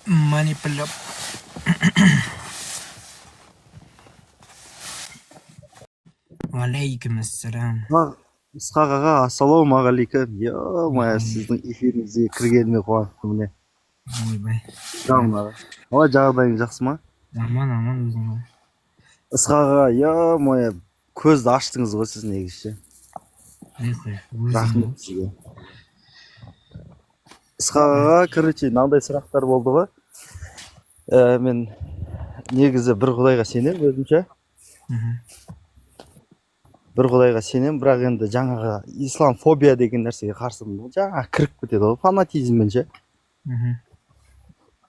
Манипулеп. Алейкум ассалам. Ысқақ аға, ассалаумағалейкум. Ё-моё, сіздің эфиріңізге кіргеніме қуаныштым міне. Ойбай. Жалын аға. Қалай жағдайың жақсы ма? Аман өзің ғой. Ысқақ аға, ё-моё, көзді аштыңыз ғой сіз негізі. Рахмет сізге. Ысқақ аға, короче, мынандай сұрақтар болды ғой. Мен негізі бір құдайға сенемін өзімше. Бір құдайға сенемін, бірақ енді жаңағы ислам фобия деген нәрсеге қарсымын. Жаңағы кіріп кетеді ғой, фанатизммен ше.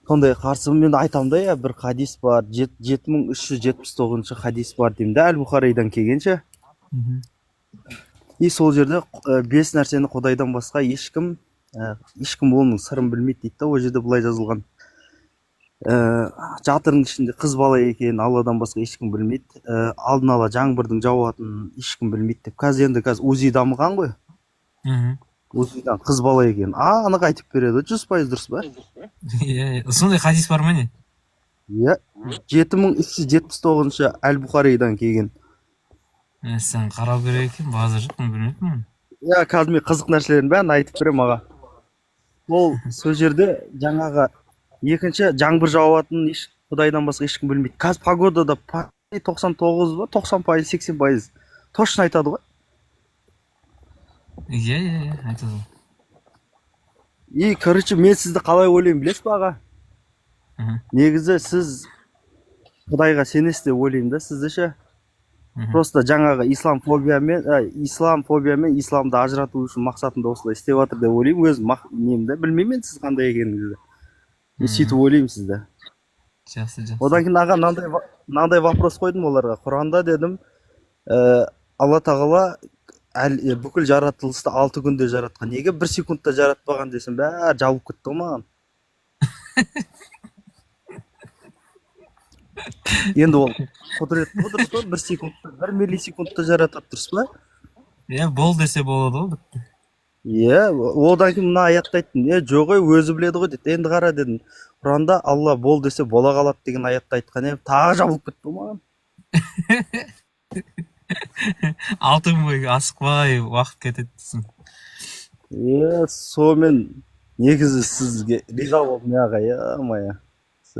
Сондай қарсымын. Мен айтамын да, я бір хадис бар, 7379 хадис бар деймін да, Әл-Бұхариден келген ше. И сол жерде 5 нәрсені құдайдан басқа ешкім оның сырын білмейді дейді да. Ол жерде былай жазылған. Жатырың ішінде қыз бала екенін Алладан басқа ешкім білмейді. Алдын ала жаңбырдың жауатынын ешкім білмейді деп. Қазір УЗИ дамыған ғой. УЗИдан қыз бала екенін анық айтып береді. 100% дұрыс па? Иә, сондай хадис бар ма не? Иә, 7379 Әл-Бұхариден келген. Сен қарау керек екен, базар жоқ, мен білмеппін. Иә, қазір мен қызық нәрселерін бәрін айтып беремін аға. Ол сол жерде жаңағы екінші жаңбыр жауатынын құдайдан басқа ешкім білмейді. Қазір погодада 99 ба, 90%, 80% точно айтады ғой. Иә, айтады. И, короче, мен сізді қалай ойлаймын білесіз ба аға? Негізі сіз құдайға сенесіз деп ойлаймын да, сізді ше. Просто жаңағы ислам фобиямен исламды ажырату үшін мақсатында осылай істеп жатыр деп ойлаймын. Өзім немді білмеймін сіз қандай екеніңізді. Мен сөйтіп ойлаймын сізді. Жақсы. Одан кейін аға мынандай вопрос қойдым оларға. Құранда дедім, Алла тағала бүкіл жаратылысты 6 күнде жаратқан. Неге 1 секундта жаратпаған десем, бәрі жабылып кетті ғой маған. Енді ол құдіретті ғой, дұрыс па? 1 секундта, 1 миллисекундта жаратады, дұрыс па? Иә, бол десе болады ғой бітті. Иә, одан кейін мына аятты айттым. Жоқ, өзі біледі ғой деді. Енді қара дедім. Құранда Алла бол десе бола қалады деген аятты айтқан едім. Тағы жабылып кетті маған. 6 күн бойы асықпай уақыт кетеді дейсің. Сонымен негізі сізге риза болдым аға, я-моя.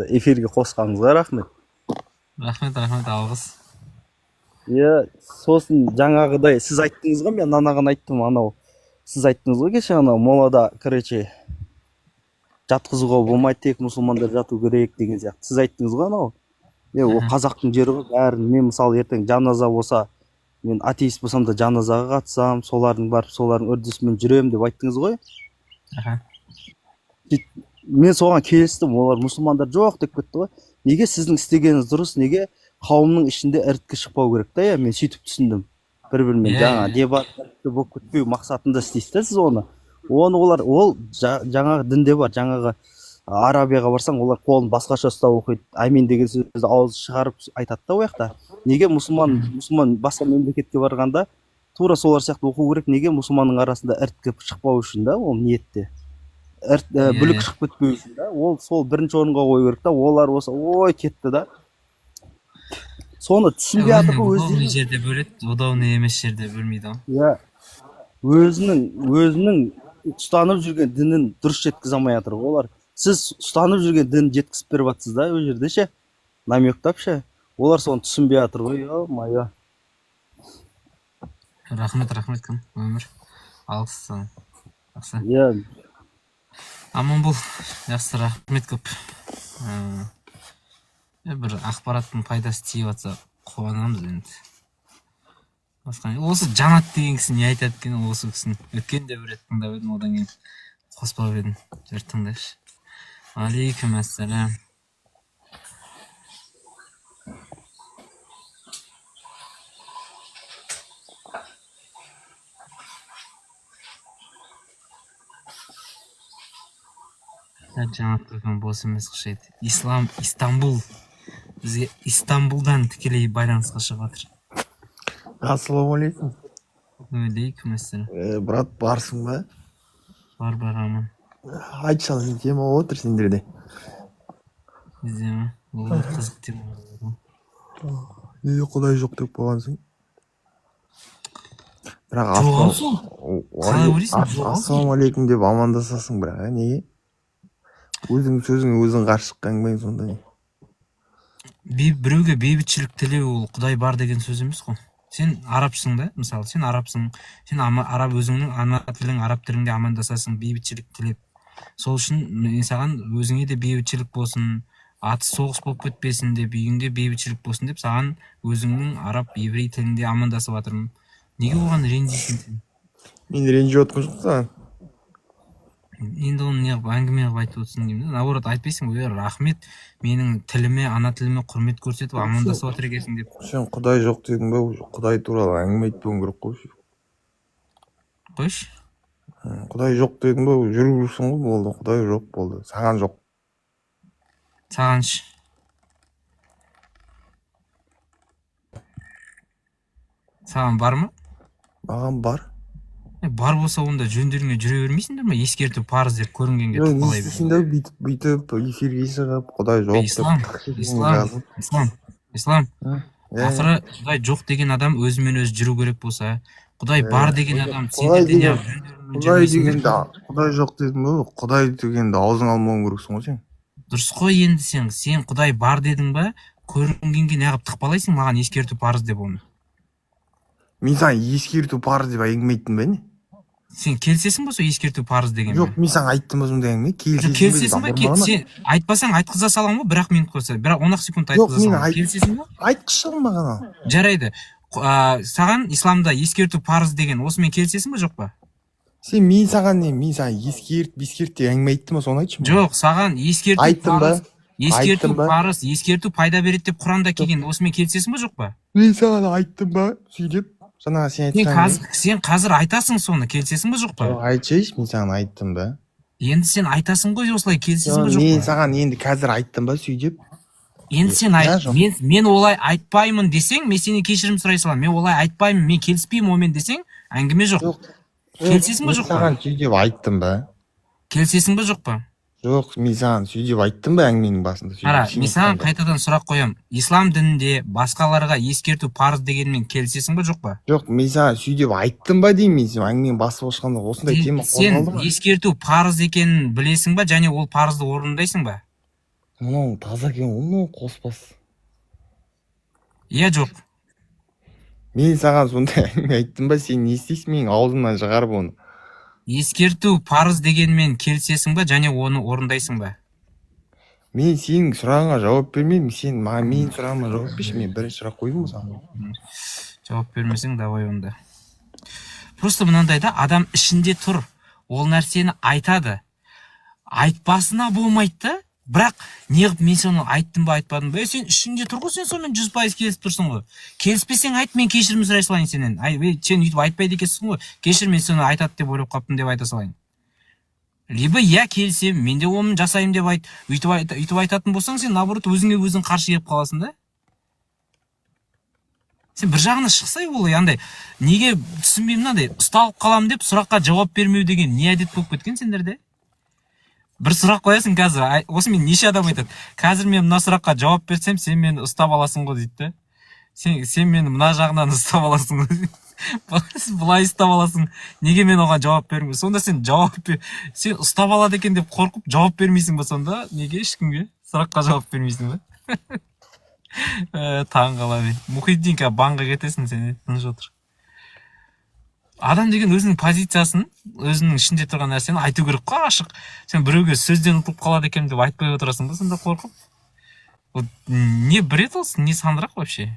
Эфирге қосқаныңызға рахмет. Рахмет, алғыс. Сосын жаңағыдай сіз айттыңыз ғой, мен анаған айттым, анау. Сіз айттыңыз ғой кеше анау молада, короче, жатқызуға болмайды, тек мұсылмандар жату керек деген сияқты. Сіз айттыңыз ғой анау. Ол қазақтың жері ғой, бәрін. Мен мысалы ертең жаназа болса, мен атеист болсам да жаназаға қатысам, солардың үрдісімен жүрем деп айттыңыз ғой. Мен соған келістім, олар мұсылмандар жоқ деп кетті ғой. Неге сіздің істегеніңіз дұрыс, неге қауымның ішінде іріткі шықпау керек та, мен сөйтіп түсіндім. Бір-бірімен жаңа дебат болып кетпеу мақсатында істейсіз да сіз оны. Ол жаңағы дінде бар, жаңағы Арабияға барсаң, олар қолын басқаша ұстап оқиды. Әмин деген сөзді ауыз шығарып айтады да ол жақта. Неге мұсылман басқа мемлекетке барғанда тура солар сияқты оқу керек, неге мұсылманның арасында іріткі шықпау үшін да, ол ниетте. Бүлік шығып кетпеу үшін да, ол сол бірінші орынға қою керек та, олар болса, ой кетті да. Соны түсінбей жатыр ғой өздері. Удобный жерде бөледі, удобный емес жерде бөлмейді ғой. Иә. Өзінің ұстанып жүрген дінін дұрыс жеткізе алмай жатыр ғой олар. Сіз ұстанып жүрген дінін жеткізіп беріп жатсыз да, ол жерде ше. Намектап ше. Олар соны түсінбей жатыр ғой, ё-моё. Рахмет, кім? Өмір. Алғыс саған. Жақсы. Иә. Аман бол. Жақсы, рахмет көп. Бір ақпараттың пайдасы тиіп жатса қуанамыз енді. Осы Жанат деген кісі не айтады екен, осы кісінің өткенде бір рет тыңдап едім, одан кейін қоспап едім. Жер тыңдайықшы. Алейкум ассалам. Жанат көкем бос емес қышайды. Истанбул. Бізге Истанбулдан тікелей байланысқа шығып жатыр. Ассалаумағалейкум. Алейкум ассалам. Брат, барсың ба? Бар, аман. Айтшы, тема болып отыр сендерде. іздеме. Бұл қызық тема. Неге Құдай жоқ деп қойғансың? Бірақ Жоқ ау сол. Қалай ойлайсың? Жоқ ау. ассалаумағалейкум деп амандасасың, бірақ неге? Өзің сөзіңе өзің қарсы шыққан ба сонда не? Біреуге бейбітшілік тілеу ол Құдай бар деген сөз емес қой. Сен арабсың да, мысалы, сен арабсың. Сен араб өзіңнің ана тілің, араб тіліңде амандасасың, бейбітшілік тілеп. Сол үшін мен саған өзіңе де бейбітшілік болсын, атыс соғыс болып кетпесін деп, үйіңде бейбітшілік болсын деп, саған өзіңнің араб, еврей тілінде амандасып жатырмын. Неге оған ренжисің сен? Мен ренжіп отқан жоқ саған. Енді оны неғып әңгіме қылып айтып отырсың деймін. Наоборот айтпайсың ғой, рахмет, менің тіліме, ана тіліме құрмет көрсетіп амандасып жатыр екенсің деп. Сен Құдай жоқ дедің ба, уже Құдай туралы әңгіме айтпауың керек қой. Қойшы. Құдай жоқ дедің ба, жүргізсің ғой, болды. Құдай жоқ болды. Саған жоқ. Сағаншы. Саған бар ма? Маған бар. Бар болса онда жөндеріңе жүре бермейсіңдер ма? Ескерту парыз деп көрінгенге Не тұқпалай істейсің да, бүйтіп эфирге шығып, Құдай жоқ деп. Ислам. Ақыры Құдай жоқ деген адам өзімен өзі жүру керек болса, Құдай бар деген адам сендерде не Құдай жоқ дедің ба, Құдай дегенді аузың алмауың керексің ғой сен. Дұрыс қой, енді сен Құдай бар дедің ба, көрінгенге неғып тықпалайсың маған ескерту парыз деп оны. Мен саған ескерту парыз деп әңгіме айттым ба не? Сен келсесің ба сол ескерту парыз деген? Жоқ, мен саған айттым ба сондай әңгіме? Келсесің ба? Сен айтпасаң айтқыза саламын ғой, бірақ минут қойса, бірақ 10 секунд айтқыза саламын. Келсесің ба? Айтқызшығын маған ал. Жарайды. Саған исламда ескерту парыз деген, осымен келсесің ба, жоқ па? Мен саған ескерт деп әңгіме айттым ба, соны айтшы. Жоқ, саған ескерту парыз, ескерту пайда береді деп Құранда келген, осымен келсесің ба, жоқ па? Мен саған айттым ба, сөйлеп. Сен қазір айтасың соны, келсесің ба, жоқ па? Жоқ, айтшайшы, мен саған айттым ба. Енді сен айтасың ғой, осылай келсесің ба, жоқ па? Мен саған енді қазір айттым ба, сөйтіп. Енді сен мен олай айтпаймын десең, мен сені кешірім сұрай саламын. Мен олай айтпаймын, мен келіспеймін онымен десең, әңгіме жоқ. Келсесің ба, жоқ па? Мен саған сөйтіп айттым ба. Келсесің ба, жоқ па? Жоқ, мен саған сөйтіп айттым ба әңгіменің басында? Ара, мен саған қайтадан сұрақ қоям. Ислам дінінде басқаларға ескерту парыз дегенмен келсесің ба, жоқ па? Жоқ, мен саған сөйтіп айттым ба деймін, мен сен әңгіменің басы бошқанда осындай тема қозғалды ма? Сен ескерту парыз екенін білесің ба, және ол парызды орындайсың ба? Мынау таза екен, оны қоспас. Иә, жоқ. Мен саған сондай әңгіме айттым ба, сен не істейсің, менің аузымнан шығарып оны? Ескерту парыз дегенмен келсесің ба, және оны орындайсың ба? Мен сенің сұрағыңа жауап бермеймін, сен маған менің сұрағыма жауап берші, мен бірінші сұрақ қойдым саған. Жауап бермесең, давай онда. Просто мынандай да, адам ішінде тұр, ол нәрсені айтады. Айтпасына болмайды да, бірақ неғып мен соны айттым ба, айтпадым ба? Сен ішінде тұр ғой, сен сонымен 100% келісіп тұрсың ғой. Келіспесең айт, мен кешірім сұрай салайын сенен. Сен өйтіп айтпайды екенсің ғой. Кешір, мен соны айтады деп ойлап қаптым деп айта салайын. Либо я келсем, мен де оны жасаймын деп айт. Өйтіп айтатын болсаң, сен наоборот өзіңе өзің қарсы келіп қаласың да. Сен бір жағына шықсай ол андай. Неге түсінбеймін мынандай, ұсталып қаламын деп сұраққа жауап бермеу деген не әдет болып кеткен сендерде? Бір сұрақ қоясың қазір, осы мен неше адам айтады. Қазір мен мына сұраққа жауап берсем, сен мені ұстап аласың ғой дейді. Сен мені мына жағынан ұстап аласың ғой. Бұлай ұстап аласың. Неге мен оған жауап бермеймін? Сонда сен сен ұстап алады екен деп қорқып жауап бермейсің ба сонда? Неге ешкімге сұраққа жауап бермейсің ба? Таң қала мен. Мұхиддинка банға кетесің сен, тыныш отыр. Адам деген өзінің позициясын, өзінің ішінде тұрған нәрсені айту керек қой, ашық. Сен біреуге сөзден ұтылып қалады екен деп айтпай отырасың ба, сонда қорқып? Не бред олсын, не сандырақ вообще?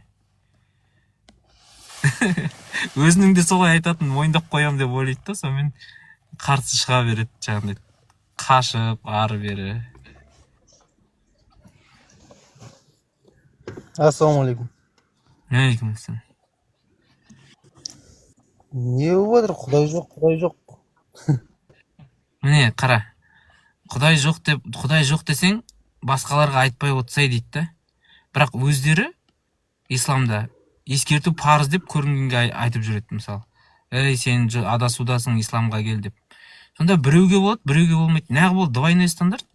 Өзінің де солай айтатын мойындап қоям деп ойлайды да, сонымен қарсы шыға береді, жаңағыдай қашып, ары бері. Ассалаумағалейкум. Алейкум ассалам. Не болып жатыр? Құдай жоқ. Міне, қара. Құдай жоқ десең, басқаларға айтпай отырсай дейді да. Бірақ өздері исламда ескерту парыз деп көрінгенге айтып жүреді, мысалы. Сен адасудасың, исламға кел деп. Сонда біреуге болады, біреуге болмайды. Неғып ол двойной стандарт?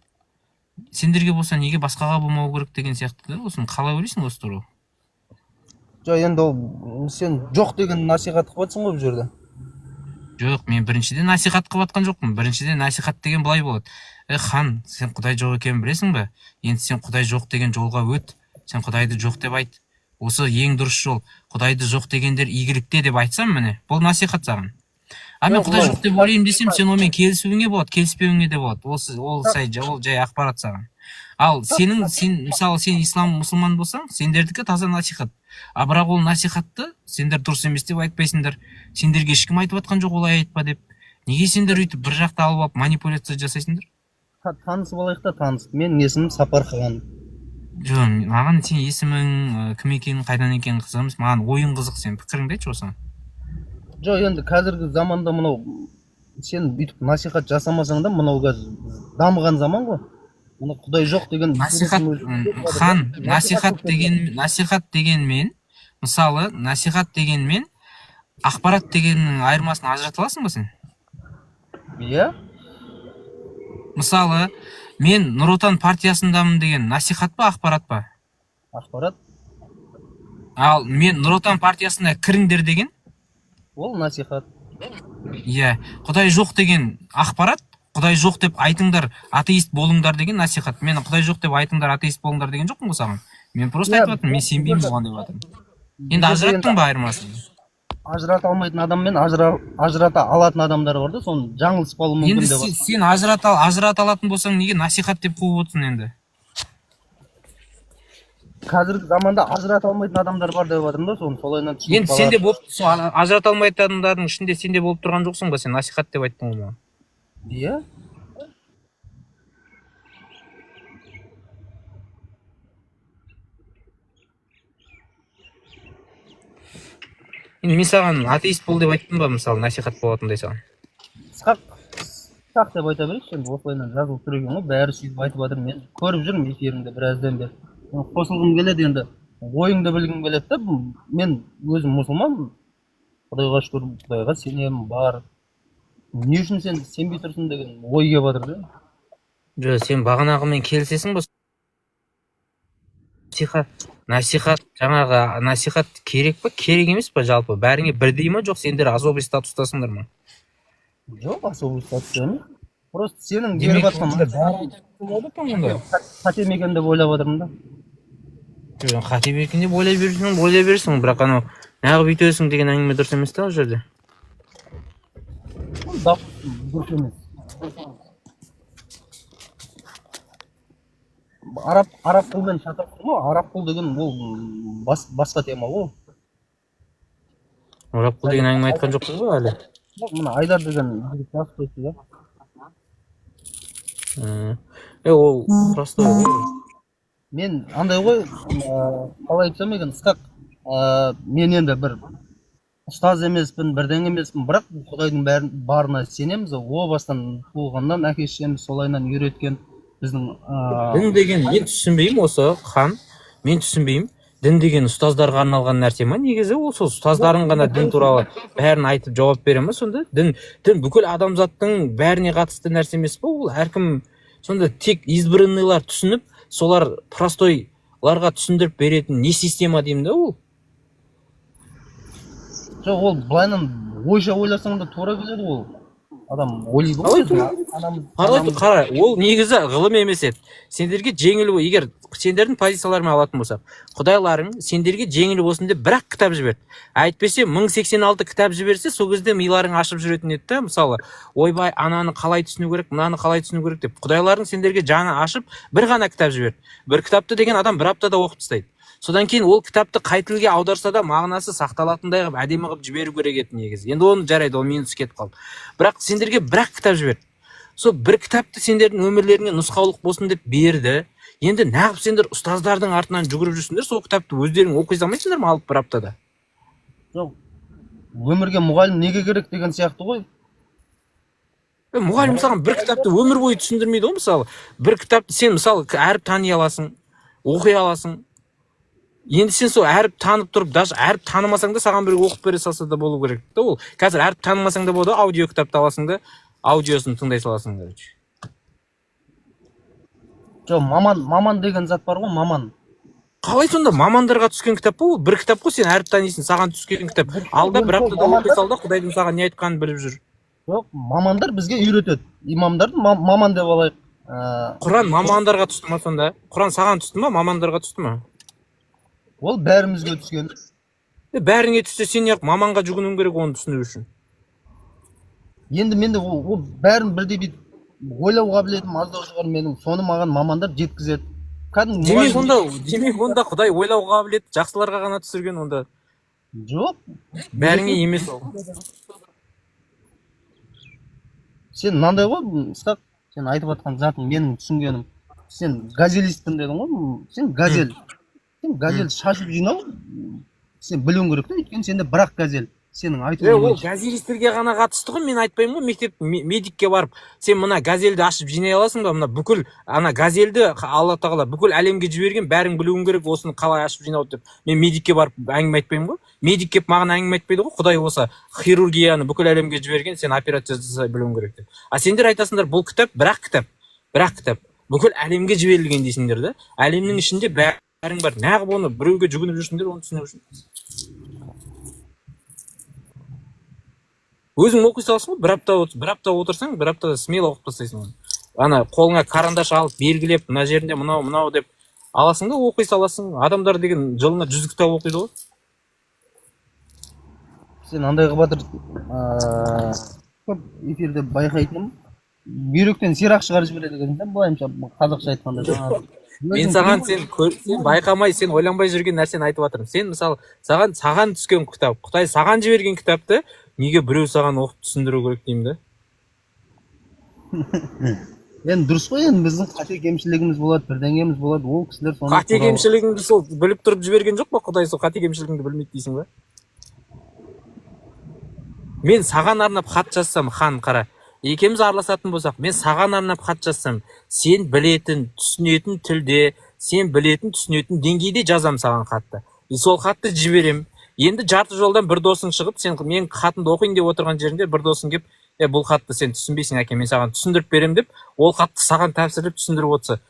сендерге болса неге басқаға болмау керек деген сияқты да. Осыны қалай ойлайсың осы туралы? жоқ енді ол сен жоқ деген насихат қылып жатсың ғой бұл жерде. Жоқ, мен біріншіден насихат қылып жатқан жоқпын. Біріншіден насихат деген былай болады. Хан, сен Құдай жоқ екенін білесің бе? Енді сен Құдай жоқ деген жолға өт. Сен Құдайды жоқ деп айт. Осы ең дұрыс жол. Құдайды жоқ дегендер игілікте деп айтсам, міне, бұл насихат саған. А мен Құдай жоқ деп ойлаймын десем, сен онымен келісуіңе болады, келіспеуіңе де болады. Ол жай ақпарат саған. Ал сен мысалы сен ислам мұсылман болсаң, сендердікі таза насихат. А бірақ ол насихатты сендер дұрыс емес деп айтпайсыңдар. Сендерге ешкім айтып жатқан жоқ олай айтпа деп. Неге сендер өйтіп бір жақты алып алып манипуляция жасайсыңдар? Танысып алайық та, танысып. Менің есімім Сапар Хан. Жоқ, маған сен есімің кім екенін, қайдан екенін қызық емес. Маған ойын қызық, сен пікіріңді айтшы осыған. Жоқ, енді қазіргі заманда мынау сен бүйтіп насихат жасамасаң да, мынау қазір дамыған заман ғой. Мына Құдай жоқ деген насихат дегенмен, мысалы, насихат дегенмен ақпарат дегеннің айырмасын ажырата аласың ба сен? Иә. Мысалы, мен Нұр Отан партиясындамын деген насихат па, ақпарат па? Ақпарат. Ал мен Нұр Отан партиясына кіріңдер деген? Ол насихат. Иә, Құдай жоқ деген ақпарат, Құдай жоқ деп айтыңдар, атеист болыңдар деген насихат. Мен Құдай жоқ деп айтыңдар, атеист болыңдар деген жоқпын ғой саған. Мен просто айтып жатырмын, мен сенбеймін бұған деп жатырмын. Енді ажыраттың ба айырмасын? Ажырата алмайтын адам мен ажырата алатын адамдар бар да, соны жаңылыспауы мүмкін енді деп. сен ажырата алатын болсаң, неге насихат деп қуып отырсың енді? Қазіргі заманда ажырата алмайтын адамдар бар деп жатырмын да, соны солайынан түсініп. Енді сенде болып, ажырата алмайтын адамдардың ішінде сенде болып тұрған жоқсың ба? Сен насихат деп айттың ғой маған. Иә. Енді мен саған атеист бол деп айттым ба, мысалы, насихат болатындай саған? Сақ деп айта берейікші, енді осылайынан жазылып тұр екен ғой, бәрі сөйтіп айтып жатыр. Мен көріп жүрмін эфиріңді біраздан бері. Қосылғым келеді, енді ойыңды білгім келеді да. Мен өзім мұсылманмын. Құдайға шүкір, Құдайға сенемін, бар. Не үшін сен сенбей тұрсың деген ой келіп жатыр да. Жоқ, сен бағанағымен келісесің ба? Насихат, жаңағы насихат керек па, керек емес па жалпы? Бәріңе бірдей ма, жоқ сендер особый статустасыңдар ма? Жоқ, особый статус емес. Просто сенің беріп жатқан қате ме екен деп ойлап жатырмын да. Жоқ, қате ме екен деп ойлай берсің, бірақ анау неғып бүйтесің деген әңгіме дұрыс емес та ол жерде. Дұрыс емес. Араб құлмен шатастырма ғой. Араб құл деген ол басқа тема ғой. Араб құл деген әңгіме айтқан жоқпыз ғой әлі. Мына Айдар деген жігіт жазып қойды да. Ол простой ғой. Мен андай ғой, қалай айтсам екен, Ысқақ, мен енді бір ұстаз емеспін, бірдеңе емеспін, бірақ Құдайдың барына сенеміз. О бастан туылғаннан әке-шешеміз солайынан үйреткен біздің. Дін деген мен түсінбеймін осы, хан, мен түсінбеймін. Дін деген ұстаздарға арналған нәрсе ма? Негізі ол сол ұстаздардың ғана дін туралы бәрін айтып жауап бере ма сонда? Дін бүкіл адамзаттың бәріне қатысты нәрсе емес па? Ол әркім сонда тек избранныйлар түсініп, солар простойларға түсіндіріп беретін не система деймін да ол? Жоқ, ол былайынан ойша ойласаң да тура келеді ол. Адам ойлайды ғой. Қара, ол негізі ғылым емес еді. Сендерге жеңіл, егер сендердің позицияларымен алатын болсақ, құдайларың сендерге жеңіл болсын деп бір-ақ кітап жіберді. Әйтпесе 1086 кітап жіберсе, сол кезде миларың ашып жүретін еді да, мысалы, ойбай, ананы қалай түсіну керек, мынаны қалай түсіну керек деп. Құдайларың сендерге жаны ашып бір ғана кітап жіберді. Бір кітапты деген адам бір аптада оқып тастайды. Содан кейін ол кітапты қай тілге аударса да мағынасы сақталатындай қылып әдемі қылып жіберу керек еді негізі. Енді оны жарайды, ол минус кетіп қалды. Бірақ сендерге бір-ақ кітап жіберді. Сол бір кітапты сендердің өмірлеріңе нұсқаулық болсын деп берді. Енді неғып сендер ұстаздардың артынан жүгіріп жүрсіңдер, сол кітапты өздерің оқи салмайсыңдар ма алып бір аптада? Жоқ, өмірге мұғалім неге керек деген сияқты ғой. Мұғалім саған бір кітапты өмір бойы түсіндірмейді ғой, мысалы. Бір кітапты сен мысалы әріп тани аласың, оқи аласың. Енді сен сол әріп танып тұрып, даже әріп танымасаң да саған бір оқып бере салса да болу керек та ол. Қазір әріп танымасаң да болады, аудио кітапты аласың да, аудиосын тыңдай саласың. жоқ маман деген зат бар ғой, маман. Қалай сонда мамандарға түскен кітап па ол? Бір кітап қой, сен әріп танисың, саған түскен кітап. Алда бір аптада оқи сал да, Құдайдың саған не айтқанын біліп жүр. Жоқ, мамандар бізге үйретеді. Имамдарды маман деп алайық. Құран мамандарға түсті ма сонда? Құран саған түсті ма, мамандарға түсті ма? Ол бәрімізге түскен. Бәріңе түссе сен неғып маманға жүгінуің керек оны түсіну үшін? Енді менде ол бәрін бірдей бүйтіп ойлау қабілетім аздау шығар менің. Соны маған мамандар жеткізеді. Демек онда Құдай ойлау қабілеті жақсыларға ғана түсірген онда. Жоқ. Бәріңе емес ол. Сен мынандай ғой, Ысқақ, сен айтып жатқан затың менің түсінгенім. Сен газелистпін дедің ғой, сен газель. Сен газель шашып жинау, сен білуің керек та, өйткені сенде бірақ газель. Сенің айтуың Ол газелистерге ғана қатысты ғой, мен айтпаймын ғой, мектеп медикке барып, сен мына газелді ашып жинай аласың ба? Мына бүкіл ана газелді Алла тағала бүкіл әлемге жіберген, бәрің білуің керек осыны қалай ашып жинауды деп. Мен медикке барып әңгіме айтпаймын ғой. Медик келіп маған әңгіме айтпайды ғой, Құдай осы хирургияны бүкіл әлемге жіберген, сен операция жасай білуің керек деп. А сендер айтасыңдар бұл кітап, бірақ кітап бүкіл әлемге жіберілген дейсіңдер да. Әлемнің ішінде бәрің бар. Неғып оны біреуге жүгініп жүрсіңдер, оны түсіну үшін. Өзің оқи саласың ғой, бір апта отырсаң, бір аптада смело оқып тастайсың. Ана қолыңа карандаш алып белгілеп, мына жерінде мынау деп аласың да оқи саласың. Адамдар деген жылына 100 кітап оқиды ғой. Сен андай қылып көп эфирде байқайтыным, бүйректен сирақ шығарып жібереді екен да, былайынша қазақша айтқанда жаңағы. Мен саған сен байқамай, сен ойланбай жүрген нәрсені айтып жатырмын. Сен мысалы саған түскен кітап, Құдай саған жіберген кітапты неге біреу саған оқып түсіндіру керек деймін да. Енді дұрыс қой, енді біздің қате кемшілігіміз болады, бірдеңеміз болады, ол кісілер соны қате кемшілігіңді сол біліп тұрып жіберген жоқ па? Құдай сол қате кемшілігіңді білмейді дейсің ба? Мен саған арнап хат жазсам, хан қара, екеуміз араласатын болсақ, мен саған арнап хат жазсам, сен білетін, түсінетін тілде, сен білетін, түсінетін деңгейде жазам саған хатты. Сол хатты жіберем. Енді жарты жолдан бір досың шығып, сен мен хатымды оқиын деп отырған жерінде бір досың келіп, бұл хатты сен түсінбейсің әке, мен саған түсіндіріп берем деп, ол хатты саған тәпсірлеп түсіндіріп отырса.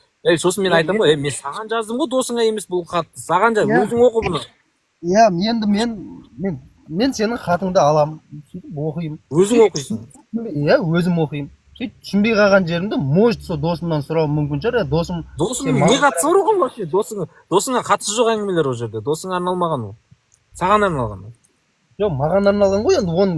Сосын мен айтамын ғой, мен саған жаздым ғой, досыңа емес бұл хатты. Саған жаз, өзің оқы бұны. Иә, енді мен сенің хатыңды аламын, сөйтіп оқимын. Өзің оқисың. Иә, өзім оқимын. Сөйтіп түсінбей қалған жерімді, может, сол досымнан сұрауым мүмкін шығар, досым. Досың не қатысы бар ғой вообще? Досыңа қатысы жоқ әңгімелер ол жерде. Досыңа арналмаған ол. Саған арналған. Жоқ, маған арналған ғой, енді оны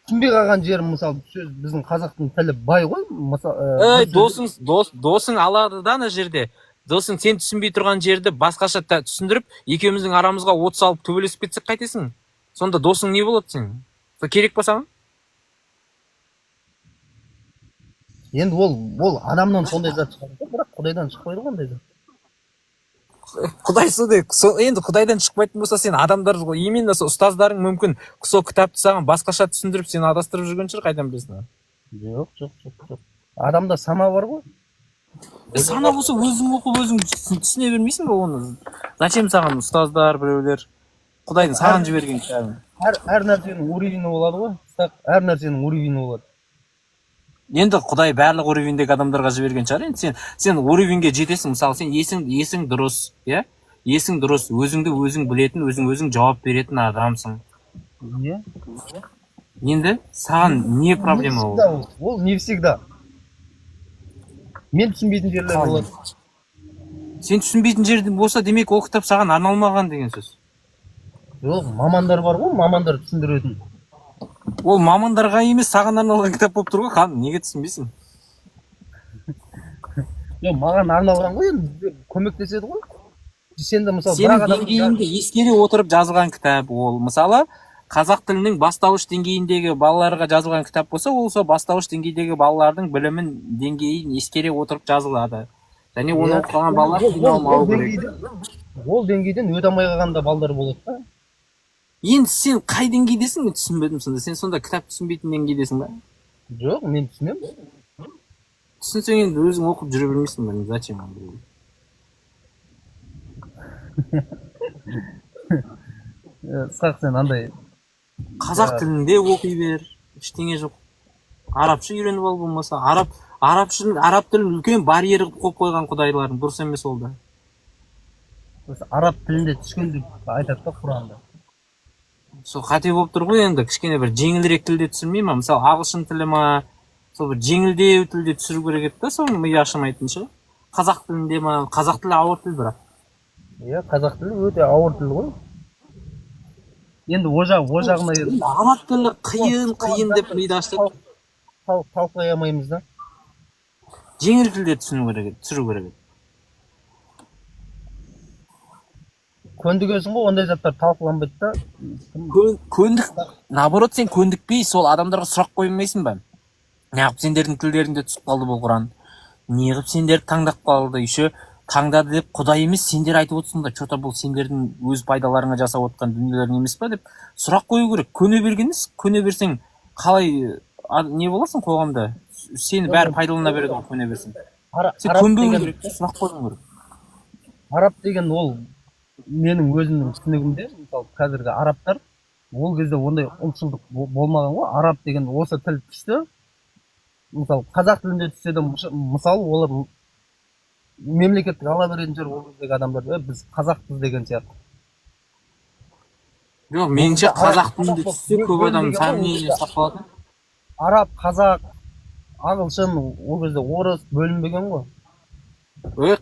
түсінбей қалған жерім, мысалы, сөз біздің қазақтың тілі бай ғой, мысалы. Досың алады да ана жерде. Досың сен түсінбей тұрған жерді басқаша түсіндіріп, екеуміздің арамызға от салып төбелесіп кетсек қайтесің? Сонда досың не болады сен? Керек па саған? Енді ол адамнан сондай зат шығады, бірақ Құдайдан шықпайды ғой ондай зат. Құдай сондай, енді Құдайдан шықпайтын болса, сен адамдар, именно сол ұстаздарың мүмкін сол кітапты саған басқаша түсіндіріп, сен адастырып жүрген шығар, қайдан білесің? Жоқ. Адамда сана бар ғой. Сана болса өзің оқып, өзің түсіне бермейсің ба оны? Зачем саған ұстаздар, біреулер? Құдайдың саған жіберген кітабын. Әр нәрсенің уровені болады ғой. Әр нәрсенің уровені болады. Енді Құдай барлық уровендегі адамдарға жіберген шығар. Енді сен уровенге жетесің. Мысалы, сен есің дұрыс, иә? Есің дұрыс, өзіңді өзің білетін, өзің жауап беретін адамсың. Иә. Енді саған не проблема ол? Ол не всегда. Мен түсінбейтін жерлер болады. Сен түсінбейтін жерде болса, демек ол кітап саған арналмаған деген сөз. Жоқ, мамандар бар ғой, мамандар түсіндіретін. Ол мамандарға емес, саған арналған кітап болып тұр ғой, хан, неге түсінбейсің? Жоқ, маған арналған ғой, енді көмектеседі ғой. Сенде мысалы сенің деңгейіңді ескере отырып жазылған кітап ол. Мысалы, қазақ тілінің бастауыш деңгейіндегі балаларға жазылған кітап болса, ол сол бастауыш деңгейдегі балалардың білімін деңгейін ескере отырып жазылады. Және оны оқыған балалар қиналмауы керек. Ол деңгейден өте алмай қалғанда балдар болады да. Енді сен қай деңгейдесің, мен түсінбедім сонда. Сен сонда кітап түсінбейтін деңгейдесің ба? Жоқ, мен түсінемін. Түсінсең енді өзің оқып жүре бермейсің ба? Зачем? Ысқақ, сен андай қазақ тілінде оқи бер, ештеңе жоқ. Арабша үйреніп ал болмаса. араб тілін үлкен барьер қылып қойып қойған құдайларың дұрыс емес ол да. Осы араб тілінде түскен деп айтады да Құранда. Сол қате болып тұр ғой енді, кішкене бір жеңілірек тілде түсірмей ма? Мысалы ағылшын тілі ма, сол бір жеңілдеу тілде түсіру керек еді да, соның миы ашымайтынша. Қазақ тілінде ма? Қазақ тілі ауыр тіл бірақ. Иә, қазақ тілі өте ауыр тіл ғой. Енді о жағына араб тілі қиын деп миды аштырып талқылай алмаймыз да. жеңіл тілде түсіру керек еді. Көндігесің ғой, ондай заттар талқыланбайды да. Көндік, наоборот, сен көндікпей сол адамдарға сұрақ қоймайсың ба? Неғып сендердің тілдерінде түсіп қалды бұл Құран? Неғып сендерді таңдап қалды? Еще таңдады деп Құдай емес, сендер айтып отырсыңдар, что-то бұл сендердің өз пайдаларыңа жасап отқан дүниелерің емес па деп сұрақ қою керек. Көне бергеніз, көне берсең қалай не боласың қоғамда? Сені бәрі пайдалана береді ғой көне берсең. Сен көнбеуің керек, сұрақ қоюың керек. Араб деген ол менің өзімнің түсінігімде, мысалы қазіргі арабтар ол кезде ондай ұлтшылдық болмаған ғой. Араб деген осы тіл түсті. Мысалы қазақ тілінде түссе де мысалы олар мемлекеттік ала беретін жер ол кездегі адамдар біз қазақпыз деген сияқты. Жоқ, меніңше қазақ тілінде түссе көп адам сомнение сақталатын. Араб, қазақ, ағылшын ол кезде орыс бөлінбеген ғой.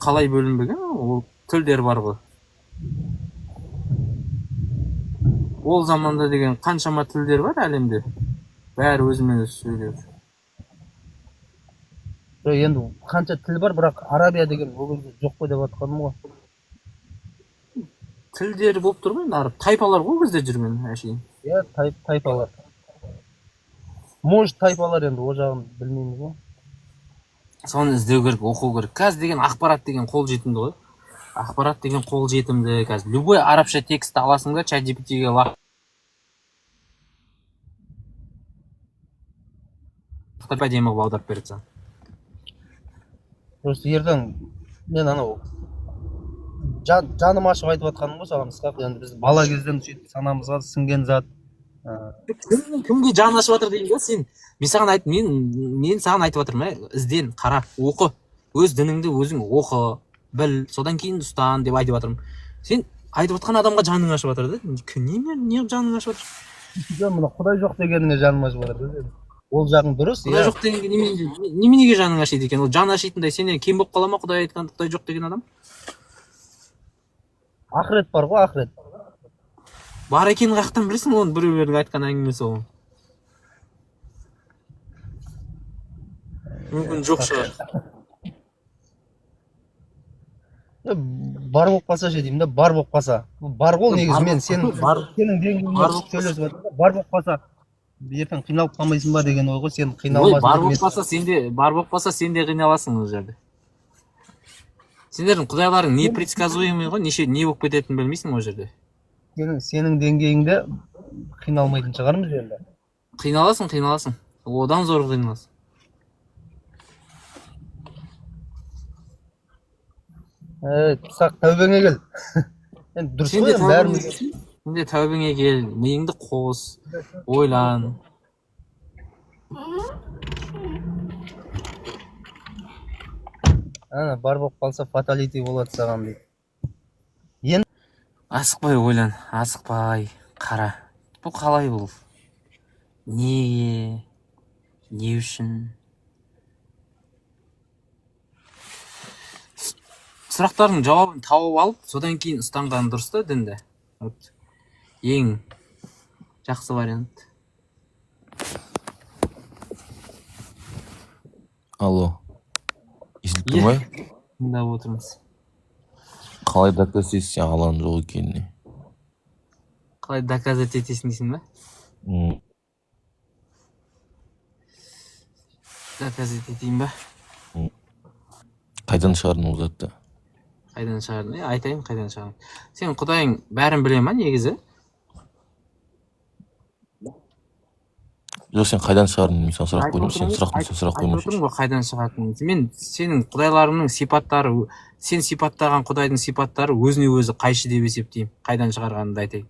Қалай бөлінбеген? Ол тілдер бар ғой. Ол заманда деген қаншама тілдер бар әлемде. Бәрі өзімен өзі сөйлеу. Енді қанша тіл бар, бірақ Арабия деген ол кезде жоқ қой деп жатқаным ғой. Тілдері болып тұр ғой, араб тайпалар ғой бізде жүрген әшейін. Иә, тайпалар. Может, тайпалар енді о жағын білмейміз ғой. Соны іздеу керек, оқу керек. Қазір деген ақпарат деген қолжетімді ғой. Ақпарат деген қолжетімді. Қазір любой арабша текстті аласың да, ChatGPT-ге әдемі қылып аударып береді саған. Просто ертең мен анау жаным ашып айтып жатқаным ғой саған, Ысқақ, енді біз бала кезден сөйтіп санамызға сіңген зат. Кімге жан ашып жатыр деймін да сен. Мен саған айтып жатырмын, ізден, қара, оқы. Өз дініңді өзің оқы, біл, содан кейін ұстан деп айтып жатырмын. Сен айтып жатқан адамға жаның ашып жатыр да. Не жаның ашып жатыр? Мына Құдай жоқ дегеніңе жаным ашып жатыр. Ол жағың дұрыс. Құдай жоқ дегенге неменеге жаның ашиды екен? Ол жан ашитындай сенен кем болып қала ма Құдай айтқан Құдай жоқ деген адам? Ақырет бар ғой, ақырет. Бар екенін қаяқтан білесің, оны біреулердің айтқан әңгімесі ол. Мүмкін жоқ шығар. Бар болып қалса ше деймін да, бар болып қалса. Бар ғой негізі, мен сенің деңгейіңде сөйлесіп жатырмын. Бар болып қалса ертең қиналып қалмайсың ба деген ой ғой, сен қиналмасың. Бар болып қалса сен де қиналасың ол жерде. Сендердің құдайларың непредсказуемый ғой, не болып кететінін білмейсің ол жерде. Сенің деңгейіңде қиналмайтын шығармыз жерде. Қиналасың. Одан зор қиналасың. Тұсақ, тәубеңе кел. Енді дұрыс қой, бәріміз. Сен де тәубеңе кел, миыңды қос, ойлан. Ана, бар болып қалса фаталити болады саған дейді. Асықпай ойлан, асықпай, қара. Бұл қалай бұл? Неге? Не үшін? Сұрақтардың жауабын тауып алып, содан кейін ұстанған дұрыс та дінді. Ең жақсы вариант. Алло. Естіліп тұр ма? Тыңдап отырмыз. Қалай доказать етесің Алланың жоқ екеніне? Қалай доказать етесің дейсің ба? Доказать етейін ба? Қайдан шығардың ол затты? Қайдан шығардың? Айтайын қайдан шығардың. Сен Құдайың бәрін біле ма негізі? Жоқ, сен қайдан шығардың? Мен саған сұрақ қойдым, сен сұрақ қоймай айтып отырмын ғой қайдан шығатынын. Мен сенің құдайларыңның сипаттары, сен сипаттаған Құдайдың сипаттары өзіне өзі қайшы деп есептеймін. Қайдан шығарғанымды айтайын.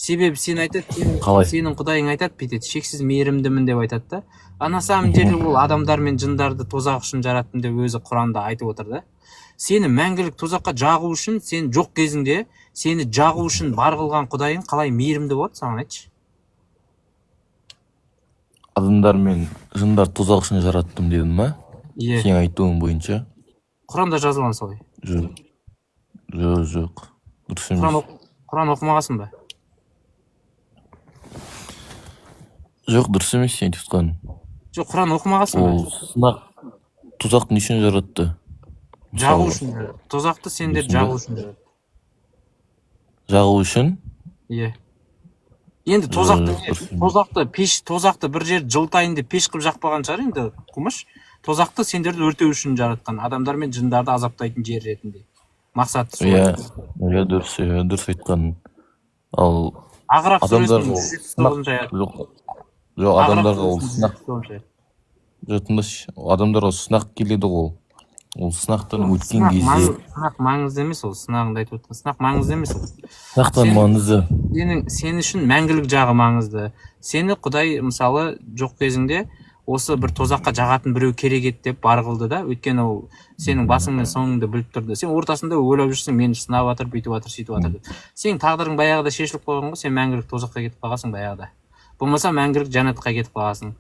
себебі сен айтады, Қалай? сенің құдайың айтады, бүйтеді, шексіз мейірімдімін деп айтады да. А на самом деле ол адамдар мен жындарды тозақ үшін жараттым деп өзі Құранда айтып отыр да. Сені мәңгілік тозаққа жағу үшін, сен жоқ кезіңде сені жағу үшін бар қылған құдайың қалай мейірімді болады, саған айтшы. Адамдар мен жындар тозақ үшін жараттым дедің ма? Иә. Сен айтуың бойынша? Құранда жазылған солай. Жоқ. Жоқ. Дұрыс емес. Құран оқымағансың ба? Жоқ, дұрыс емес сен айтып отқаның. Жоқ, Құран оқымағансың ба? Ол сынақ тозақ не үшін жаратты? Жағу үшін. Тозақты сендер жағу үшін жаратты. Жағу үшін? Иә. Енді тозақты бір жер жылтайын деп пеш қылып жақпаған шығар енді, Құмыш. Тозақты сендерді өртеу үшін жаратқан, адамдар мен жындарды азаптайтын жер ретінде. Мақсаты сол. Иә, дұрыс айтқаның. Ал Ағраф адамдар сүресінің жоқ, адамдарға ол сынақ. Жоқ, тыңдашы, адамдарға сынақ келеді ғой. Ол сынақтан өткен кезде. Сынақ маңызды емес ол, сынағыңды айтып отырған. Сынақ маңызды емес ол. Сынақтан маңызды. Сен үшін мәңгілік жағы маңызды. Сені Құдай мысалы жоқ кезіңде осы бір тозаққа жағатын біреу керек еді деп бар қылды да. Өйткені ол сенің басың мен соңыңды біліп тұрды. Сен ортасында ойлап жүрсің, мені сынап жатыр, бүйтіп жатыр, сөйтіп жатыр деп. Сенің тағдырың баяғыда шешіліп қойған ғой, сен мәңгілік тозаққа кетіп қалғансың баяғыда. Болмаса мәңгілік жәннатқа кетіп қаласың.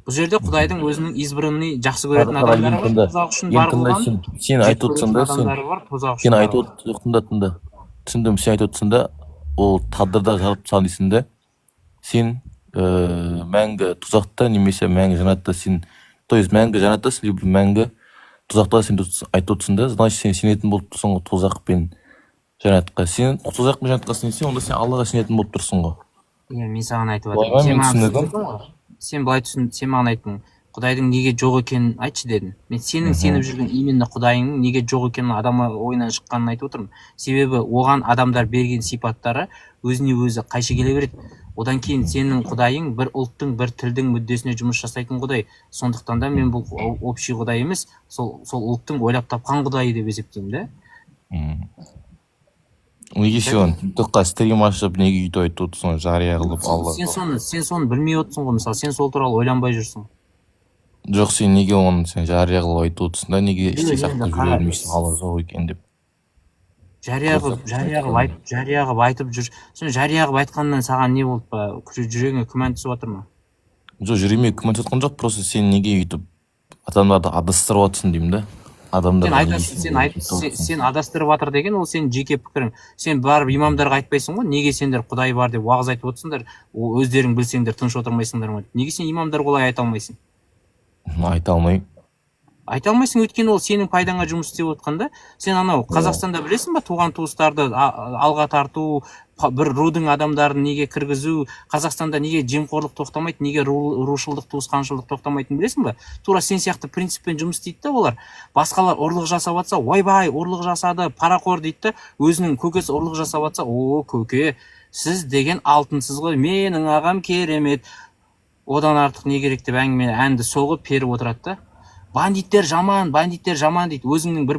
Бұл жерде Құдайдың өзінің избранный жақсы көретін адамдары бар, тозақ үшін бар қылған. Сен айтып отырсың да, түсіндім, сен айтып отырсың да, ол тағдырда жаратып тастаған дейсің да. Сен мәңгі тозақта немесе мәңгі жәннатта сен, то есть мәңгі жәннаттасың, либо мәңгі тозақта сен айтып отырсың да, значит сен сенетін болып тұрсың ғой тозақ пен жәннатқа. Сен тозақ пен жәннатқа сенсең, онда сен Аллаға сенетін болып тұрсың ғой. Мен саған айтып жатырмын. Сен былай түсін, сен маған айттың, Құдайдың неге жоқ екенін айтшы дедің. Мен сенің сеніп жүрген именно Құдайыңның неге жоқ екенін адам ойынан шыққанын айтып отырмын. Себебі оған адамдар берген сипаттары өзіне өзі қайшы келе береді. Одан кейін сенің Құдайың бір ұлттың, бір тілдің мүддесіне жұмыс жасайтын Құдай. Сондықтан да мен бұл общий Құдай емес, сол ұлттың ойлап тапқан Құдайы деп есептеймін да. Неге сен тыққа стрим ашып, неге үйті айтып отырсың, жария қылып Алла. Сен соны білмей отырсың ғой, мысалы, сен сол туралы ойланбай жүрсің. Жоқ, сен неге оны сен жария қылып айтып отырсың да, неге іштей сақтап жүре бермейсің Алла жоқ екен деп. Жария қылып айтып жүр. Сен жария қылып айтқаннан саған не болды па? Жүрегіңе күмән түсіп жатыр ма? Жоқ, жүрегіме күмән түсіп жатқан жоқ, просто сен неге өйтіп адамдарды адастырып жатсың деймін да. Сен адастырып жатыр деген ол сенің жеке пікірің. Сен барып имамдарға айтпайсың ғой, неге сендер Құдай бар деп уағыз айтып отырсыңдар, өздерің білсеңдер тыныш отырмайсыңдар ма? Неге сен имамдарға олай айта алмайсың? Айта алмайсың, өйткені ол сенің пайдаңа жұмыс істеп отқанда. Сен анау Қазақстанда білесің ба, туған туыстарды алға тарту, бір рудың адамдарын неге кіргізу, Қазақстанда неге жемқорлық тоқтамайды, неге рушылдық, туысқаншылдық тоқтамайтынын білесің ба? Тура сен сияқты принциппен жұмыс істейді да олар. Басқалар ұрлық жасап жатса, ойбай, ұрлық жасады, парақор дейді, өзінің көкесі ұрлық жасап жатса, о, көке, сіз деген алтынсыз ғой, менің ағам керемет. Одан артық не керек деп әнді соғып періп отырады да. Бандиттер жаман дейді. Өзіңнің бір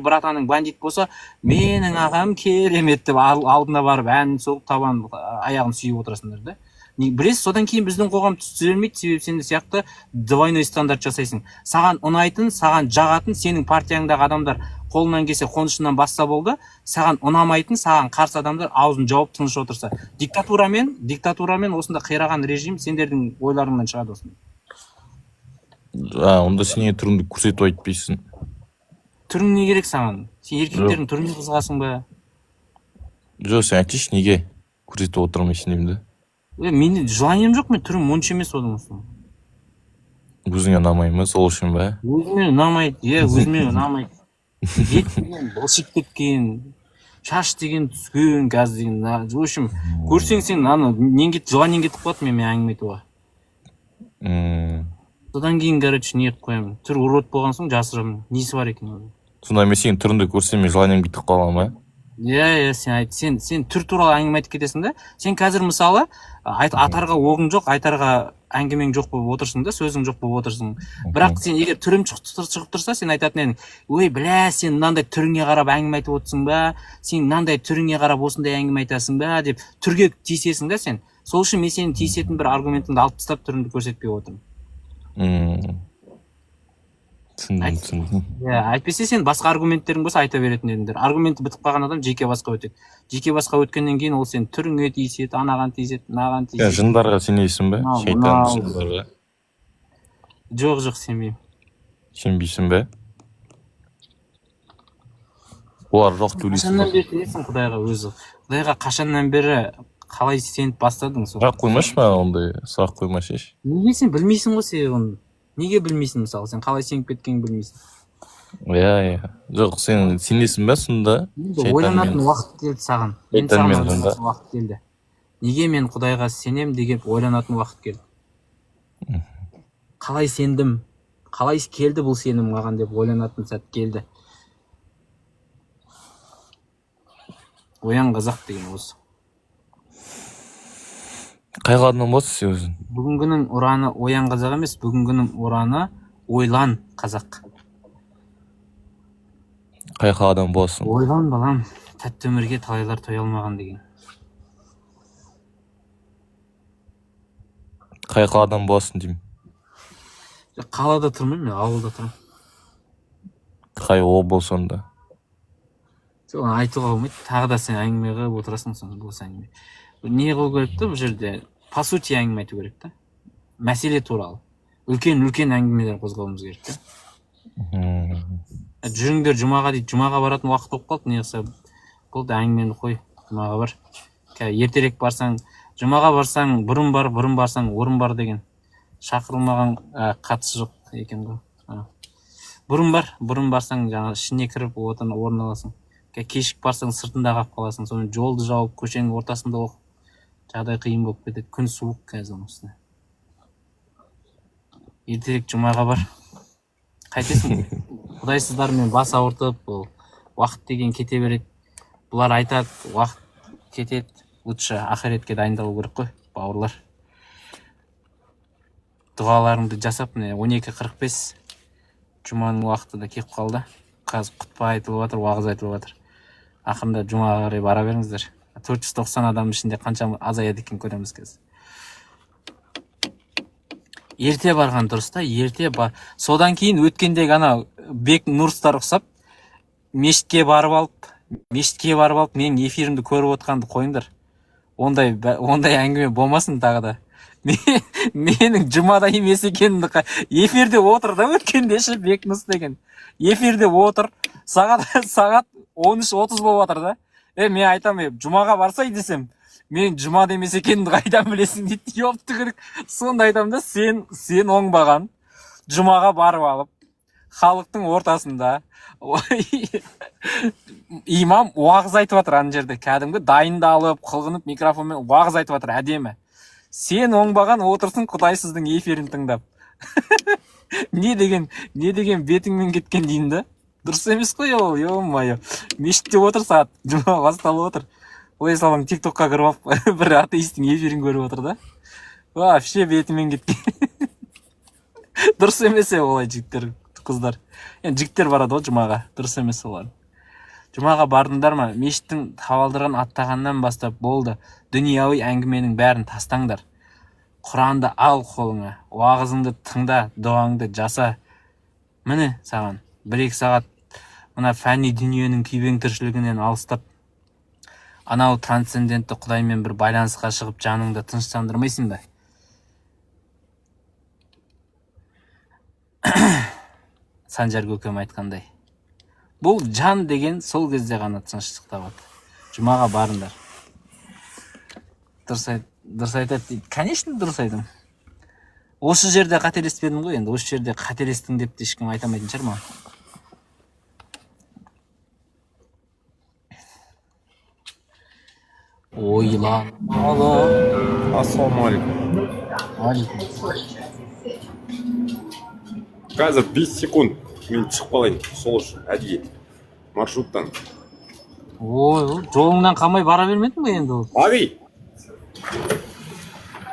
братаның бандит болса, менің ағам керемет деп алдына барып әнін соғып табан аяғын сүйіп отырасыңдар да. Білесіз, содан кейін біздің қоғам түзелмейді, себебі сен сияқты двойной стандарт жасайсың. Саған ұнайтын, саған жағатын, сенің партияңдағы адамдар қолынан келсе қонышынан басса болды, саған ұнамайтын, саған қарсы адамдар аузын жауып тыныш отырса. Диктатурамен осында қираған режим сендердің ойларыңнан шығады осында. Онда сен не түріңді көрсетіп айтпайсың. Түрің не керек саған? Сен еркектердің түріне қызығасың ба? Жоқ, сен айтшы, неге көрсетіп отырмайсың деймін да. Менің желанием жоқ, мен түрім онша емес одан соң. Өзіңе ұнамайды ма, сол үшін ба? Өзіме ұнамайды. Бет деген былшық кеткен, шаш деген түскен, газ деген. В общем, көрсең сен желаниең кетіп қалады мен әңгіме айтуға. Содан кейін, короче, не етіп қоямын. Түр урод болған соң жасырамын. Несі бар екен? Сонда мен сенің түріңді көрсем, мен желанием кетіп қалам ба? Иә, сен түр туралы әңгіме айтып кетесің да. Сен қазір мысалы атарға оғың жоқ, айтарға әңгімең жоқ болып отырсың да, сөзің жоқ болып отырсың. Бірақ сен егер түрің шығып тұрса, сен айтатын едің, ой, бля, сен мынандай түріңе қарап әңгіме айтып отырсың ба, сен мынандай түріңе қарап осындай әңгіме айтасың ба деп түрге тиісесің да сен. Сол үшін мен сенің тиісетін бір аргументіңді алып тастап түріңді көрсетпей отырмын. Түсіндім. Әйтпесе сен басқа аргументтерің болса айта беретін едіңдер. Аргументі бітіп қалған адам жеке басқа өтеді. Жеке басқа өткеннен кейін ол сен түріңе тиіседі, анаған тиіседі, мынаған тиіседі. Жындарға сенесің бе? Шайтан жындарға. Жоқ, сенбеймін. Сенбейсің бе? Олар жоқ деп ойлайсың Қашаннан бері сенесің Құдайға өзі? Құдайға қашаннан бері қалай сеніп бастадың сол? Сұрақ қоймашы маған ондай сұрақ қоймашы. Неге сен білмейсің ғой сен оны? Неге білмейсің мысалы? Сен қалай сеніп кеткенін білмейсің. Иә. Жоқ, сен сенесің бе сонда? Ойланатын уақыт келді саған. Мен саған ойланатын уақыт келді. Неге мен Құдайға сенем деген ойланатын уақыт келді. Қалай сендім? Қалай келді бұл сенім маған деп ойланатын сәт келді. Оян қазақ деген осы. Қай қадынан болсын сен өзің? Бүгінгінің ұраны оян қазақ емес, бүгінгінің ұраны ойлан қазақ. Қай қадам болсын? Ойлан балам, тәтті өмірге талайлар тоя алмаған деген. Қай қадам болсын деймін. Қалада тұрмын, мен ауылда тұрмын. Қай облыс сонда? Соны айтуға болмайды, тағы да сен әңгіме қылып отырасың соны бос әңгіме. Не қылу керек та бұл жерде? По сути әңгіме айту керек та. Мәселе туралы. Үлкен әңгімелер қозғауымыз керек та. Жүріңдер жұмаға дейді, жұмаға баратын уақыт болып қалды, не қылса болды, әңгімені қой, жұмаға бар. Ертерек барсаң, жұмаға барсаң, бұрын барсаң, орын бар деген. Шақырылмаған қатысы жоқ екен ғой. Бұрын барсаң, жаңа ішіне кіріп орын аласың. Кешік барсаң, сыртында қалып қаласың, соны жолды жауып, көшенің ортасында оқып, жағдай қиын болып кетеді. Күн суық қазір осыны. Ертерек жұмаға бар. Қайтесің? Құдайсыздармен бас ауыртып, уақыт деген кете береді. Бұлар айтады, уақыт кетеді. Лучше ақиретке дайындалу керек қой, бауырлар. Дұғаларыңды жасап, 12:45 жұманың уақыты да кеп қалды. Қазір құтпа айтылып жатыр, уағыз айтылып жатыр. Ақырында жұмаға қарай бара беріңіздер. 490 адамның ішінде қанша азаяды екен көреміз қазір. Ерте барған дұрыс та, содан кейін өткендегі ана Бек Нұрстар ұқсап, мешітке барып алып, менің эфирімді көріп отқанды қойыңдар. Ондай әңгіме болмасын тағы да. Менің жұмада емес екенімді эфирде отыр да өткенде ше Бек Нұрс деген. Эфирде отыр, сағат 13:30 болып жатыр да. Мен айтам, жұмаға барсай десем, мен жұмада емес екенімді қайдан білесің дейді. Ёпты керек. Сонда айтам да, сен оңбаған. Жұмаға барып алып, халықтың ортасында имам уағыз айтып жатыр ана жерде. Кәдімгі дайындалып, қылғынып, микрофонмен уағыз айтып жатыр әдемі. Сен оңбаған отырсың Құдайсыздың эфирін тыңдап. Не деген бетіңмен кеткен дейін да. Дұрыс емес қой ол, ё-моё. Мешітте отыр, сағат жұма басталып отыр. Ой салаң тиктокқа кіріп алып, бір атеисттің эфирін көріп отыр да. Вообще бетімен кеткен. Дұрыс емес олай жігіттер, қыздар. Енді жігіттер барады ғой жұмаға. Дұрыс емес олар. Жұмаға бардыңдар ма? Мешіттің табалдырығын аттағаннан бастап болды. Дүнияуи әңгіменің бәрін тастаңдар. Құранды ал қолыңа, уағызыңды тыңда, дұғаңды жаса. Міне саған 1-2 сағат мына фәни дүниенің күйбең тіршілігінен алыстап, анау трансцендентті Құдаймен бір байланысқа шығып жаныңды тыныштандырмайсың ба? Санжар көкем айтқандай. Бұл жан деген сол кезде ғана тыныштық табады. Жұмаға барыңдар. Дұрыс айтады дейді. Конечно, дұрыс айтым. Осы жерде қателеспедім ғой енді. Осы жерде қателестің деп те ешкім айтамайтын шығар ма? Ойлан. Ассалаумағалейкум. Қазір 5 секунд мен шығып қалайын. Сол үшін әдейі маршруттан. Ой, жолыңнан қалмай бара бермедің бе енді ол? Аби!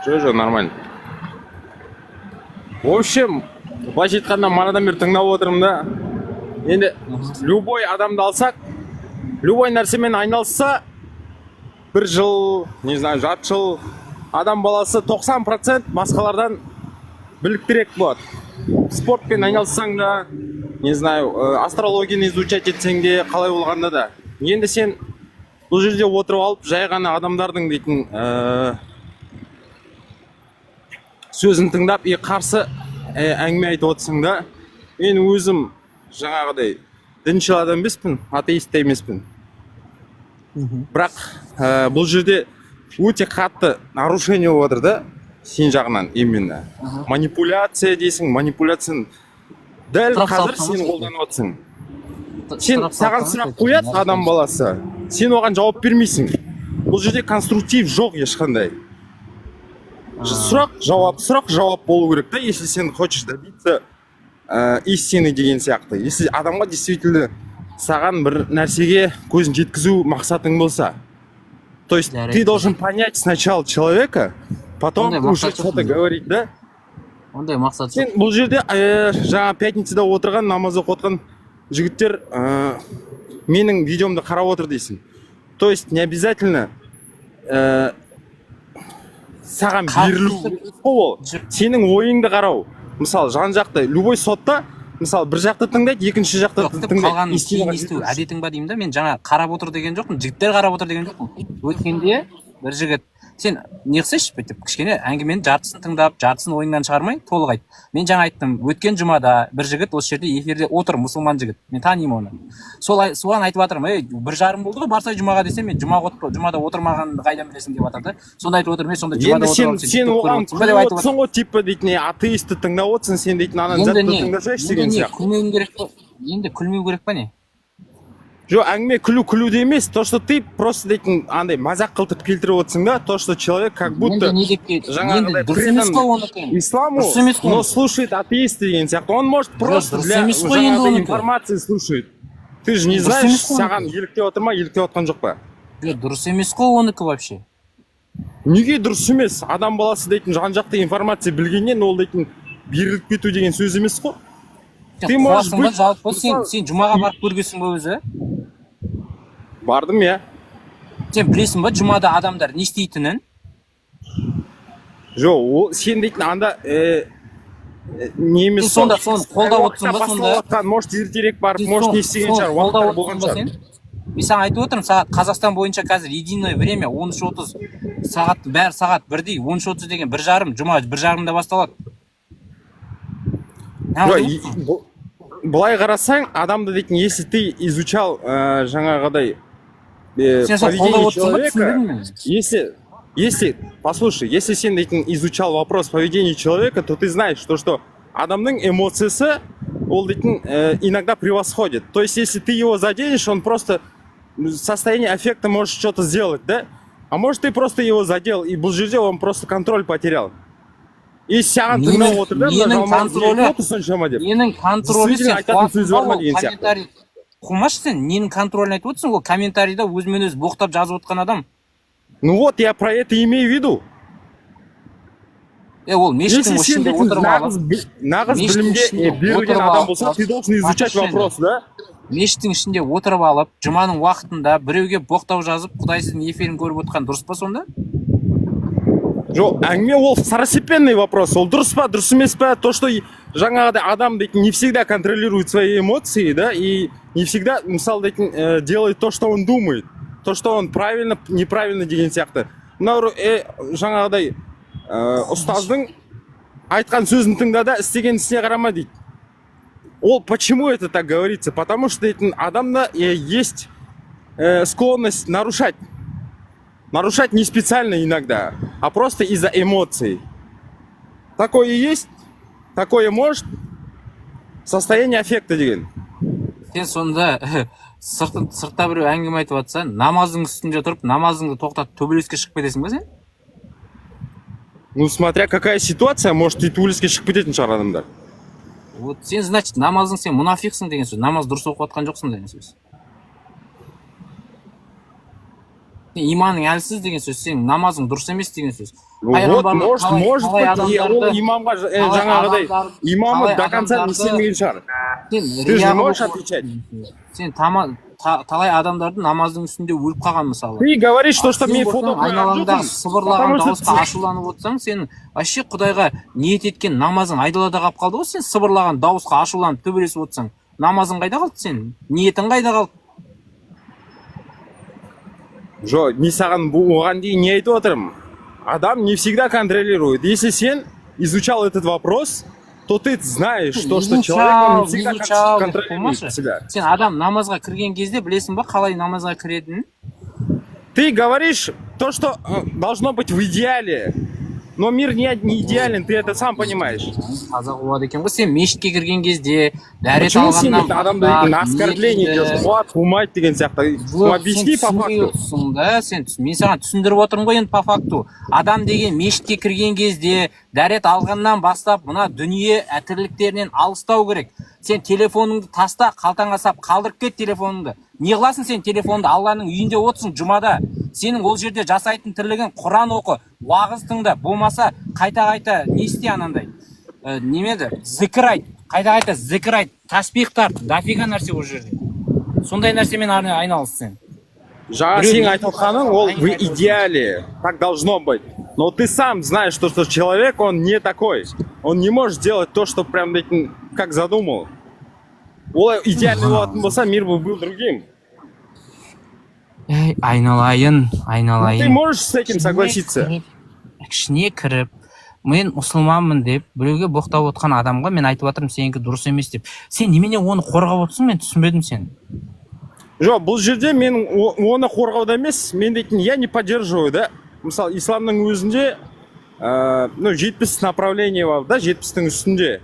Жоқ, нормально. В общем, былайша айтқанда манадан бері тыңдап отырмын да. Енді любой адамды алсақ, любой нәрсемен айналысса, бір жыл, не знаю, жарты жыл, адам баласы 90% басқалардан біліктірек болады. Спортпен айналыссаң да, не знаю, астрологияны изучать етсең де, қалай болғанда да. Енді сен бұл жерде отырып алып, жай ғана адамдардың дейтін сөзін тыңдап, қарсы әңгіме айтып отырсың да. Мен өзім жаңағыдай діншіл адам емеспін, атеист те емеспін. Бірақ бұл жерде өте қатты нарушение болып отыр да, сен жағынан именно. Манипуляция дейсің, манипуляцияны дәл қазір сен қолданып отырсың. Сен саған сұрақ қояды адам баласы, сен оған жауап бермейсің. Бұл жерде конструктив жоқ ешқандай. Сұрақ жауап болу керек та, если сен хочешь добиться истины деген сияқты. Если адамға действительно саған бір нәрсеге көзін жеткізу мақсатың болса. То есть ты должен понять сначала человека, потом уже что-то говорить, да? Ондай мақсат жоқ. Сен бұл жерде жаңа пятницада отырған, намаз оқып отырған жігіттер менің видеомды қарап отыр дейсің. То есть не обязательно саған берілу ол. Сенің ойыңды қарау. Мысалы, жан жақты, любой сотта, мысалы, бір жақты тыңдайды, екінші жақты тыңдайды. Қалған кейін есту әдетің ба деймін да, мен жаңа қарап отыр деген жоқпын, жігіттер қарап отыр деген жоқпын. Өткенде бір жігіт, сен не қылсайшы, бүйтіп кішкене әңгіменің жартысын тыңдап, жартысын ойыңнан шығармай, толық айт. Мен жаңа айттым, өткен жұмада бір жігіт осы жерде эфирде отыр, мұсылман жігіт. Мен танимын оны. Соған айтып жатырмын, бір жарым болды ғой, барсай жұмаға десем, мен жұмада отырмағанды қайдан білесің деп жатыр да. Сонда айтып отырмын, мен сонда жұмада отырмын. Сен оған күліп отырсың ғой, типа дейтін, атеисті тыңдап отырсың, сен дейтін ананы затты тыңдасайшы деген сияқты. Енді күлмеу керек па не? Жоқ, әңгіме күлуде емес, то, что ты просто дейтін андай мазақ қылтып келтіріп отырсың да, то, что человек как будто жаңағыдай предан исламу, но слушает атеист деген сияқты. Он может просто для жаңағыдай информации слушает. Ты же не знаешь, саған еліктеп отыр ма, еліктеп отқан жоқ па? Дұрыс емес қой оныкі вообще. Неге дұрыс емес? Адам баласы дейтін жан-жақты информация білгеннен ол дейтін беріліп кету деген сөз емес қой. Ты можешь быть... Сен жұмаға барып көргенсің ба өзі? Бардым, я. Сен білесің ба жұмада адамдар не істейтінін? Жоқ, ол сен дейтін анда не емес. Сонда соны қолдап отырсың ба сонда? Может ертерек барып, может не істеген шығар, уақыттар болған шығар. Мен саған айтып отырмын, сағат Қазақстан бойынша қазір единое время 13:30 сағат, бәрі сағат бірдей, 13:30 деген бір жарым, жұма бір жарымда басталады. Былай қарасаң, адамды дейтін, если ты изучал жаңағыдай поведение человека, если, послушай, если сен дейтін изучал вопрос поведения человека, то ты знаешь, что адамның эмоциясы, ол дейтін, иногда превосходит. То есть, если ты его заденешь, он просто в состоянии аффекта может что-то сделать, да? А может, ты просто его задел, и бұл жерде он просто контроль потерял. И саған тыңдап отыр да, ненің контролі сен қумашы сен, ненің контролін айтып отырсың, ол комментарийда өзімен өзі боқтап жазып отқан адам. Ну вот, я про это имею в виду. Ол мешіттің ішінде отырып алып, нағыз білімге берілген адам болса, ты должен изучать вопрос, да? Мешіттің ішінде отырып алып, жұманың уақытында біреуге боқтау жазып, Құдай сіздің эфирін көріп отқан дұрыс па сонда? Жоқ, әңгіме ол второстепенный вопрос. Ол дұрыс па, дұрыс емес па? То, что жаңағыдай адам дейтін не всегда контролирует свои эмоции, да, и не всегда, мысалы дейтін, делает то, что он думает. То, что он правильно, неправильно деген сияқты. Мынау жаңағыдай ұстаздың айтқан сөзін тыңда да, істеген ісіне қарама дейді. Ол почему это так говорится? Потому что дейтін адамда есть склонность нарушать. Нарушать не специально иногда, а просто из-за эмоций. Такое есть, такое может. Состояние аффекта деген. Сен сонда сыртта біреу әңгіме айтып жатса, намаздың үстінде тұрып, намазыңды тоқтатып төбелеске шығып кетесің ба сен? Ну, смотря какая ситуация, может и төбелеске шығып кететін шығар адамдар. Вот сен, значит, намаздың сен мұнафиқсың деген сөз, намаз дұрыс оқып жатқан жоқсың деген сөз. иманың әлсіз деген сөз, сенің намазың дұрыс емес деген сөз. Вот, может быть, ол имамға жаңағыдай имамы до конца не істемеген шығар. Ты же не можешь отвечать. Сен талай адамдарды намаздың үстінде өліп қалған мысалы. Ты говоришь, что мен фото айналаңда сыбырлаған дауысқа ашуланып отырсаң, сен вообще Құдайға ниет еткен намазың айдалада қалып қалды ғой. Сен сыбырлаған дауысқа ашуланып төбелесіп отырсаң, намазың қайда қалды сен? Ниетің қайда қалды? Жоқ, мен саған оған дейін не айтып отырмын? Адам не всегда контролирует. Если сен изучал этот вопрос, то ты знаешь, что человек не всегда контролирует себя. Сен адам намазға кірген кезде білесің ба, қалай намазға кіретінін? Ты говоришь то, что должно быть в идеале. Но мир не идеален, ты это сам понимаешь. Қазақ болады екен ғой, сен мешітке кірген кезде дәрет Почему сен алғаннан адамды на оскорбление идешь, умать деген сияқты? Объясни по факту. Мен саған түсіндіріп отырмын ғой енді по факту. Адам деген мешітке кірген кезде дәрет алғаннан бастап мына дүние тірліктерінен алыстау керек. Сен телефоныңды таста, қалтаңа сап, қалдырып кет телефоныңды. Не қыласың сен телефонды? Алланың үйінде отырсың жұмада. Сенің ол жерде жасайтын тірлігін Құран оқы, уағыз тыңда, болмаса қайта не істе анандай. Немеді? Зікір айт, қайта зікір айт, таспих тарт, дофига нәрсе ол жерде. Сондай нәрсемен айналыс сен. Жаңа сен айтып отқаның ол в идеале, так должно быть. Но ты сам знаешь, что человек, он не такой. Он не может сделать то, что прям как задумал. Ол идеальный болатын болса, мир бы был другим. Айналайын. Ты можешь с этим согласиться? Кішіне кіріп, мен мұсылманмын деп, біреуге боқтап отқан адамға мен айтып жатырмын, сенікі дұрыс емес деп. Сен немене оны қорғап отырсың, мен түсінбедім сен. Жоқ, бұл жерде мен оны қорғауда емес, мен дейтін, я не поддерживаю, да? Мысалы, исламның өзінде 70 направление бар, да, 70-тің үстінде.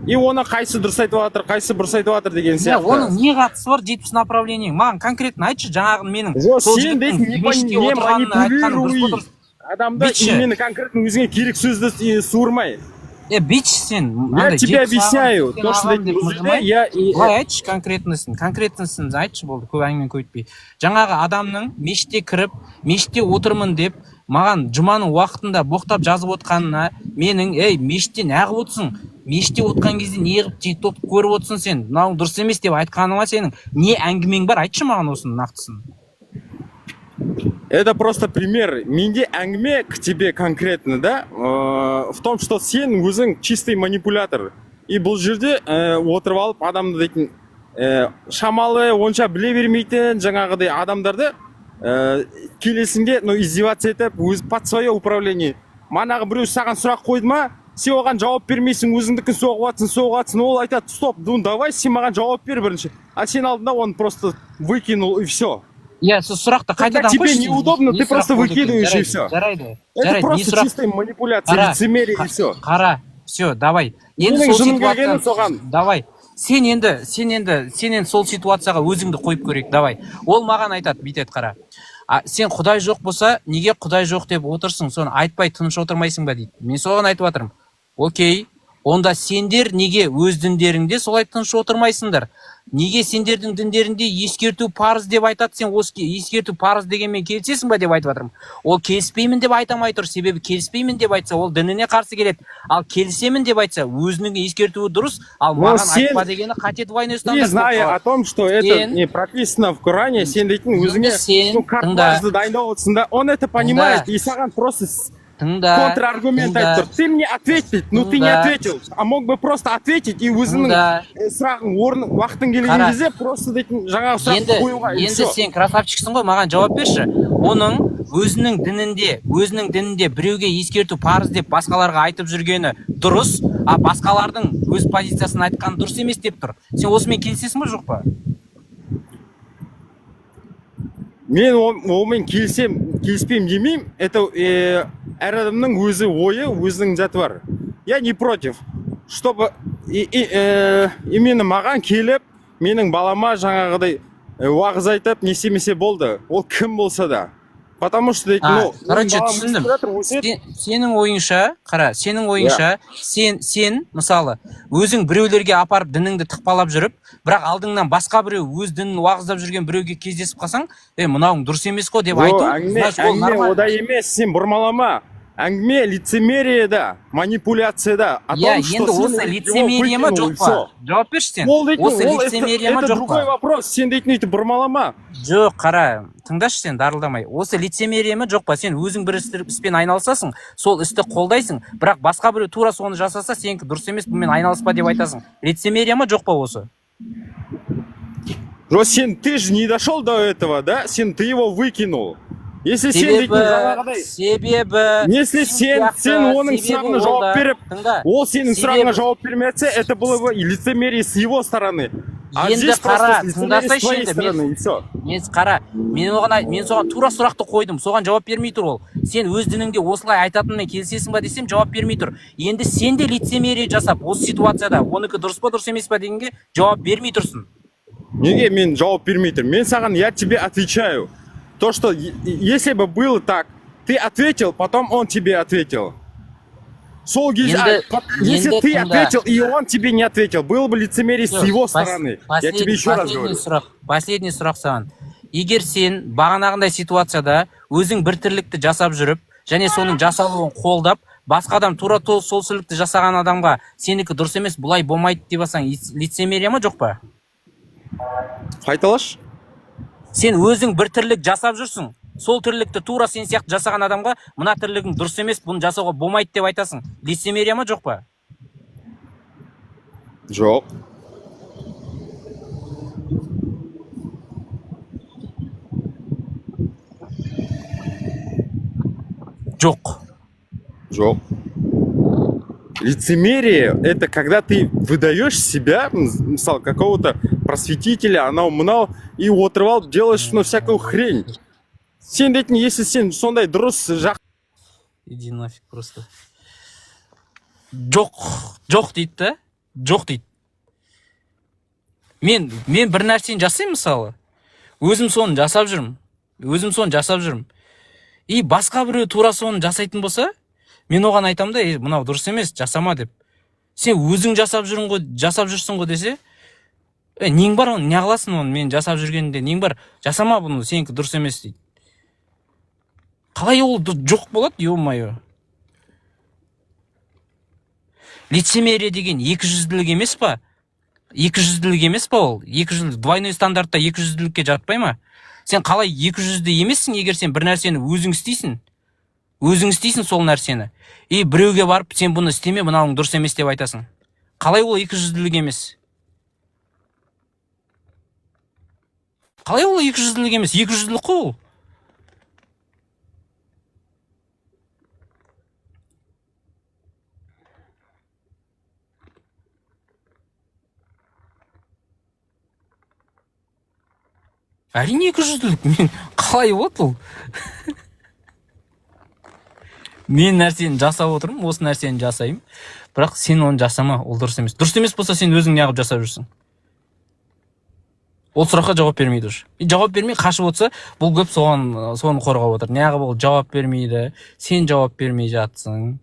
И оны қайсы дұрыс айтып жатыр, қайсы бұрыс айтып жатыр деген сияқты. Оның не қатысы бар 70 направление? Маған конкретно айтшы, жаңағы менің сол жігіттің мешітте отырғанын айтқаным. Адамда именно конкретно өзіңе керек сөзді суырмай. Бич сен. Я тебе объясняю. То, что я... Қалай айтшы конкретнысын айтшы болды, көп әңгіме көйтпей. Жаңағы адамның мешітте кіріп, мешітте отырмын деп, маған жұманың уақытында боқтап жазып отқанына, менің, мешітте неғып отырсың? Мешітте отқан кезде неғып тикток көріп отырсың сен? Мынау дұрыс емес деп айтқаныма сенің не әңгімең бар? Айтшы маған осының нақтысын. Это просто пример. Менде әңгіме к тебе конкретно, да, в том, что сен өзің чистый манипулятор. И бұл жерде отырып алып адамды дейтін шамалы онша біле бермейтін жаңағыдай адамдарды келесінде издеваться етіп, под свое управление. Манағы біреу саған сұрақ қойды ма, сен оған жауап бермейсің, өзіңдікін соғыватсың, ол айтады, стоп, давай сен маған жауап бер бірінші. А сен алдында он просто выкинул и все. Сұрақты қайтадан қойшы. Тебе неудобно, ты просто выкидываешь и все. Жарайды. Это просто чистая манипуляция, лицемерие и все. Қара, все, давай. Енді сол ситуацияға, давай. Сен енді сол ситуацияға өзіңді қойып көрейік, давай. Ол маған айтады, бүйтеді, қара. Сен Құдай жоқ болса, неге Құдай жоқ деп отырсың, соны айтпай тыныш отырмайсың ба дейді. Мен соған айтып жатырмын. Окей, онда сендер неге өз діндеріңде солай тыныш отырмайсыңдар? Неге сендердің діндерінде ескерту парыз деп айтады, сен осы ескерту парыз дегенмен келісесің ба деп айтып жатырмын. Ол келіспеймін деп айтамай тұр, себебі келіспеймін деп айтса, ол дініне қарсы келеді. Ал келісемін деп айтса, өзінің ескертуі дұрыс, ал маған айтпа дегені қате двойной стандарт. Не зная о том, что это не прописано в Коране, сен дейтін өзіңе картажды дайындау отырсың да, он это понимает, и саған просто контраргумент айтып тұр. Ты мне ответь, но ты не ответил. А мог бы просто ответить и өзінің сұрағың уақытың келген кезде просто дейтін жаңағы сұрақ қоюға. Енді сен красавчиксің ғой, маған жауап берші. Оның өзінің дінінде біреуге ескерту парыз деп басқаларға айтып жүргені дұрыс, а басқалардың өз позициясын айтқан дұрыс емес деп тұр. Сен осымен келісесің ба, жоқ па? Мен онымен келіспеймін демеймін. Это әр адамның өзі ойы, өзінің заты бар. Я не против, чтобы именно маған келіп, менің балама жаңағыдай уағыз айтып, не істемесе болды. Ол кім болса да. Потому что дейтін, ну, короче, балам түсіндім. өсіп жатыр, өседі. Сенің ойыңша, қара, сенің ойыңша, сен мысалы өзің біреулерге апарып дініңді тықпалап жүріп, бірақ алдыңнан басқа біреу өз дінін уағыздап жүрген біреуге кездесіп қалсаң, мынауың дұрыс емес қой деп айту, значит, ол Әңгіме нормально. ода емес, сен бұрмалама. Әңгіме лицемерияда, манипуляцияда. О Я том, что енді сен осы его лицемерие ма выкинул, жоқ и па? всё. Жауап берші сен. Ол дейтін, Осы ол лицемерие ма это жоқ другой па? вопрос. Сен дейтін өйтіп бұрмалама. Жоқ, қара, тыңдашы сен, дарылдамай. Осы лицемерие ма жоқ па? Сен өзің бір іспен айналысасың, сол істі қолдайсың, бірақ басқа біреу тура соны жасаса, сенікі дұрыс емес, бұнымен айналыспа деп айтасың. Лицемерие ма жоқ па осы? Но ты же не дошел до этого, да? Ты его выкинул. Если сен дейтін жаңағыдай... Себебі... Если сен оның сұрағына жауап беріп, ол сенің сұрағына жауап бермесе, это было бы лицемерие с его стороны. А Енді здесь қара, просто лицемерие с твоей стороны, и все. Мен қара, мен соған тура сұрақты қойдым, соған жауап бермей тұр ол. Сен өз дініңде осылай айтатынмен келісесің ба десем, жауап бермей тұр. Енді сен де лицемерие жасап, осы ситуацияда оныкі дұрыс па, дұрыс емес па дегенге жауап бермей тұрсың. Неге мен жауап бермей тұрмын? Мен саған, я тебе отвечаю. То, что если бы было так, ты ответил, потом он тебе ответил. Если ты ответил, и он тебе не ответил, было бы лицемерие с его стороны. Я тебе еще раз говорю. Последний сұрақ саған. Егер сен бағанағындай ситуацияда өзің бір тірлікті жасап жүріп, және соның жасалуын қолдап, басқа адам тура сол тірлікті жасаған адамға сенікі дұрыс емес, бұлай болмайды деп алсаң, лицемерие ма жоқ па? Қайталашы. Сен өзің бір тірлік жасап жүрсің, сол тірлікті тура сен сияқты жасаған адамға мына тірлігің дұрыс емес, бұны жасауға болмайды деп айтасың. Лицемерие ма жоқ па? Жоқ. Жоқ. Жоқ. Лицемерие – это когда ты выдаешь себя, мысалы, какого-то просветителя, анау-мынау, и отрывал, делаешь, ну, всякую хрень. Сен дейтін, если сен сондай дұрыс жақ... Иди нафиг просто. Жоқ дейді да? Жоқ дейді. Мен бір нәрсені жасаймын, мысалы. Өзім соны жасап жүрмін. И басқа біреу тура соны жасайтын болса, мен оған айтам да, мынау дұрыс емес, жасама деп. Сен өзің жасап жүрсің ғой десе, нең бар оны, не қыласың оны, мен жасап жүргенде нең бар, жасама бұны, сенікі дұрыс емес дейді. Қалай ол жоқ болады, ё-моё. Лицемерие деген екіжүзділік емес па? Екіжүзділік емес па ол? Двойной стандартта екіжүзділікке жатпай ма? Сен қалай екіжүзді емессің, егер сен бір нәрсені өзің істейсің сол нәрсені. И біреуге барып, сен бұны істеме, мынауың дұрыс емес деп айтасың. Қалай ол екіжүзділік емес? Қалай ол екіжүзділік емес? Екіжүзділік қой ол. Әрине екіжүзділік. Мен қалай болады ол? Мен нәрсені жасап отырмын, осы нәрсені жасаймын. Бірақ сен оны жасама, ол дұрыс емес. Дұрыс емес болса, сен өзің неғып жасап жүрсің? Ол сұраққа жауап бермейді уже. Жауап бермей қашып отырса, бұл көп соны қорғап отыр. Неғып ол жауап бермейді, сен жауап бермей жатсың.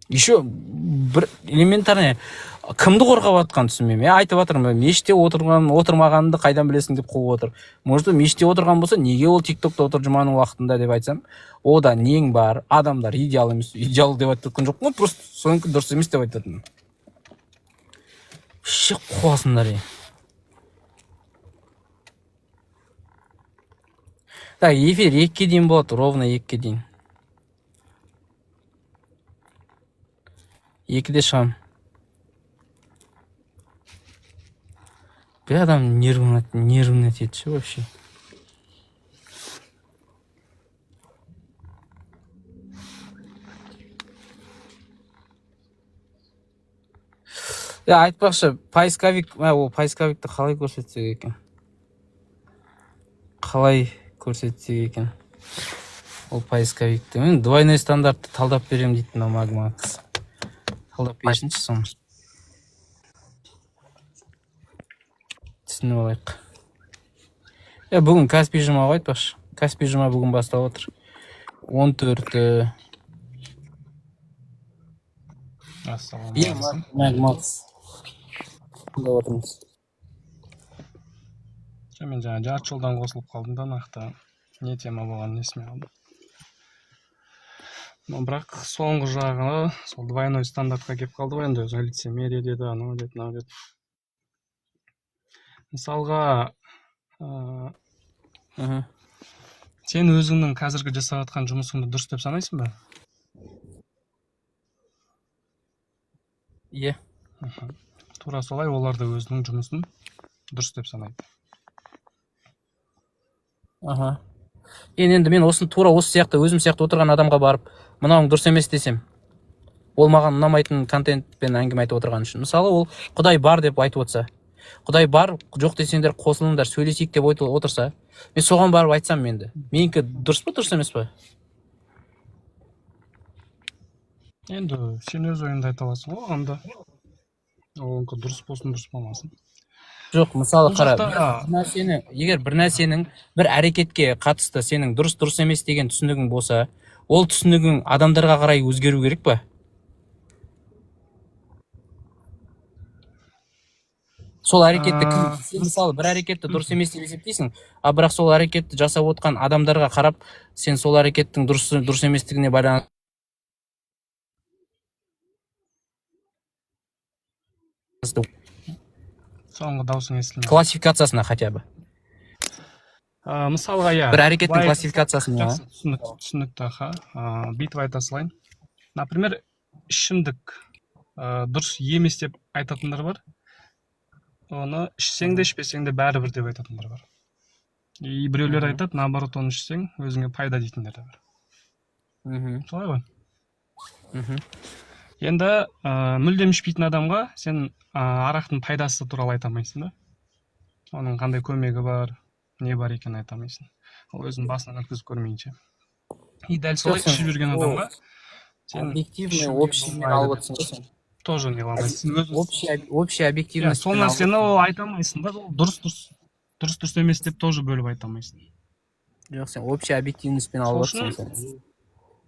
Еще бір элементарный кімді қорғап атқан түсінбеймін. Айтып жатырмын, мешітте отырмағанды қайдан білесің деп қуып отыр. Может, мешітте отырған болса, неге ол тиктокта отыр жұманың уақытында деп айтсам, ода нең бар, адамдар идеал емес, идеал деп айтып жатқан жоқпын, просто соныкі дұрыс емес деп айтатын. Ше қуасыңдар. Так, эфир 2-ке дейін болады, ровно 2-ке дейін. 2-де шығам. Бе адам нервно тетші вообще. Айтпақшы, поисковик, ол поисковикті қалай көрсетсек екен? Ол поисковикті. Мен двойной стандартты талдап берем дейді мына Магмакс. Талдап берсінші соны. түсініп алайық. Бүгін Каспий жұма ғой айтпақшы. Каспий жұма бүгін басталып отыр. 14-і. Мәгмат. Тыңдап отырмыз. Мен жаңа жарты жолдан қосылып қалдым да, нақты не тема болғанын есіме алдым. Бірақ соңғы жағы сол двойной стандартқа келіп қалды ғой, енді өзі лицемерие деді, анау деді, мынау деді. Мысалға, сен өзіңнің қазіргі жасап жатқан жұмысыңды дұрыс деп санайсың ба? Иә. Тура солай олар да өзінің жұмысын дұрыс деп санайды. Енді мен осыны тура осы сияқты өзім сияқты отырған адамға барып, мынауың дұрыс емес десем, ол маған ұнамайтын контентпен әңгіме айтып отырған үшін. Мысалы, ол Құдай бар деп айтып отырса, Құдай бар, жоқ десеңдер қосылыңдар, сөйлесейік деп отырса, мен соған барып айтсам менді. Менікі дұрыс па, дұрыс емес па? Енді сен өз ойыңды айта аласың ғой, анда. Оныңқы дұрыс болсын, дұрыс болмасын. Жоқ, мысалы қара, егер бір нәрсенің бір әрекетке қатысты сенің дұрыс емес деген түсінігің болса, ол түсінігің адамдарға қарай өзгеру керек па? Сол әрекетті сен мысалы бір әрекетті дұрыс емес деп есептейсің, бірақ сол әрекетті жасап отқан адамдарға қарап, сен сол әрекеттің дұрыс еместігіне байланысты соңғы даусың естілмеді. Классификациясына хотя бы. Мысалға, иә. Бір әрекеттің классификациясына. Түсінікті, бүйтіп айта салайын. Например, ішімдік дұрыс емес деп айтатындар бар. Оны ішсең де ішпесең де бәрібір деп айтатындар бар. И біреулер айтады, наоборот, оны ішсең өзіңе пайда дейтіндер де бар. Солай ғой. Енді мүлдем ішпейтін адамға сен арақтың пайдасы туралы айта алмайсың да. Оның қандай көмегі бар, не бар екенін айта алмайсың. Ол өзінің басынан өткізіп көрмейінше. И дәл солай ішіп жүрген адамға сен объективный общиймен алып отырсың ғой сен. Тоже не ламайсың. Общий объективность. Сол нәрсені айта алмайсың да, дұрыс емес деп тоже бөліп айта алмайсың. Жоқ, сен общий объективностьпен алып отырсың сен.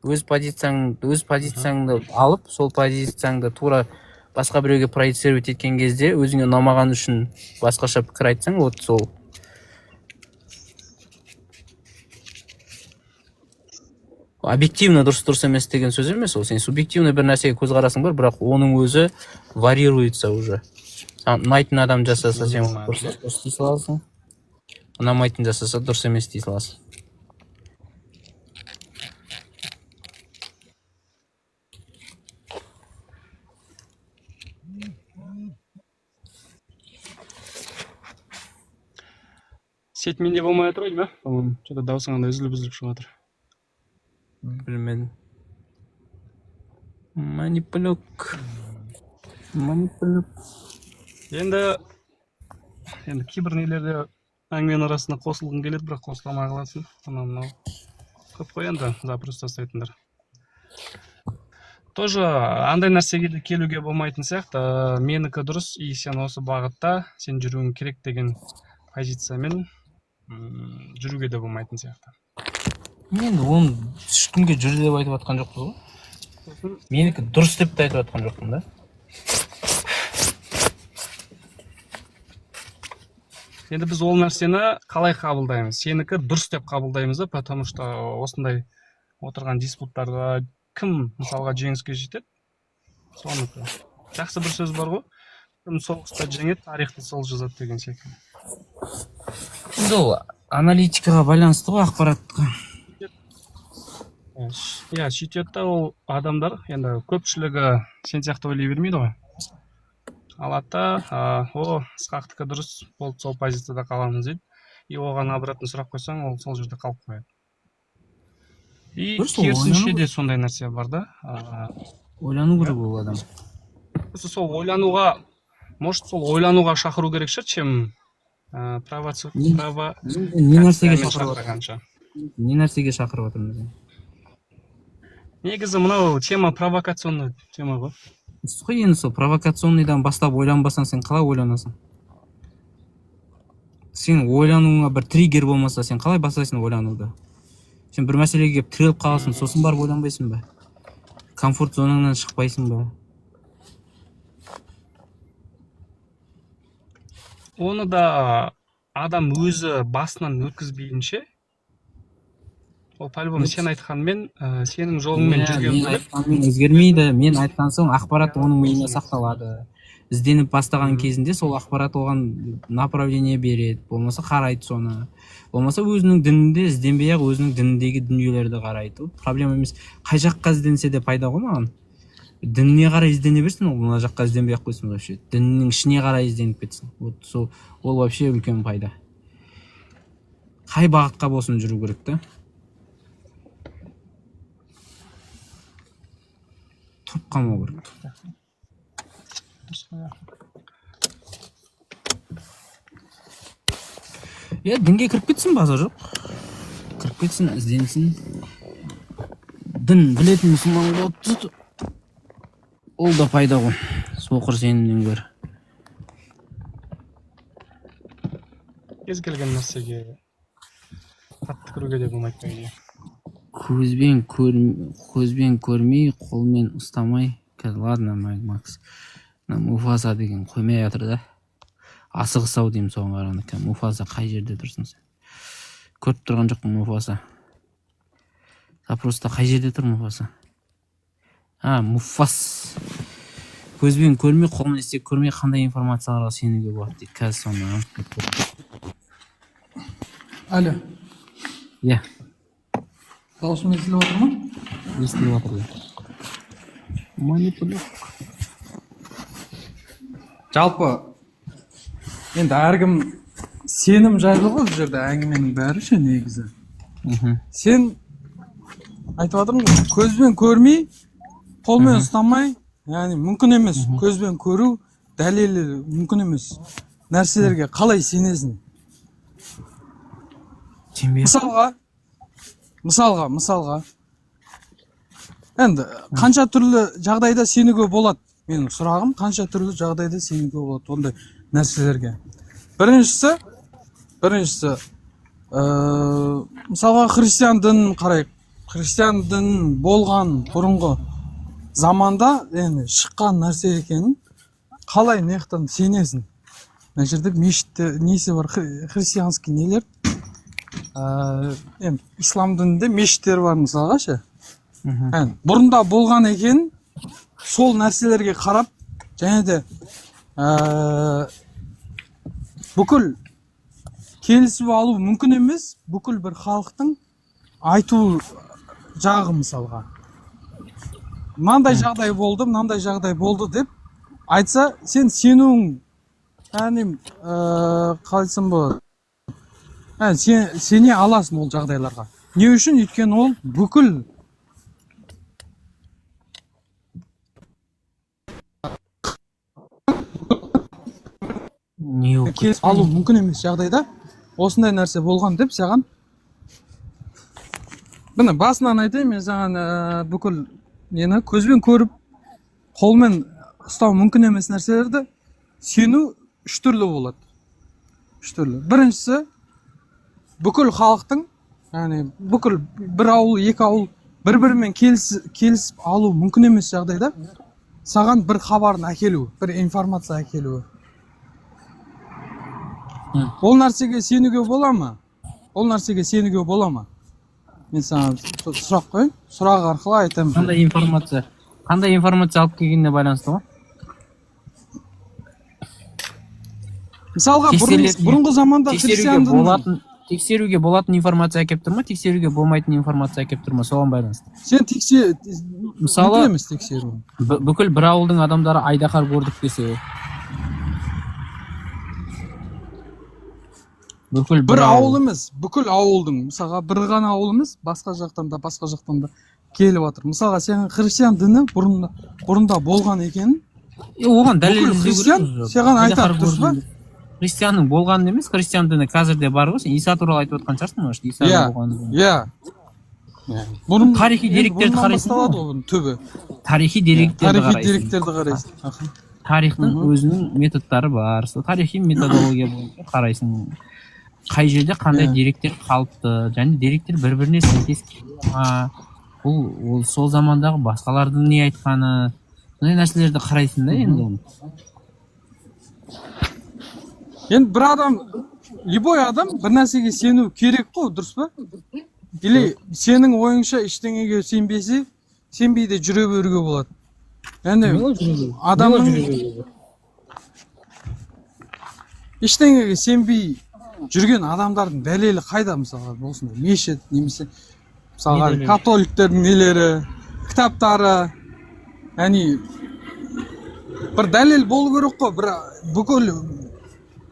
Өз позицияңды алып, сол позицияңды тура басқа біреуге проецировать еткен кезде, өзіңе ұнамаған үшін басқаша пікір айтсаң, вот сол. Объективно дұрыс емес деген сөз емес, ол сен субъективно бір нәрсеге көзқарасың бар, бірақ оның өзі варьируется уже. Ұнайтын адам жасаса сен дұрыс дей саласың, ұнамайтын жасаса дұрыс емес дей саласың. Сет менде болмай жатыр ғой, ма? Что-то даусың анда үзіліп шығып жатыр. Білмедім. Манипулюк. Енді кейбір нелерде әңгіменің арасында қосылғың келеді, бірақ қосыла алмай қаласың. Мынау көп қой енді запрос тастайтындар. Тоже андай нәрсеге де келуге болмайтын сияқты. Менікі дұрыс, и сен осы бағытта сен жүруің керек деген позициямен жүруге де болмайтын сияқты. Мен оны ешкімге жүр деп айтып жатқан жоқпыз ғой. Менікі дұрыс деп те айтып жатқан жоқпын да. Енді біз ол нәрсені қалай қабылдаймыз? Сенікі дұрыс деп қабылдаймыз да, потому что осындай отырған диспуттарда кім мысалға жеңіске жетеді? Соныкі. Жақсы бір сөз бар ғой. Кім соғыста жеңеді, тарихты сол жазады деген секілді. Ол аналитикаға байланысты ғой, ақпаратқа. Иә, сөйтеді да ол адамдар, енді көпшілігі сен сияқты ойлай бермейді ғой. Алады да, Ысқақтікі дұрыс, болды сол позицияда қаламыз дейді. И оған обратно сұрақ қойсаң, ол сол жерде қалып қояды. И керісінше де сондай нәрсе бар да. Ойлану керек ол адам. Сол ойлануға, может сол ойлануға шақыру керек шығар, чем не нәрсеге шақырып отырмыз? Негізі мынау тема провокационный тема ғой. Енді сол провокационныйдан бастап ойланбасаң, сен қалай ойланасың? сен ойлануыңа бір триггер болмаса, сен қалай бастайсың ойлануды? Сен бір мәселеге келіп тіреліп қаласың, сосын барып ойланбайсың ба? Комфорт зонаңнан шықпайсың ба? Оны да адам өзі басынан өткізбейінше, ол по-любому сен айтқанмен, сенің жолыңмен жүрген Мен айтқанмен өзгермейді. Мен айтқан соң ақпарат оның миына сақталады. Ізденіп бастаған кезінде сол ақпарат оған направление береді, болмаса қарайды соны. Болмаса өзінің дінінде ізденбей ақ өзінің дініндегі дүниелерді қарайды. Ол проблема емес. Қай жаққа ізденсе де пайда ғой маған. Дініне қарай іздене берсін, ол мына жаққа ізденбей ақ қойсын вообще. Діннің ішіне қарай ізденіп кетсін. Вот сол ол вообще үлкен пайда. Қай бағытқа болсын жүру керек та. Тұрып қалмау керек. Дінге кіріп кетсін, базар жоқ. Кіріп кетсін, ізденсін. Дін білетін мұсылман болады. Ол да пайда ғой. Соқыр сенімнен гөрі. кез келген нәрсеге қатты кіруге де болмайды по идее. Көзбен көрмей, қолмен ұстамай. Ладно, Макс. Муфаса деген қоймай жатыр да. Асығыс ау деймін соған қарағанда. Муфаса қай жерде тұрсың сен? Көріп тұрған жоқпын Муфаса. Просто қай жерде тұр Муфаса? Муфас. Көзбен көрмей, қолмен істеп көрмей, қандай информацияларға сенуге болады дейді. Қазір соны Алло. Иә. Дауысым естіліп отыр ма? Естіліп отыр. Манипулятор. Жалпы енді әркім сенім жайлы ғой бұл жерде әңгіменің бәрі ше негізі. Сен айтып жатырмын ғой, көзбен көрмей, қолмен ұстамай, яғни мүмкін емес. Көзбен көру дәлелі мүмкін емес нәрселерге қалай сенесің? Мысалға. Енді қанша түрлі жағдайда сенуге болады? Менің сұрағым, қанша түрлі жағдайда сенуге болады ондай нәрселерге? Біріншісі, мысалға христиан дінін қарайық. Христиан дін болған бұрынғы заманда енді шыққан нәрсе екенін қалай неқтан сенесің? Мына жерде мешітте несі бар, христианский нелер. Енді ислам дінінде мешіттер бар мысалға ше. Бұрында болған екен, сол нәрселерге қарап, және де бүкіл келісіп алу мүмкін емес, бүкіл бір халықтың айту жағы мысалға. Мынандай жағдай болды деп айтса, сен сенуің, қалайсың болады? Сене аласың ол жағдайларға. Не үшін? Өйткені ол бүкіл келісіп алу мүмкін емес жағдайда осындай нәрсе болған деп саған. Бұны басынан айтайын, мен саған бүкіл нені көзбен көріп, қолмен ұстау мүмкін емес нәрселерді сену үш түрлі болады. Біріншісі, бүкіл халықтың, бүкіл бір ауыл, екі ауыл бір-бірімен келісіп алу мүмкін емес жағдайда саған бір хабарын әкелу, бір информация әкелуі. Ол нәрсеге сенуге бола ма? Мен саған сұрақ қойын, сұрақ арқылы айтамын. Қандай информация алып келгеніне байланысты ғой? Мысалға, бұрынғы заманда христиан дінін тексеруге болатын информация әкеп тұр ма, тексеруге болмайтын информация әкеп тұр ма, соған байланысты. Сен мысалы, тексеру. Бүкіл бір ауылдың адамдары айдаһар көрдік десе. Бір ауыл емес, бүкіл ауылдың, мысалға бір ғана ауыл емес, басқа жақтан да келіп жатыр. Мысалға, сен христиан діні бұрында болған екен. Оған дәлел христиан саған айтар дұрыс па? Христианның болғанын емес, христиан діні қазірде бар ғой, сен Иса туралы айтып отқан шығарсың ба? Иә. Тарихи деректерді қарайсың. Тарихи деректерді қарайсың. Тарихтың өзінің методтары бар. Тарихи методология бойынша қарайсың. қай жерде қандай Иә. деректер қалыпты және деректер бір біріне сәйкес келе ма, ол сол замандағы басқалардың не айтқаны, сондай нәрселерді қарайсың да енді оны. енді бір адам, любой адам бір нәрсеге сену керек қой, дұрыс па? Или сенің ойыңша ештеңеге сенбесе, сенбей де жүре беруге болады. Яғни адамның ештеңеге сенбей жүрген адамдардың дәлелі қайда, мысалға болсын мешіт немесе мысалға католиктердің нелері, кітаптары, яғни бір дәлел болу керек қой, бір бүкіл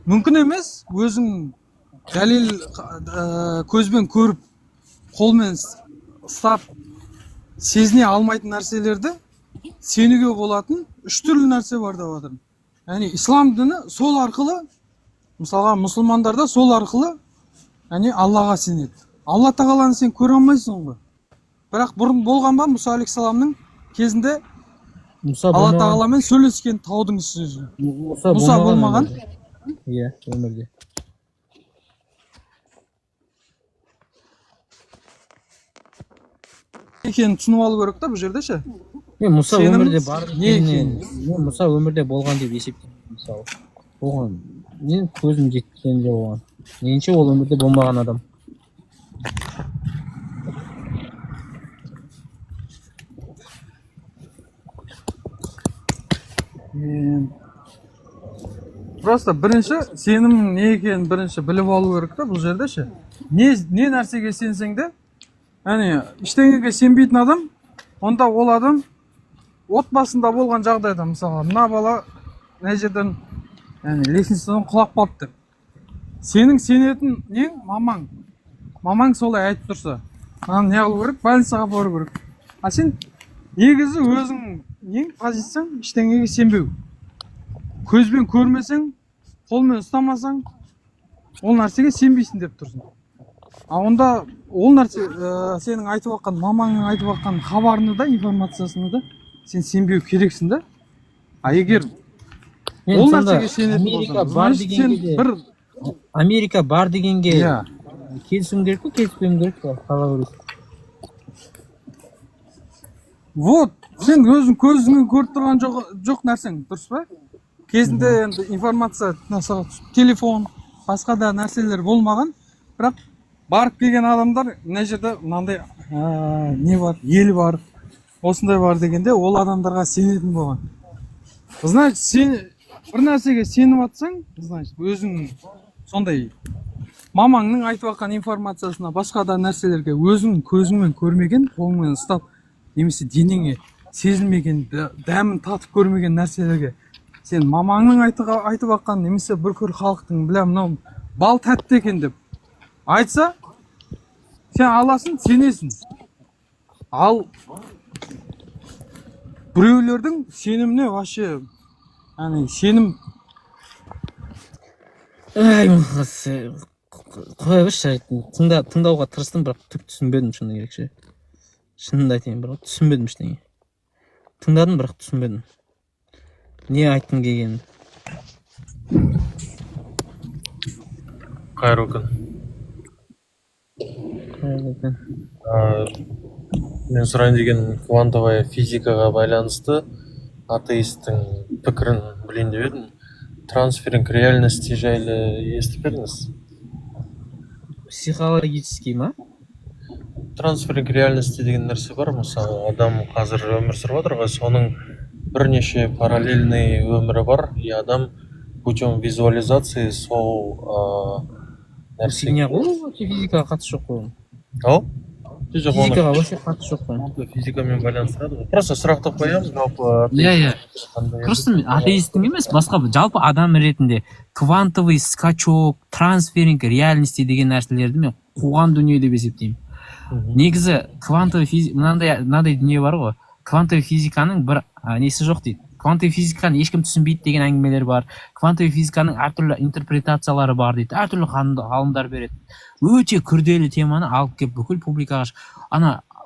мүмкін емес өзің дәлел көзбен көріп қолмен ұстап сезіне алмайтын нәрселерді сенуге болатын үш түрлі нәрсе бар деп жатырмын. Яғни ислам діні сол арқылы, мысалға мұсылмандар да сол арқылы яғни Аллаға сенеді. Алла тағаланы сен көре алмайсың ғой. Бірақ бұрын болған ба Мұса алейхиссаламның кезінде Алла тағаламен сөйлескен таудың сөзі? Мұса болмаған. Иә, өмірде. Екенін түсініп алу керек та бұл жерде ше. Мен Мұса өмірде бар не екенін. Мен Мұса өмірде болған деп есептеймін, мысалы. Оған мен көзім жеткен де оған. Меніңше ол өмірде болмаған адам. Просто бірінші сенімнің не екенін бірінші біліп алу керек та бұл жерде ше. Не нәрсеге сенсең де, яғни ештеңеге сенбейтін адам, онда ол адам отбасында болған жағдайда, мысалға мына бала мына жерден лестницадан құлап қалыпты. Сенің сенетін нең мамаң. Мамаң солай айтып тұрса, маған не қылу керек? Больницаға бару керек. А сен негізі өзің нең позицияң ештеңеге сенбеу. Көзбен көрмесең, қолмен ұстамасаң, ол нәрсеге сенбейсің деп тұрсың. А онда ол нәрсе сенің айтып жатқан, мамаңның айтып жатқан хабарыны да, информациясыны да сен сенбеу керексің да. А егер ол нәрсеге сенетін болсаң, Америка бар дегенге келісуің керек пе, келіспеуің керек пе? Қалай ойлайсың? Вот, сен өзің көзіңмен көріп тұрған жоқ нәрсең, дұрыс па? Кезінде енді информация, телефон, басқа да нәрселер болмаған, бірақ барып келген адамдар мына жерде мынандай не бар, ел бар, осындай бар дегенде ол адамдарға сенетін болған. Значит, сен бір нәрсеге сеніп жатсаң, значит, өзің сондай мамаңның айтып жатқан информациясына, басқа да нәрселерге өзің көзіңмен көрмеген, қолыңмен ұстап, немесе денеңе сезілмеген, дәмін татып көрмеген нәрселерге сен мамаңның айтып жатқан, немесе бүкіл халықтың бля мынау бал тәтті екен деп айтса, сен аласың, сенесің. Ал біреулердің сеніміне вообще, яғни сенім қоя берші, тыңдауға тырыстым, бірақ түк түсінбедім шыны керек ше. Шынымды айтайын, бірақ түсінбедім ештеңе. Тыңдадым, бірақ түсінбедім. Не айттың келгенін? Қайырлы күн. Мен сұрайын деген квантовая физикаға байланысты атеисттің пікірін білейін деп едім. Трансферинг реальности жайлы естіп едіңіз? Психологический ма? Трансферинг реальности деген нәрсе бар. Мысалы, адам қазір өмір сүріп отыр ғой, соның бірнеше параллельный өмірі бар, и адам путем визуализации сол нәрсе. Фигня ғой, физикаға қатысы жоқ қой. Ау? Физикаға вообще қатысы жоқ қой. Физикамен байланыстырады ғой. Просто сұрақты қоямыз, жалпы. Иә. Просто атеисттің емес, басқа жалпы адам ретінде квантовый скачок, трансферинг реальности деген нәрселерді мен қуған дүние деп есептеймін. Негізі квантовый физика, мынандай дүние бар ғой. Квантовый физиканың бір несі жоқ дейді. Квантовый физиканы ешкім түсінбейді деген әңгімелер бар. Квантовый физиканың әртүрлі интерпретациялары бар дейді. Әртүрлі ғалымдар береді. Өте күрделі теманы алып келіп бүкіл публикаға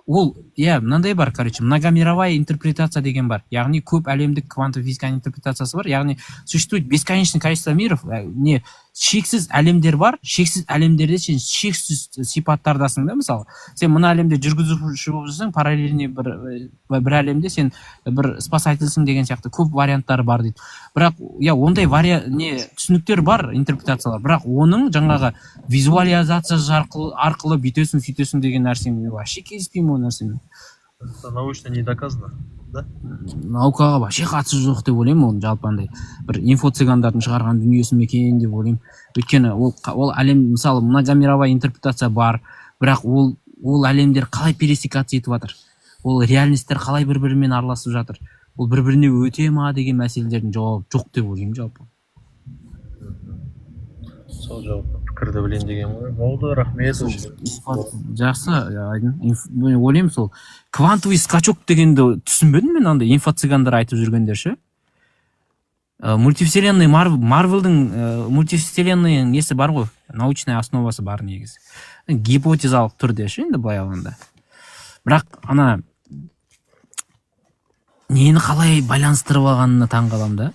ол, мынандай бар, многомировая интерпретация деген бар. Яғни көп әлемдік квантовый физиканың интерпретациясы бар. Яғни существует бесконечное количество миров, шексіз әлемдер бар, шексіз әлемдерде сен шексіз сипаттардасың да. Мысалы сен мына әлемде жүргізуші болып жүрсең, параллельный бір әлемде сен бір спасательсың деген сияқты көп варианттары бар дейді. Бірақ ондай түсініктер бар, интерпретациялар, бірақ оның жаңағы визуализациясы арқылы бүйтесің сөйтесің деген нәрсемен вообще келіспеймін ол нәрсемен. Это научно не доказано, да? Наукаға вообще қатысы жоқ деп ойлаймын. Оның жалпы андай бір инфо-цыгандардың шығарған дүниесі ме екен деп ойлаймын. Өйткені ол әлем, мысалы многомировая интерпретация бар, бірақ ол әлемдер қалай пересекаться етіп жатыр, ол реальностьтер қалай бір-бірімен араласып жатыр, ол бір-біріне өте ма деген мәселелердің жауабы жоқ деп ойлаймын жалпы. Сол жауапты пікірді білейін деген ғой. Болды, рахмет. Жақсы, ойлаймын сол квантовый скачок дегенді түсінбедім мен. Андай инфо-цыгандар айтып жүргендер ше. Мультивселенная Марвелдің мультивселенная несі бар ғой, научная основасы бар негізі. Гипотезалық түрде ше, енді былай алғанда. Бірақ ана нені қалай байланыстырып алғанына таңғаламын да.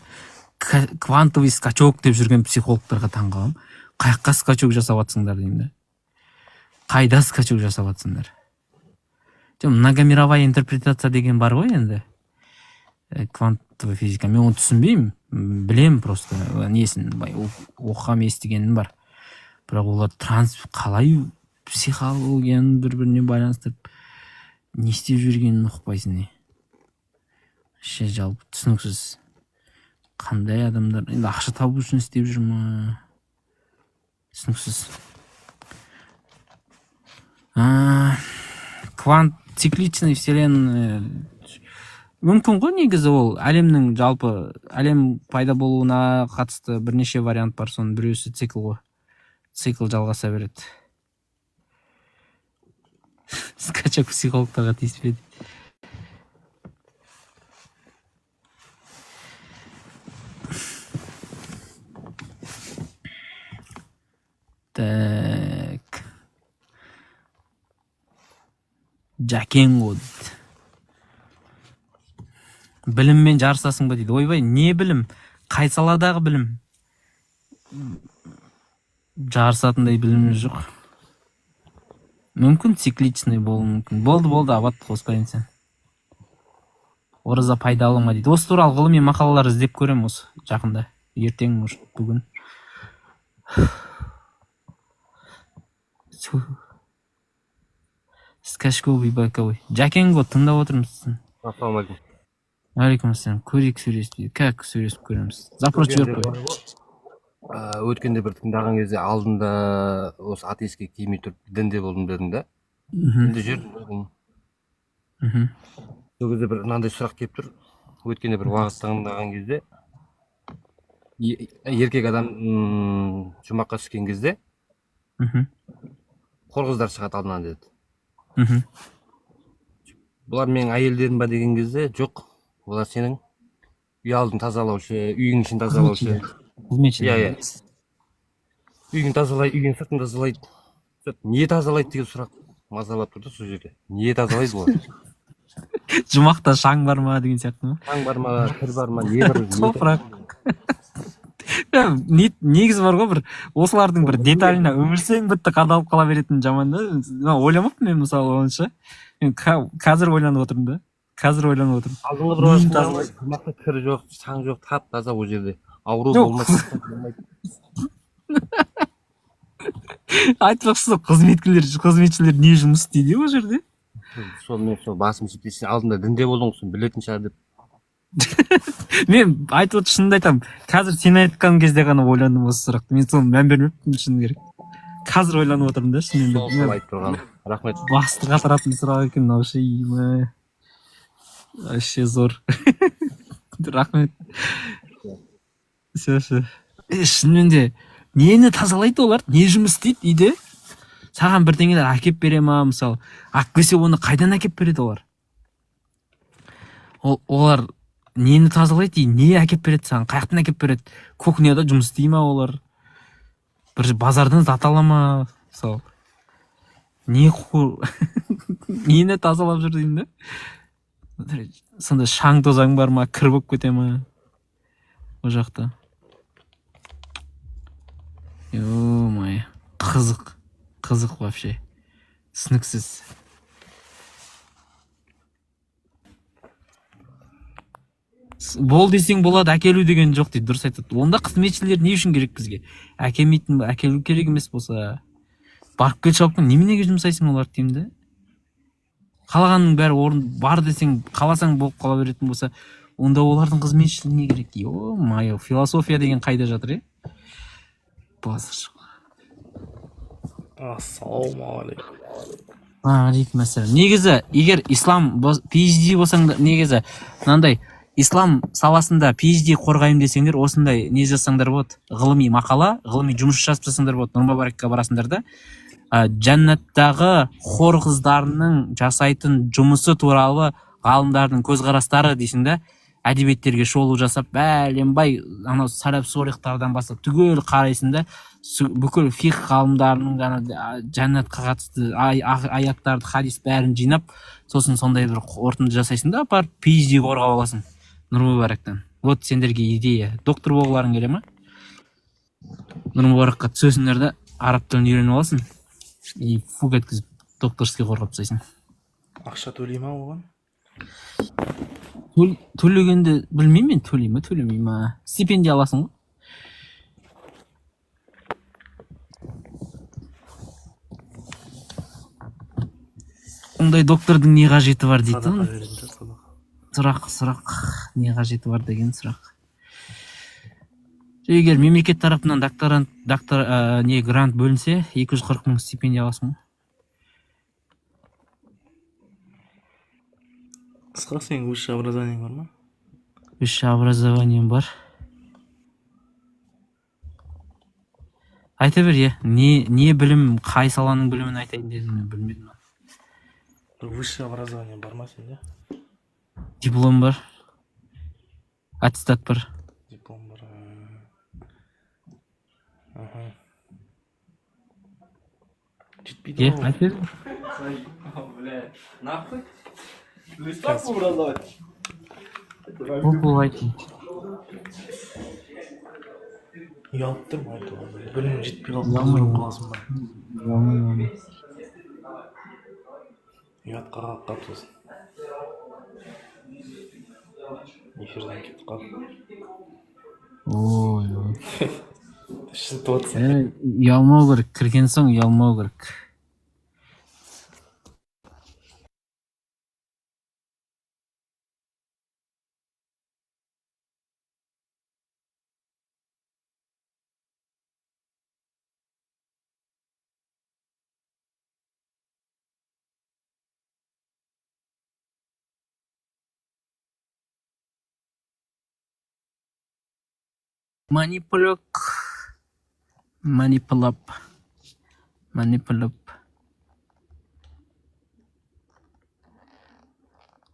Квантовый скачок деп жүрген психологтарға таңғаламын. Қайыққа скачок жасап атсыңдар деймін да. Қайда скачок жасап атсыңдар? Многомировая интерпретация деген бар ғой енді. Квантовая физика. Мен оны түсінбеймін. Білем просто. Несін оқығам, естігенім бар. Бірақ олар қалай психологияны бір-біріне байланыстырып не істеп жүргенін ұқпайсың не. Жалпы түсініксіз. Қандай адамдар енді ақша табу үшін істеп жүр ма? Түсініксіз. Цикличный вселенная мүмкін ғой негізі. Ол әлемнің жалпы әлем пайда болуына қатысты бірнеше вариант бар. Соның біреусі цикл ғой. Цикл жалғаса береді. Скачок психологтарға тиіспеді. Так. Жакенго дейді. Біліммен жарысасың ба дейді. Ойбай, не білім? Қай саладағы білім? Жарысатындай білім жоқ. Мүмкін цикличный болуы мүмкін. Болды, абат қоспайын сен. Ораза пайдалы ма дейді. Осы туралы ғылыми мақалалар іздеп көрем осы жақында. Ертең, может, бүгін. Скачковый боковой. Жакенго тыңдап отырмыз. Ассалаумағалейкум. Алейкум ассалам. Көрейік сөйлесіп дейді. Как сөйлесіп көреміз? Запрос жіберіп қой. Өткенде бір тыңдаған кезде алдында осы атеистке кимей тұрып дінде болдым дедің да. Дінде жүрдім. Сол кезде бір мынандай сұрақ келіп тұр. Өткенде бір уағыз тыңдаған кезде еркек адам жұмаққа түскен кезде қор қыздар шығады алдынан деді. Бұлар менің әйелдерім ба деген кезде жоқ. Олар сенің үй алдын тазалаушы, үйің ішін тазалаушы. Иә. Үйің тазалайды, үйің сыртын тазалайды. Не тазалайды деген сұрақ мазалап тұрды сол жерде. Не тазалайды олар? Жұмақта шаң бар ма деген сияқты ма? Шаң бар ма, кір бар ма, не бар? Топырақ. Негізі бар ғой, бір осылардың бір деталіне үңілсең бітті қадалып қала беретін жаман да. Ойламаппын мен мысалы онша. Мен қазір ойланып отырмын да. Алдыңғы бір уақытта тамақта кір жоқ, шаң жоқ, тап-таза ол жерде. Ауру болмайды. Айтпақшы, қызметшілер не жұмыс істейді ол жерде? Мен сол басым сен алдында дінде болдың ғой, білетін шығар деп. Мен айтып отыр, шынымды айтамын. Қазір сен айтқан кезде ғана ойландым осы сұрақты. Мен соны мән бермеппін шыны керек. Қазір ойланып отырмын да шынымен. Сол айтып тұрған. Рахмет. Басты қатыратын сұрақ екен мынау. Вообще зор. Рахмет. Шынымен де нені тазалайды олар? Не жұмыс істейді үйде? Саған бірдеңелер әкеп бере ма, мысалы? Әкпесе оны қайдан әкеп береді олар? Олар нені тазалайды? Не әкеп береді саған? Қаяқтан әкеп береді? Кухняда жұмыс істей ма олар? Бір базардан зат ала ма, мысалы? Нені тазалап жүр деймін да? Сонда шаң тозаң бар ма, кір болып кете ма? О жақта. Ё-моё. Қызық вообще. Түсініксіз. Бол десең болады, әкелу деген жоқ дейді, дұрыс айтады. Онда қызметшілер не үшін керек бізге? Әкелмейтін, әкелу керек емес болса, барып кел шауып кел, неменеге жұмсайсың оларды деймін да? Қалағанның бәрі орын бар десең, қаласаң болып қала беретін болса, онда олардың қызметшілігі не керек? Ё-моё, философия деген қайда жатыр, Басыр. Ассалаумағалейкум. Алейкум ассалам. Негізі, егер ислам PhD болсаң да, негізі мынандай ислам саласында PhD қорғаймын десеңдер, осындай не жазсаңдар болады, ғылыми мақала, ғылыми жұмыс жазып жасаңдар болады, Нұрмұбаракқа барасыңдар да, жәннаттағы хор қыздарының жасайтын жұмысы туралы ғалымдардың көзқарастары дейсің да, әдебиеттерге шолу жасап, бәленбай анау сәләф солихтардан бастап түгел қарайсың да, бүкіл фиқ ғалымдарының жәннатқа қатысты аяттарды, хадис бәрін жинап, сосын сондай бір қорытынды жасайсың да, барып PhD қорғап аласың Нұрмұбарактан. Вот сендерге идея. Доктор болғыларың келе ма? Нұрмұбаракқа түсесіңдер да, араб тілін үйреніп аласың. И фуг еткізіп докторский қорғап тастайсың. Ақша төлей ма оған? Төлегенді білмеймін мен, төлей ма, төлемей ма. Стипендия аласың ғой. Ондай доктордың не қажеті бар дейді. Сұрақ, не қажеті бар деген сұрақ. Егер мемлекет тарапынан не грант бөлінсе, 240 мың стипендия аласың ғой. Қысқа, сенің высшее образованиең бар ма? Высшее образованием бар. Айта бер, не білім, қай саланың білімін айтайын дедім, мен білмедім. Высшее образование бар ма сенде? Диплом бар. Аттестат бар. Диплом бар. Жетпейді ғой. Айта бер. Нахуй? Бұл айтайын. Ұялып тұрмын айтуға. Білім жетпей қаласың ба? Ұятқа қалып қалыпсыз. Эфирден кетіп қалып. Ой. Шытып отырсың. Ұялмау керек, кірген соң ұялмау керек. Манипулап.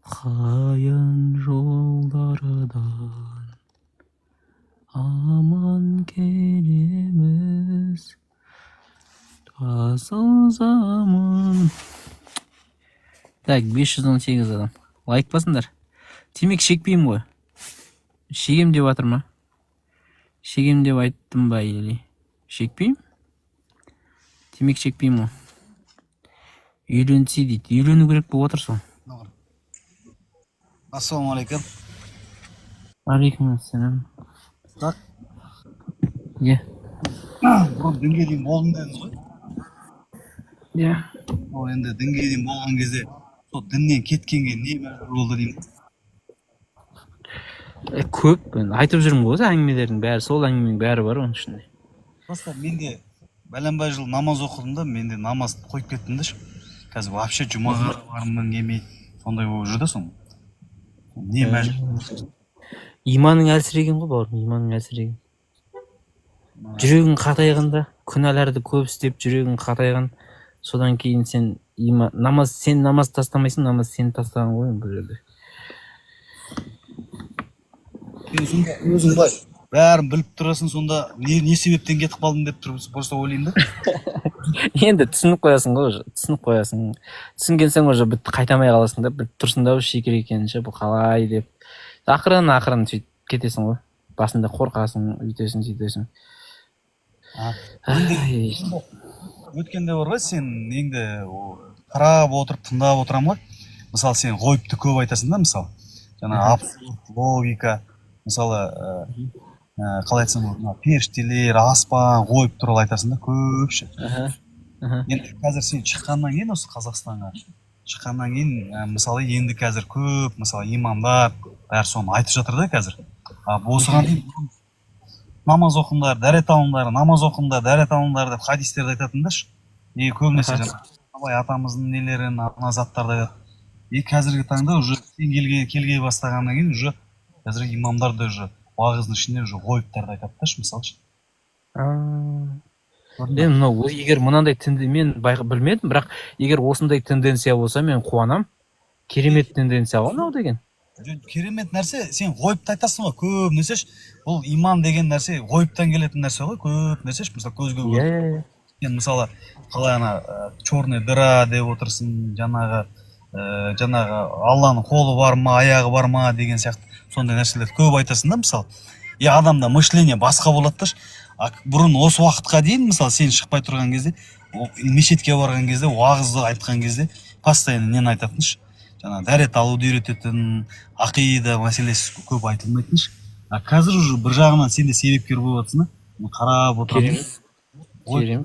Қайын жолдардан аман келеміз, асыл заман. Так, 518 адам. Лайк басыңдар. Темек шекпеймін ғой. Шегем деп атыр ма? Шегем деп айттым ба, или? Шекпейм? Темек шекпейм ғой. Үйленсе дейді. Үйлену керек болып отырсың. Ассалаумағалейкум. Алейкум ассалам. Так. Бұл дінге дейін болдым дедіңіз ғой? Ол енді дінге дейін болған кезде, сол діннен кеткенге не мәжбүр болды деймін? Көп, айтып жүрмін ғой, әңгімелердің бәрі, сол әңгіменің бәрі бар оның ішінде. Просто менде бәленбай жыл намаз оқыдым да, менде намаз қойып кеттім да. Қазір вообще жұмаға бармын келмейді, сондай болып жүр да соң. Не мәжбүр? Иманың әлсіреген ғой, бауырым, иманың әлсіреген. Жүрегің қатайғанда, күнәларды көп істеп жүрегің қатайған, содан кейін сен намаз тастамайсың, намаз сені тастаған ғой бұл жерде. Өзің былай бәрін біліп тұрасың, сонда не себептен кетіп қалдың деп тұрып просто ойлаймын да. Енді түсініп қоясың ғой, түсініп қоясың. Түсінген соң уже бітті, қайтамай қаласың да, бітіп тұрсың да, шекер екенше бұл қалай деп. Ақырын сөйтіп кетесің ғой. Басында қорқасың, үйтесің, сөйтесің. Ай, өткенде бар ғой сен неңді қарап отырып тыңдап отырамын ғой. Мысалы сен ғойыпты көп айтасың да, мысалы жаңағы абсурд, логика, мысалы қалай айтсам болады, мына періштелер, аспан, ғойып туралы айтасың да көпші. Енді қазір сен шыққаннан кейін, осы Қазақстанға шыққаннан кейін мысалы енді қазір көп мысалы имамдар бәрі соны айтып жатыр да қазір. Осыған дейін намаз оқыңдар, дәрет алыңдар, намаз оқыңдар, дәрет алыңдар деп хадистерді айтатын да. И көбінесе абай атамыздың нелерін, ана заттарды айтады. И қазіргі таңда уже сен келгей бастағаннан кейін уже қазір имамдар да уже уағыздың ішінде уже ғойыптарды айтады да, мысалшы. мен мынау егер мынандай мен білмедім, бірақ егер осындай тенденция болса мен қуанам. Керемет тенденция ғой мынау деген. Керемет нәрсе, сен ғойыпты айтасың ғой, көп нәрсеш. Бұл иман деген нәрсе ғойыптан келетін нәрсе ғой, көп нәрсеш. Мысалы көзге көрінеді. Сен мысалы қалай ана черный дыра деп отырсың, жаңағы Алланың қолы бар ма, аяғы бар ма деген сияқты сондай нәрселерді көп айтасың да, мысалы. И адамда мышление басқа болады да. Бұрын осы уақытқа дейін мысалы сен шықпай тұрған кезде, мешітке барған кезде, уағызды айтқан кезде постоянно нені айтатыншы? Жаңағы дәрет алуды үйрететін, ақида мәселесі көп айтылмайтыншы. Қазір уже бір жағынан сен де себепкер болып жатсың да. Қарап отырамын.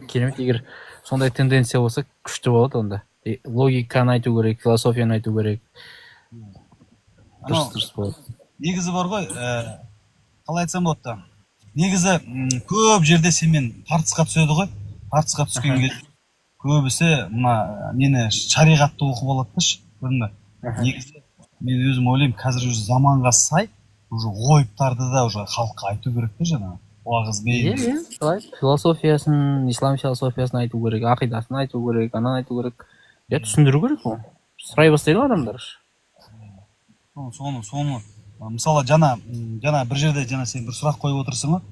Керемет. Егер сондай тенденция болса күшті болады онда. Логиканы айту керек, философияны айту керек. Дұрыс болады. Негізі бар ғой, қалай айтсам болады да. Негізі көп жерде сенімен тартысқа түседі ғой. Тартысқа түскен кезде көбісі мына нені шариғатты оқып алады да. Көрдің бе? Негізі мен өзім ойлаймын, қазір уже заманға сай уже ғойыптарды да уже халыққа айту керек те, жаңағы уағызбен. Философиясын, ислам философиясын айту керек, ақидасын айту керек, ананы айту керек. Түсіндіру керек ол. Сұрай бастайды ғой адамдар. Соны мысалы жаңа бір жерде сен бір сұрақ қойып отырсың ғой.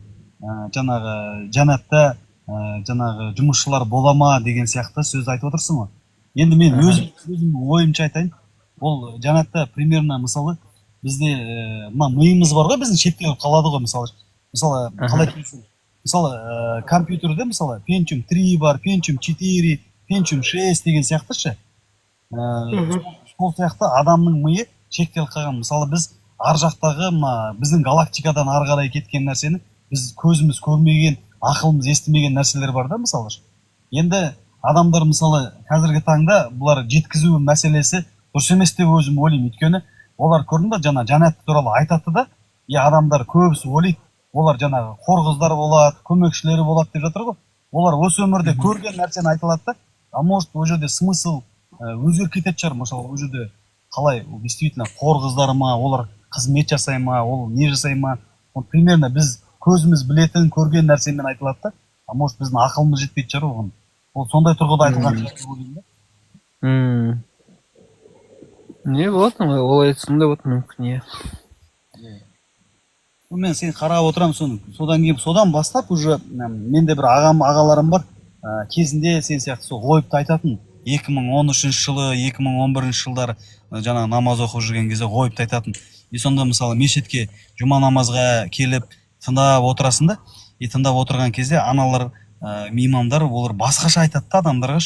Жаңағы жәннатта жаңағы жұмысшылар бола ма деген сияқты сөз айтып отырсың ғой. Енді мен өзім ойымша айтайын. Ол жәннатта примерно мысалы бізде мына миымыз бар ғой, біздің шектеліп қалады ғой, мысалы қалай айтсам, мысалы компьютерде мысалы Pentium 3 бар, Pentium 4, Pentium 6 деген сияқты ше. Сол сияқты адамның миы шектеліп қалған. Мысалы біз ар жақтағы біздің галактикадан ары қарай кеткен нәрсені біз көзіміз көрмеген, ақылымыз естімеген нәрселер бар да, мысалы. Енді адамдар мысалы қазіргі таңда бұлар жеткізу мәселесі дұрыс емес деп өзім ойлаймын. Өйткені олар көрдің бе, жаңа жәннат туралы айтады да, адамдар көбісі ойлайды, олар жаңағы қор қыздар болады, көмекшілері болады деп жатыр ғой. Олар осы өмірде көрген нәрсені айтылады да, а может ол жерде смысл өзгеріп кететін шығар. Мысалы ол жерде қалай, действительно қор қыздар ма, олар қызмет жасай ма, ол не жасай ма, примерно біз көзіміз білетін, көрген нәрсемен айтылады да, а может біздің ақылымыз жетпейтін шығар оған. Ол сондай тұрғыда айтылған шығар деп ойлаймын да. Не болады, олай сондай болады мүмкін, иә. Мен сен қарап отырамын, содан бастап уже менде бір ағаларым бар, кезінде сен сияқты сол ғойыпты айтатын. 2013 жылы, 2011 жылдары жаңағы намаз оқып жүрген кезде ғойыпты айтатын. И сонда мысалы мешітке жұма намазға келіп тыңдап отырасың да, и тыңдап отырған кезде аналар имамдар олар басқаша айтады да адамдарға.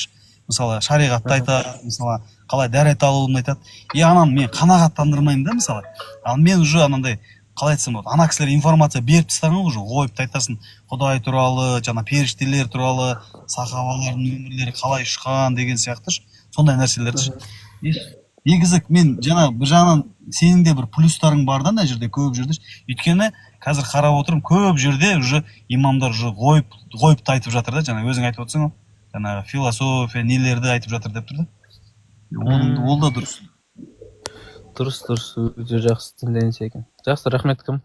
Мысалы шариғатты айтады, мысалы қалай дәрет алуын айтады. И ананы мен қанағаттандырмаймын да, мысалы. Ал мен уже анандай қалай айтсам болады, ана кісілер информация беріп тастаған ғой, уже ғойыпты айтасың, Құдай туралы, жаңа періштелер туралы, сахабалардың өмірлері қалай ұшқан деген сияқты сондай нәрселерді. Негізі мен жаңа бір жағынан сенің де бір плюстарың бар да, мына жерде көп жерде. Өйткені қазір қарап отырмын, көп жерде уже имамдар уже ғойыпты айтып жатыр да, жаңа өзің айтып отырсың ғой, жаңағы философия нелерді айтып жатыр деп тұр да. Ол да дұрыс. Дұрыс, өте жақсы тенденция екен. Жақсы, рахмет кім.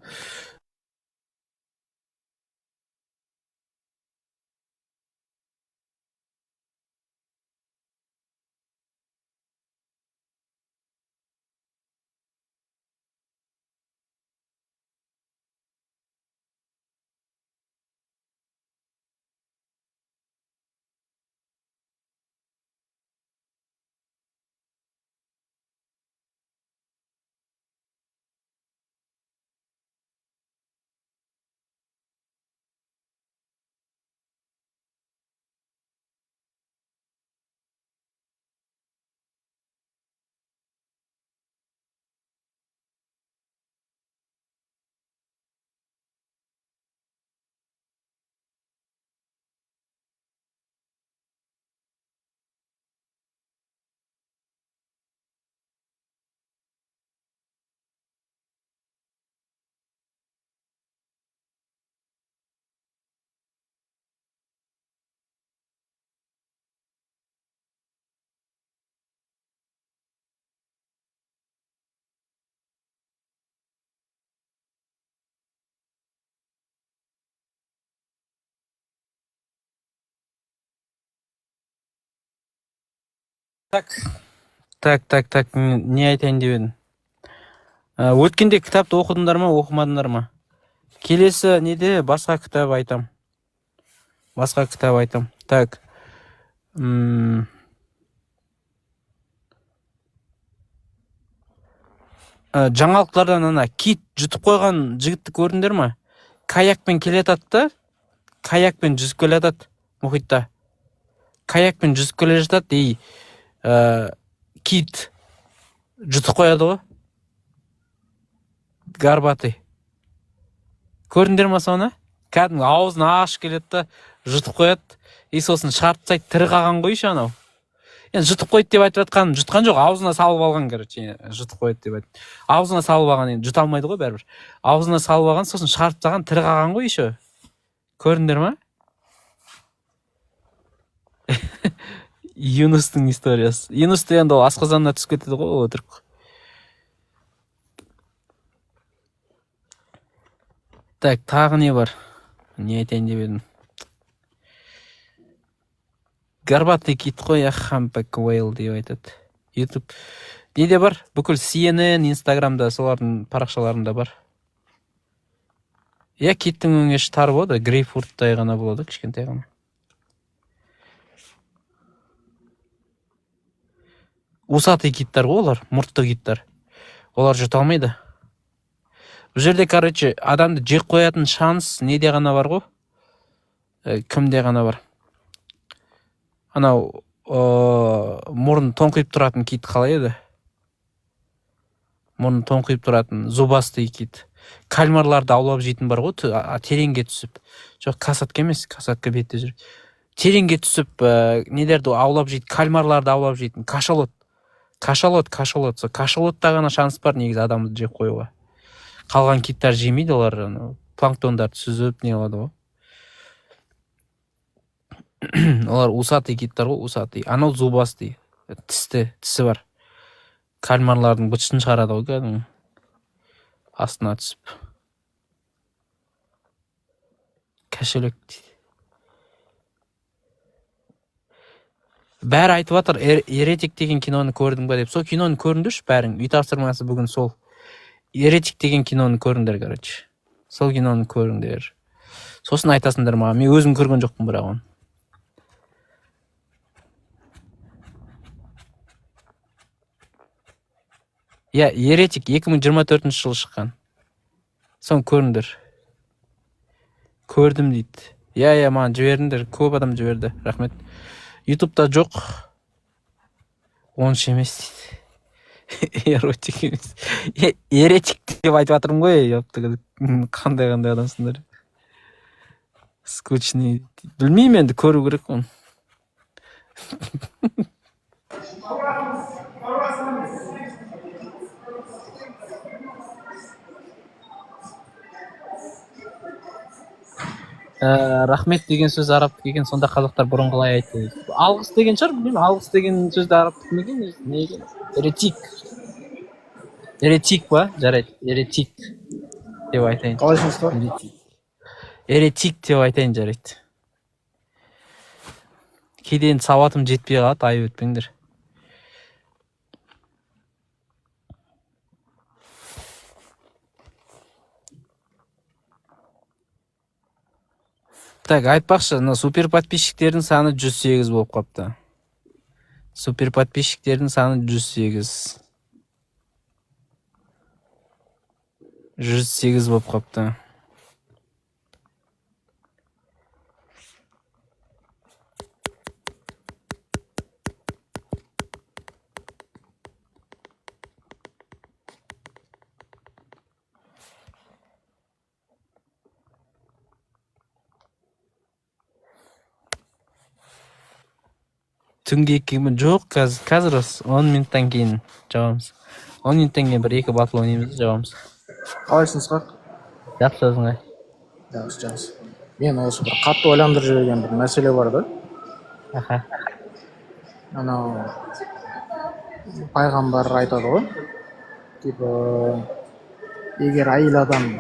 Так, не айтайын деп едім. Өткенде кітапты оқыдыңдар ма, оқымадыңдар ма? Келесі неде басқа кітап айтам. Так. Жаңалықтардан ана кит жұтып қойған жігітті көрдіңдер ма? Каякпен келетат да, каякпен жүзіп келе жатады мұхитта. Каякпен жүзіп келе жатады и кит жұтып қояды ғой. Горбатый. Көрдіңдер ма соны? Кәдімгі аузын ашып келеді да, жұтып қояды. И сосын шығарып тастайды, тірі қалған ғой еще анау. Енді жұтып қойды деп айтып жатқан, жұтқан жоқ, аузына салып алған, короче, жұтып қойды деп айтты. Аузына салып алған, енді жұта алмайды ғой бәрібір. Аузына салып алған, сосын шығарып тастаған, тірі қалған ғой еще. Көрдіңдер ма? Юнустың историясы. Юнусты енді ол асқазанына түсіп кетеді ғой, ол өтірік. Так, тағы не бар? Не айтайын деп едім? Горбатый кит қой, Humpback Whale деп айтады. YouTube. Неде бар? Бүкіл CNN, Instagramда, солардың парақшаларында бар. Я киттің өңеш тар болады, грейпфруттай ғана болады, кішкентай ғана. Усатый киттар ғой олар, мұртты киттар. Олар жұта алмайды. Бұл жерде, короче, адамды жек қоятын шанс неде ғана бар ғой? Кімде ғана бар? Анау мұрын тоңқиып тұратын кит қалай еді? Мұрын тоңқиып тұратын зубастый кит. Кальмарларды аулап жейтін бар ғой, тереңге түсіп. Жоқ, касатка емес, касатка бетте жүр. Тереңге түсіп, нелерді аулап жейді, кальмарларды аулап жейтін. Кашалот. Кашалотта ғана шанс бар негізі адамды жеп қоюға. Қалған киттар жемейді, олар планктондарды сүзіп не алады ғой. Олар усатый киттар ғой, усатый. Анау зубастый, тісі бар. Кальмарлардың бытшын шығарады ғой, кәдімгі. Астына түсіп. Кәшелек дейді. Бәрі айтып жатыр, Еретик деген киноны көрдің ба деп. Сол киноны көріңдерші бәрің. Үй тапсырмасы бүгін сол. Еретик деген киноны көріңдер, короче. Сол киноны көріңдер. Сосын айтасыңдар ма? Мен өзім көрген жоқпын бірақ оны. Я, Еретик 2024 жылы шыққан. Сон көріңдер. Көрдім дейді. Я, маған жіберіңдер. Көп адам жіберді. Рахмет. Ютубта жоқ. Онша емес дейді. Еротик емес. Еретик деп айтып жатырмын ғой. Қандай адамсыңдар. Скучный. Білмеймін енді, көру керек оны. Рахмет деген сөз арабтық екен, сонда қазақтар бұрын қалай айтты? Алғыс деген шығар, білмеймін. Алғыс деген сөзді арабтық не екен? Не екен? Еретик ба? Жарайды. Еретик деп айтайын. Қалайсыңыздар? Еретик деп айтайын, жарайды. Кейден сауатым жетпей қалады, айып өтпеңдер. Так, айтпақшы, супер подписчиктердің саны 108 болып қапты. Супер подписчиктердің саны 108. 108 болып қапты. Түнге 2 минут жоқ, қазір 10 минуттан кейін жауамыз. 10 минуттан кейін бір 2 батл ойнаймыз, жауамыз. Қалайсыңыздар? Жақсы өзіңе. Жақсы. Мен осы бір қатты ойландырып жіберген бір мәселе бар да. Аха. Анау пайғамбар айтады ғой. Типа, егер әйел адам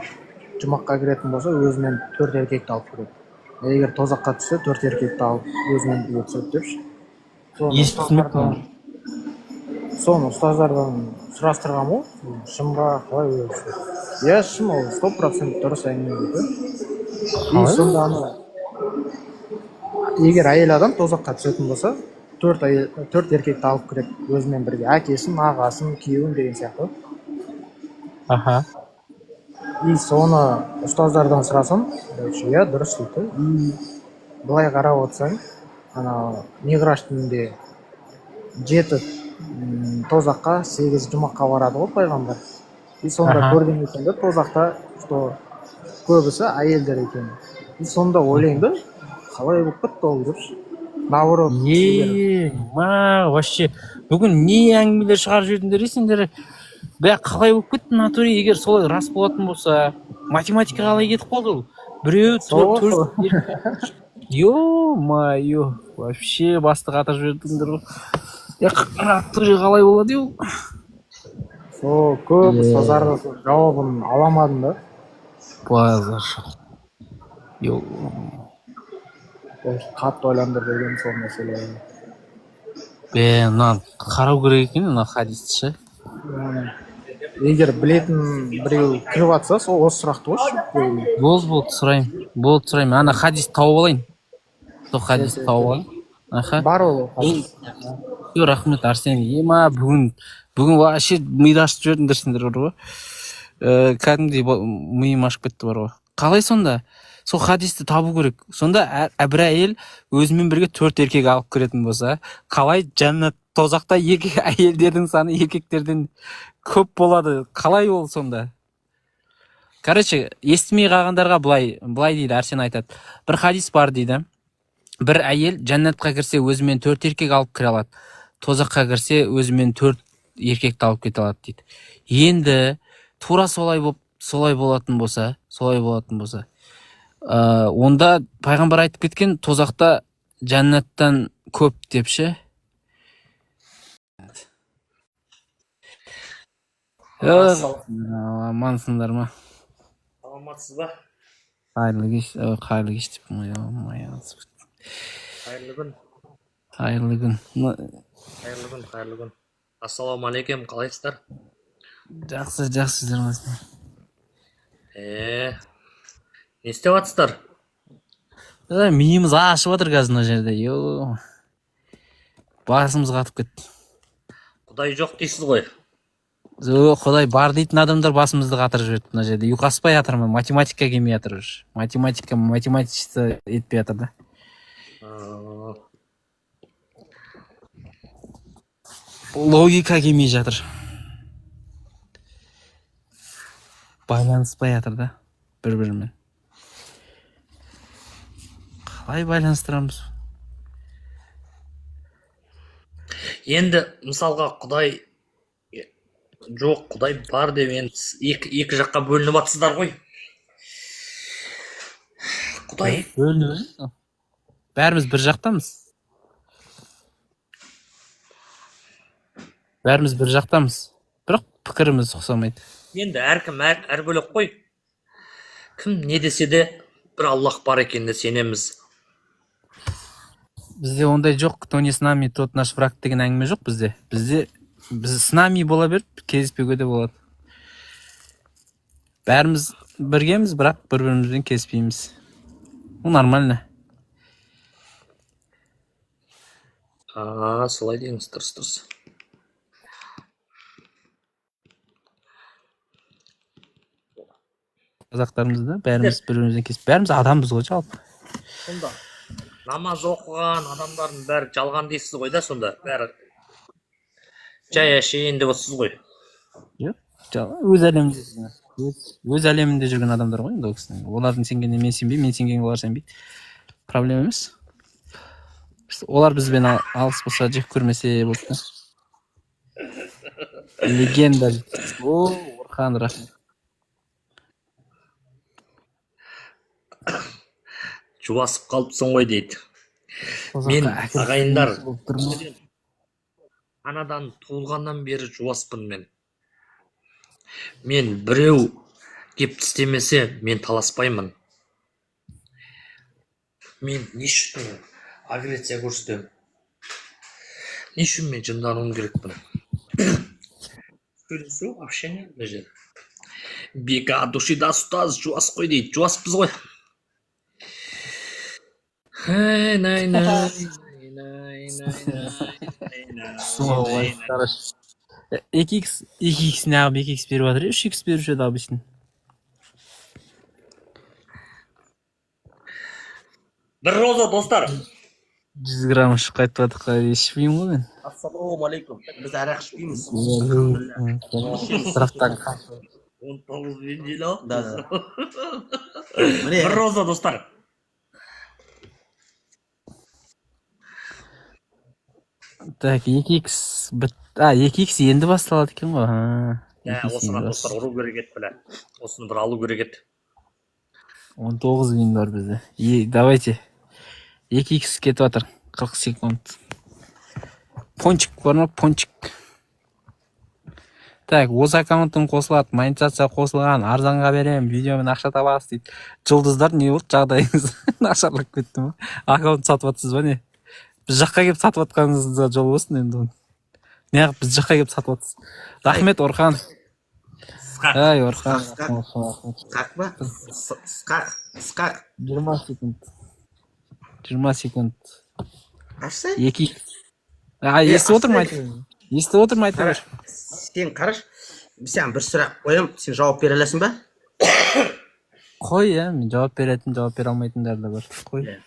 жұмаққа кіретін болса, өзімен 4 еркекті алып кіреді. Егер тозаққа түссе, 4 еркекті алып өзімен бірге түседі депші. соны ұстаздардан сұрастырған ғой, шын ба қалай өзі. Иә, шын, ол 100% дұрыс әңгіме дейді. И сонда аны егер әйел адам тозаққа түсетін болса, төрт еркекті алып кіреді өзімен бірге, әкесін, ағасын, күйеуін деген сияқты. Аха. И соны ұстаздардан сұрасам, иә, дұрыс дейді. И былай қарап отырсаң, ана миғраж тілінде 7 тозаққа 8 жұмаққа барады ғой пайғамбар. И сонда көрген екен де тозақта, что көбісі әйелдер екен. И сонда ойлаймын да, қалай болып кетті ол депші. Наоборот. Вообще бүгін не әңгімелер шығарып жібердіңдер сендер? Бә қалай болып кетті натуре, егер солай рас болатын болса, математика қалай кетіп қалды ол? Біреу Ё-моё, вообще басты қатырып жібердіңдер ғой. Натуре қалай болады ол? Сол көп ұстаздардың жауабын аламадым да. Базар. Қатты ойландырып жүрген сол мәселе. Мына қарау керек екен мына хадисті ше. Егер білетін біреу кіріп жатса, сол осы сұрақты қойшы. Болды сұраймын. Ана хадисті тауып алайын. Сол хадисті тауып алайын. Аха. Бар ол хадис. Рахмет Арсен. Бүгін вообще миды ашып жібердіңдер сендер бар ғой. Кәдімгідей миым ашып кетті бар ғой. Қалай сонда? Сол хадисті табу керек. Сонда бір әйел өзімен бірге 4 еркек алып кіретін болса, қалай жәннат тозақта әйелдердің саны еркектерден көп болады? Қалай ол сонда? Короче, естімей қалғандарға былай дейді, Арсен айтады. Бір хадис бар дейді. Бір әйел жәннатқа кірсе өзімен 4 еркек алып кіре алады. Тозаққа кірсе өзімен 4 еркекті алып кете алады дейді. Енді тура солай болатын болса, онда пайғамбар айтып кеткен тозақта жәннаттан көп депші. Амансыңдар ма? Саламатсыз ба? Қайырлы кеш деп Қайырлы күн. Ассалаумағалейкум, қалайсыздар? Жақсы жүрмесін. Не істеп жатсыздар? Миымыз ашып отыр қазір мына жерде. Басымыз қатып кетті. Құдай жоқ дейсіз ғой. Құдай бар дейтін адамдар басымызды қатырып жіберді мына жерде. Ұйқаспай жатыр ма? Математика келмей жатыр. Математичті етпей жатыр да. Логика келмей жатыр. Байланыспай жатыр да бір-бірімен. Қалай байланыстырамыз? Енді мысалға Құдай жоқ, Құдай бар деп енді екі жаққа бөлініп жатсыздар ғой. Құдай бөлініп? Бәріміз бір жақтамыз. Бірақ пікіріміз ұқсамайды. Енді әркім әр бөлек қой. Кім не десе де бір Аллах бар екеніне сенеміз. Бізде ондай жоқ. Кто не с нами, тот наш враг деген әңгіме жоқ бізде. Біз с нами бола беріп, кездеспеуге де болады. Бәріміз біргеміз, бірақ бір-бірімізбен кездеспейміз. Ол нормально. Солай деңіз, дұрыс. Қазақтарымызда бәріміз бір-бірімізден кездеспейміз. Бәріміз адамбыз ғой жалпы. Сонда намаз оқыған адамдардың бәрі жалған дейсіз ғой да, сонда бәрі жай әшейін деп отырсыз ғой. Өз әлемінде жүрген адамдар ғой енді ол кісінің. Олардың сенгеніне мен сенбеймін, мен сенгенге олар сенбейді. Проблема емес. Олар бізбен алыс болса, жек көрмесе болды. Легенда. Орхан рахмет. Жуасып қалыпсың ғой дейді. Мен ағайындар анадан туылғаннан бері жуаспын мен. Мен біреу кеп тістемесе, мен таласпаймын. Мен не үшін агрессия көрсетемін? Не үшін мен жындануым керекпін? сөйлесу общение мына жерде. Бека душида ұстаз жуас қой дейді. Жуаспыз ғой. Хорошо. 2x неғып 2x беріп жатыр, 3x беруші еді обычно. Бір роза достар. 100 грамм ішіп қайтып жатыр, ішпеймін ғой мен. Ассалаумағалейкум. Біз арақ ішпейміз. Сұрақтан 19 вендело. Да. Бір роза достар. Так, 2x 2x енді басталады екен ғой. Осыған достар ұру керек еді, бля. Осыны бір алу керек еді. 19 вин бар бізде. Давайте. 2x кетіп жатыр. 40 секунд. Пончик бар ма? Пончик. Так, осы аккаунтым қосылады, монетизация қосылған, арзанға берем, видеомен ақша табасыз дейді. Жұлдыздар, не болды жағдайыңыз? Нашарлап кетті ма? Аккаунт сатып жатсыз ба не? Біз жаққа келіп сатып жатқаныңызда жол болсын енді оны. Неғып біз жаққа келіп сатып жатсыз? Рахмет, Орхан. Ай, Орхан. Скақ ба? Скақ. 20 секунд. 20 секунд. Ашсай? 2. Естіп отырмайды. Естіп отырмайды. Сен қараш, сен бір сұрақ қоям, сен жауап бере аласың ба? Қой, мен жауап беретін, жауап бере алмайтындар да бар. Қой.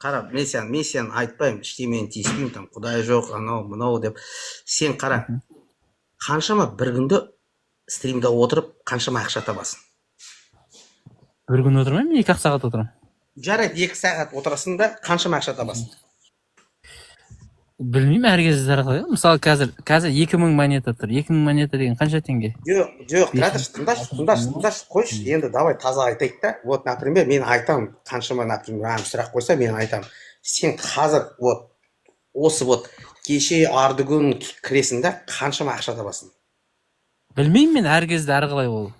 Қара, мен сен айтпаймын, ештемені тиіспеймін, там құдай жоқ, анау, мынау деп. Сен қара, қаншама бір күнді стримде отырып, қаншама ақша табасың? Бір күн отырмаймын, 2 сағат отырамын. Жарайды, 2 сағат отырасың да, қаншама ақша табасың? Білмеймін, әр кезде зарақлай. Мысалы, қазір 2000 монета тұр. 2000 монета деген қанша теңге? Жоқ, тыңдашы, қойшы. Енді давай таза айтайық та. Вот, например, мен айтамын, қаншама, например, сұрақ қойса, мен айтамын. Сен қазір, осы кеше ардыгүн кіресің да, қаншама ақша табасың? Білмеймін мен, әр кезде әрқалай ол.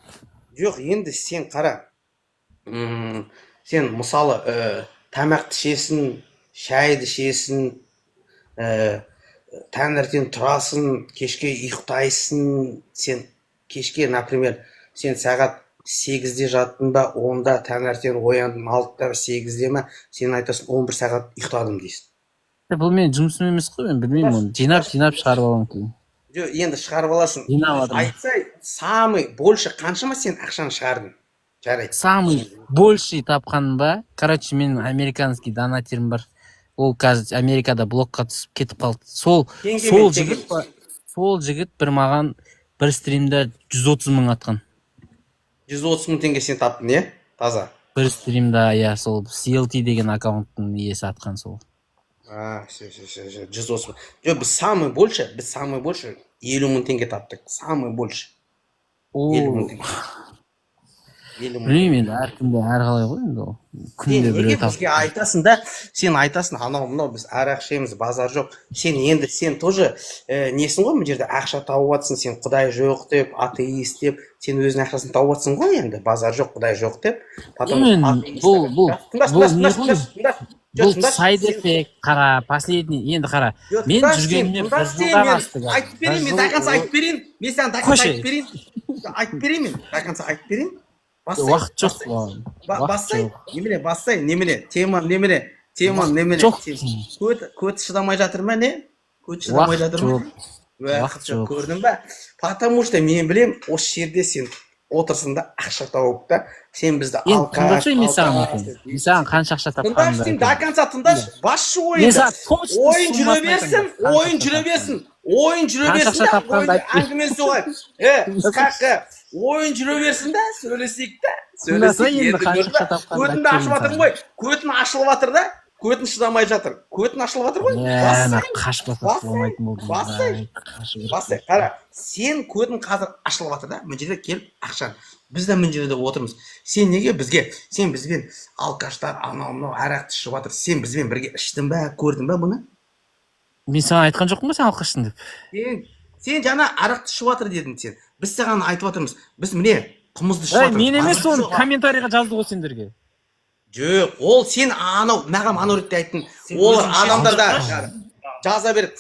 Жоқ, енді сен қара. Сен мысалы тамақты ішесің, шайды ішесің, таңертең тұрасың, кешке ұйықтайсың, сен кешке, например, сен сағат 8-де жаттың ба, 10-да таңертең ояндың, 6-да 8-де ма, сен айтасың 11 сағат ұйықтадым дейсің. Бұл мен жұмысым емес қой, мен білмеймін оны. Жинап шығарып аламын кейін. Жоқ, енді шығарып аласың. Айтсай, самый больше қаншама сен ақшаны шығардың? Жарайды. Самый больше тапқаным ба? Короче, менің американский донатерім бар. Ол қазір Америкада блокқа түсіп кетіп қалды. Сол жігіт бір маған бір стримде 130 мың атқан. 130 мың теңге сен таптың, не? Таза. Бір стримде, сол CLT деген аккаунттың иесі атқан сол. 130 мың. Жоқ, біз самый больше 50 мың теңге таптық. Самый больше. 50 мың теңге. Білмеймін енді, әркімде әрқалай ғой енді ол. Сен неге бізге айтасың да, сен айтасың, анау біз арақ ішеміз, базар жоқ. Сен тоже несің ғой, бұл жерде ақша тауып жатсың, сен құдай жоқ деп, атеист деп, сен өзің ақшасын тауып жатсың ғой енді, базар жоқ, құдай жоқ деп. Бұл сайд эффект, қара, последний, енді қара. Мен жүргенімнен бір жылдан асты. Айтып берейін, мен до конца айтып берейін. Мен саған до конца айтып берейін. Айтып берейін мен, до конца айтып берейін. Уақыт жоқ. Бассай, немене, тема немене. Көт шыдамай жатыр ма, не? Көт шыдамай жатыр ма? Уақыт жоқ, көрдің ба? Потому что мен білем, осы жерде сен отырсың да, ақша тауып та, сен бізді алқаш. Мен саған қанша ақша тапқанымды. Тыңдашы, до конца тыңдашы, басшы ойын жүре берсін. Ойын жүре берсін да, әңгіме соғай. Қақы, ойын жүре берсін да, сөйлесейік та. Көтінді ашып жатыр ғой, көтін ашылып жатыр да, көтін шыдамай жатыр. Көтін ашылып жатыр ғой. Бассай, қара, сен көтін қазір ашылып жатыр да, мына жерде келіп ақшан. Біз де мына жерде отырмыз. Сен неге сен бізбен алқаштар, анау арақты ішіп жатыр. Сен бізбен бірге іштің бә, көрдің бә бұны? Мен саған айтқан жоқпын ба сен алқаштың деп? Сен жаңа арақты ішіп жатыр дедің сен. Біз саған айтып жатырмыз. Біз міне қымызды ішіп жатырмыз. Мен емес оны комментарийға жазды ғой сендерге. Жоқ, ол сен маған анау ретте айттың. Олар адамдар да жаза береді.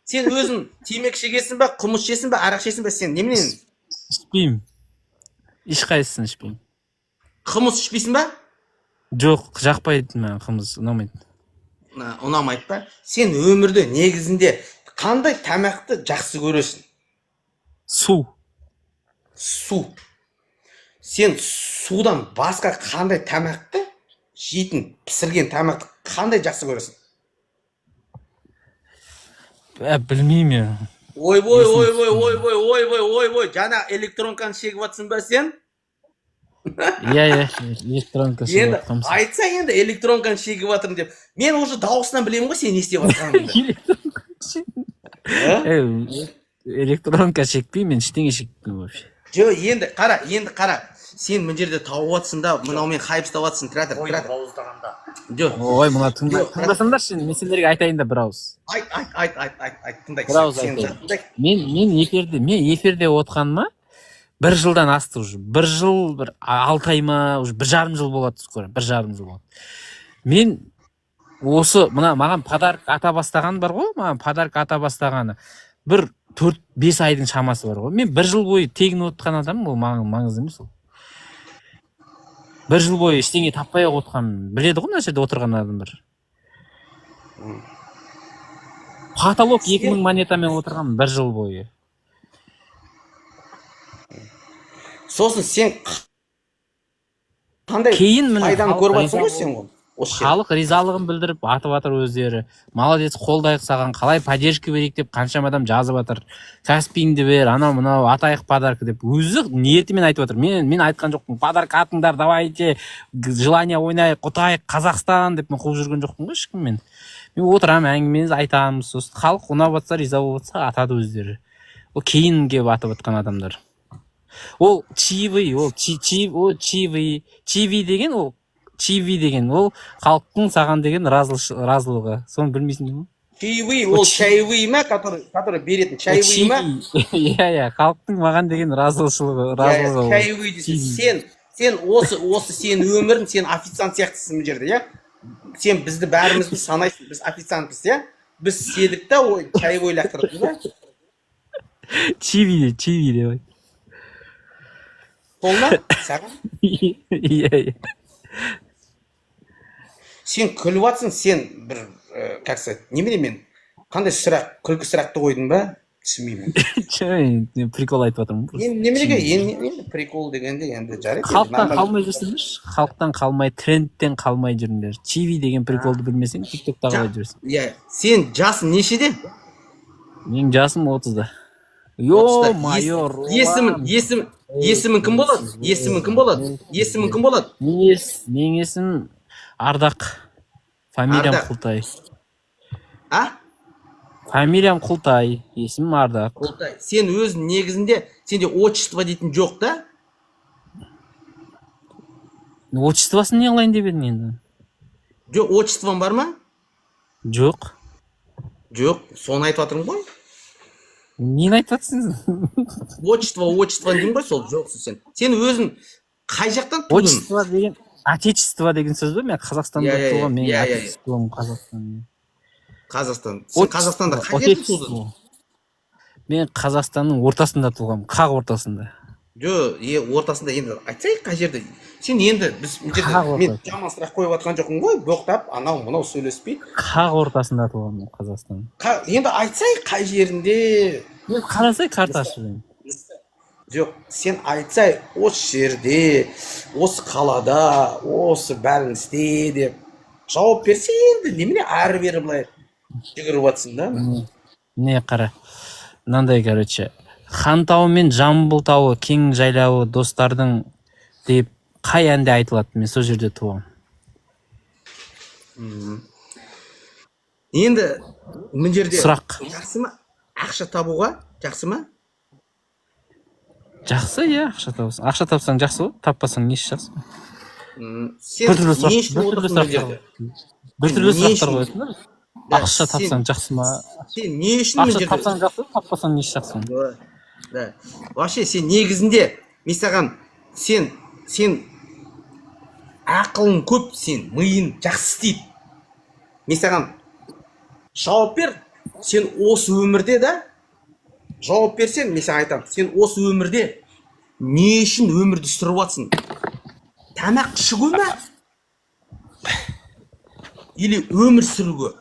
сен өзің темекі шегесің ба, қымыз ішесің ба, арақ ішесің ба, сен неменен? Ішпеймін. Ешқайсысын ішпеймін. Қымыз ішпейсің ба? Жоқ, жақпайды маған қымыз, ұнамайды. Ұнамайды ба? Сен өмірде негізінде қандай тамақты жақсы көресің? Су. Су. Сен судан басқа қандай тамақты жейтін, пісірген тамақты қандай жақсы көресің? Білмеймін. Ой, жаңа электронканы шегіп жатсың ба сен? Иә, электронка шегіп Енді жатқанбыз. айтса енді электронканы шегіп жатырмын деп. Мен уже дауысынан білемін ғой сен не істеп жатқаныңды. Электронка шекпеймін, мен ештеңе шекпеймін вообще. Жоқ, енді қара. Сен мына жерде тауып жатсың да, мынаумен хайп ұстап жатсың, тұра тұр. Жоқ. Ой, мына тыңдасаңдаршы, мен сендерге айтайын да бір ауыз. Айт, тыңдай. Бір ауыз айтайын. Мен эфирде отқаныма 1 жылдан асты уже. 1 жыл, 6 ай ма, уже 1,5 жыл болады скоро, 1,5 жыл болады. Мен осы маған подарок ата бастаған бар ғой, маған подарок ата бастағаны. Бір 4-5 айдың шамасы бар ғой. Мен 1 жыл бойы тегін отқан адам, ол маған маңызды емес ол. 1 жыл бойы ештеңе таппай отқан, біледі ғой мына жерде отырған адамдар. Потолок 2000 монетамен отырған 1 жыл бойы. Сосын сен қандай пайданы көріп жатсың ғой сен ғой? Халық ризалығын білдіріп атып жатыр өздері. Молодец, қолдайық саған, қалай поддержка берейік деп қаншама адам жазып жатыр. Каспиіңді бер, анау мынау атайық подарка деп. Өзі ниетімен айтып жатыр. Мен айтқан жоқпын. Подарка атыңдар, давайте, желание ойнайық, ұтайық, Қазақстан деп мен қуып жүрген жоқпын ғой ешкіммен. Мен отырамын, әңгімеміз айтамыз. Сосын халық ұнап жатса, риза болып жатса атады өздері. Ол кейін келіп атып жатқан адамдар. Ол чивый деген ол халықтың саған деген разылығы. Соны білмейсің бе? Чаевый, ол чаевый ма, который беретін чаевый ма? Иә, халықтың маған деген разылығы. Чаевый дейсің. Сен осы сен өмірің, сен официант сияқтысың мына жерде, иә? Сен бізді бәрімізді санайсың, біз официантпыз, иә? Біз седік та, ой, чаевой лақтырдық, иә? Чиви деп. Сол ма? Саған? Иә. Сен күліп жатсың, сен бір, как сказать, немене мен қандай сұрақ, күлкі сұрақты қойдың ба? Түсінбеймін. Прикол айтып жатырмын. Неменеге, енді прикол дегенде енді жарайды. Халықтан қалмай жүрсіңдер, халықтан қалмай, трендтен қалмай жүріңдер. Чиви деген приколды білмесең, тиктокта қалай жүрсің. Иә, сен жасың нешеде? Менің жасым 30-да. Йо, майор. Есімің кім болады? Менің есім Ардақ. Фамилиям Құлтай. Фамилиям Құлтай. Есімім Ардақ. Құлтай. Сен өзің негізінде, сенде отчество дейтін жоқ та? Отчествосын не қылайын деп едің енді? Жоқ, отчествоң бар ма? Жоқ. Жоқ, соны айтып жатырмын ғой. Нені айтып жатсың? Отчество деймін ғой, сол жоқсың сен. Сен өзің қай жақтан тудың? Отчество деген, отечество деген сөз бе? Мен Қазақстанда туылғам, мен отечеством Қазақстан. Қазақстан. Сен Қазақстанда қай жерде тудың? Мен Қазақстанның ортасында туылғам, қақ ортасында. Жоқ, ортасында енді айтсайық қай жерде. Сен енді мен жаман сұрақ қойып жатқан жоқпын ғой, боқтап, анау мынау сөйлеспей. Қақ ортасында туылғам Қазақстан. Енді айтсайық қай жерінде. Мен қарасай картасы. Жоқ, сен айтсай осы жерде, осы қалада, осы бәрін істе деп жауап берсе енді немене әрі-бері былай жүгіріп жатсың да? Не қара. Мынандай, короче, Хантау мен Жамбыл тауы кең жайлауы достардың деп қай әнде айтылады? Мен сол жерде туғам. Енді мына жерде сұрақ. Жақсы ма? Ақша табуға жақсы ма? Жақсы, иә, ақша табасың. Ақша тапсаң жақсы ғой, таппасаң несі жақсы? Бір түрлі сұрақтар қоясыңдар. Ақша тапсаң жақсы ма? Ақша тапсаң жақсы, таппасаң несі жақсы? Да. Вообще сен негізінде, мен саған, сен ақылың көп, сен миың жақсы істейді. Мен саған жауап бер, сен осы өмірде да жауап берсең, мен саған айтамын, сен осы өмірде не үшін өмірді сүріп жатсың? Тамақ ішуге ме? Или өмір сүруге?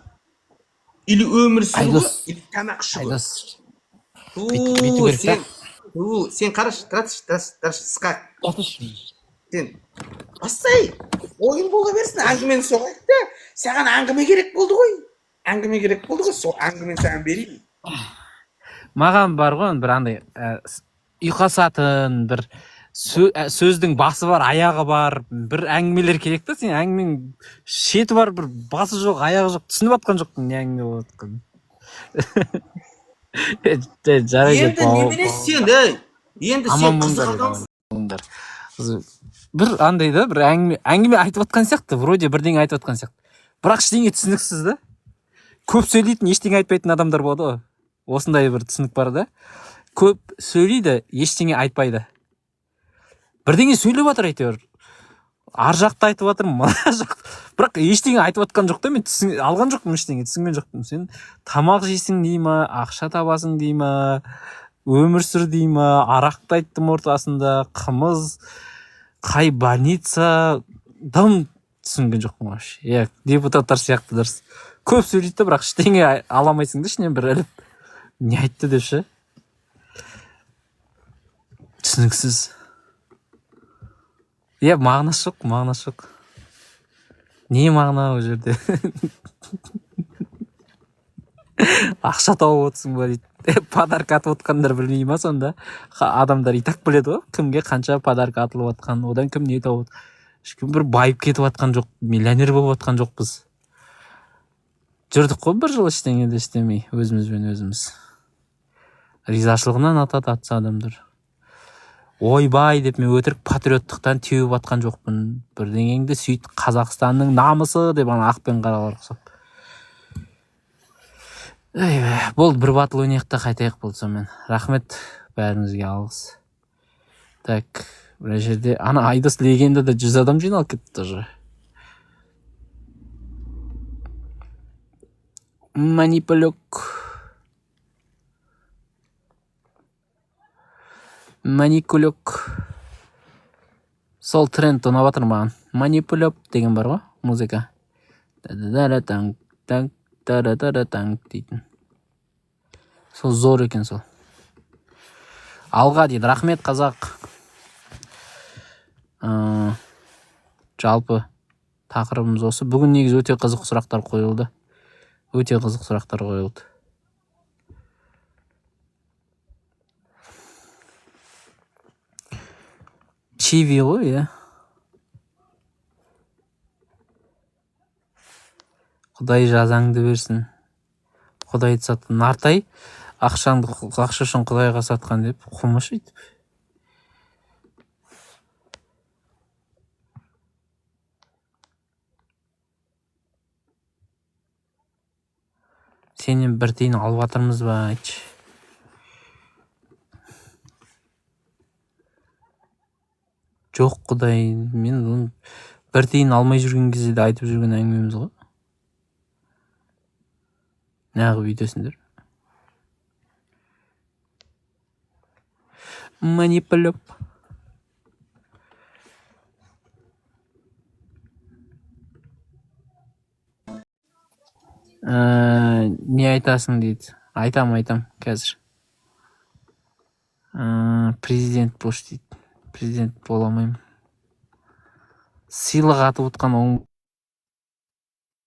Или өмір сүруге, или тамақ ішуге? Сен қарашы, скак. Сен бастай, ойын бола берсін, әңгімені соғайық та, саған әңгіме керек болды ғой, сол әңгімені саған берейін. Маған бар ғой, бір андай ұйқасатын, бір сөздің басы бар, аяғы бар, бір әңгімелер керек та, сен әңгіменің шеті бар, бір басы жоқ, аяғы жоқ, түсініп атқан жоқпын, не әңгіме болып атқан. Енді немене сен, енді сен қызық адамсың. Бір андай да, бір әңгіме айтып атқан сияқты, вроде бірдеңе айтып атқан сияқты. Бірақ ештеңе түсініксіз да. Көп сөйлейтін, ештеңе айтпайтын адамдар болады ғой. Осындай бір түсінік бар да. Көп сөйлейді, ештеңе айтпайды. Бірдеңе сөйлеп жатыр әйтеуір. Ар жақта айтып жатыр, мына жақ. Бірақ ештеңе айтып атқан жоқ та, мен алған жоқпын ештеңе, түсінген жоқпын. Сен тамақ жейсің дей ма, ақша табасың дей ма, өмір сүр дей ма, арақты айттым ортасында, қымыз, қай больница, дым түсінген жоқпын вообще. Депутаттар сияқты дұрыс. Көп сөйлейді, бірақ ештеңе аламайсың да, ішінен бір іліп. Не айтты деп ше? Түсініксіз. Мағынасы жоқ. Не мағына ол жерде? Ақша тауып отырсың ба дейді. Подарка атып отқандар білмей ма сонда? Адамдар и так біледі ғой, кімге қанша подарка атылып отқан, одан кім не тауып. Ешкім бір байып кетіп отқан жоқ, миллионер болып отқан жоқпыз. Жүрдік қой бір жыл ештеңе де істемей, өзімізбен өзіміз. Ризашылығынан атса адамдар. Ойбай деп мен өтірік патриоттықтан теуіп атқан жоқпын. Бірдеңеңді сөйт, Қазақстанның намысы деп ана ақпен қараға ұқсап. Болды, бір батыл ойнақта қайтайық болса мен. Рахмет, бәріңізге алғыс. Так, бір жерде ана Айдос легендада 100 адам жиналып кетті тоже. Маникулек. Сол тренд ұнап жатыр маған. Манипулеп деген бар ғой, музыка. Та-да-да-танк дейтін. Сол зор екен сол. Алға дейді, рахмет қазақ. Жалпы тақырыбымыз осы. Бүгін негізі өте қызық сұрақтар қойылды. Чиви ғой, Құдай жазаңды берсін. Құдайды сатқан. Нартай ақша үшін Құдайға сатқан деп қумыш өйтіп. Сенен бір тиын алып жатырмыз ба, айтшы. Жоқ Құдай, мен бір тиын алмай жүрген кезде де айтып жүрген әңгімеміз ғой. Нағы видеосыңдар. Манипулеп. Не айтасың дейді. Айтам қазір. Президент бош дейді. Президент боламаймын. Сыйлық атып отқан оң.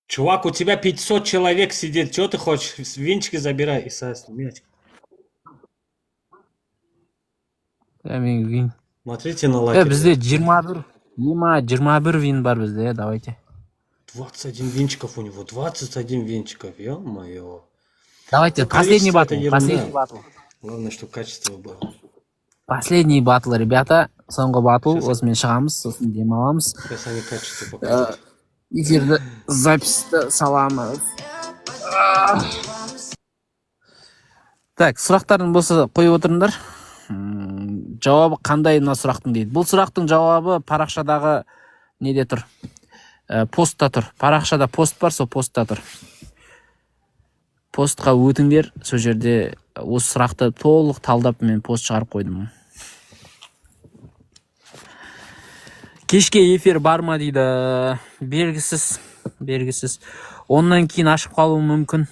Чувак, у тебя 500 человек сидит. Чего ты хочешь? Венчики забирай и мяч. Смотрите на лайки. Бізде 21 вин бар бізде, давайте. 21 венчиков у него. 21 венчиков, ё-моё. Давайте, последний батл. Главное, чтобы качество было. Последний батл, ребята. Соңғы батл, осымен шығамыз, сосын демаламыз. Сейчас они качество покажут. Эфирді записьті саламыз. Так, сұрақтарын болса қойып отырыңдар. Жауабы қандай мына сұрақтың дейді. Бұл сұрақтың жауабы парақшадағы неде тұр? Постта тұр. Парақшада пост бар, сол постта тұр. постқа өтіңдер. Сол жерде осы сұрақты толық талдап мен пост шығарып қойдым. Кешке эфир бар ма дейді. Белгісіз. Оннан кейін ашып қалуы мүмкін.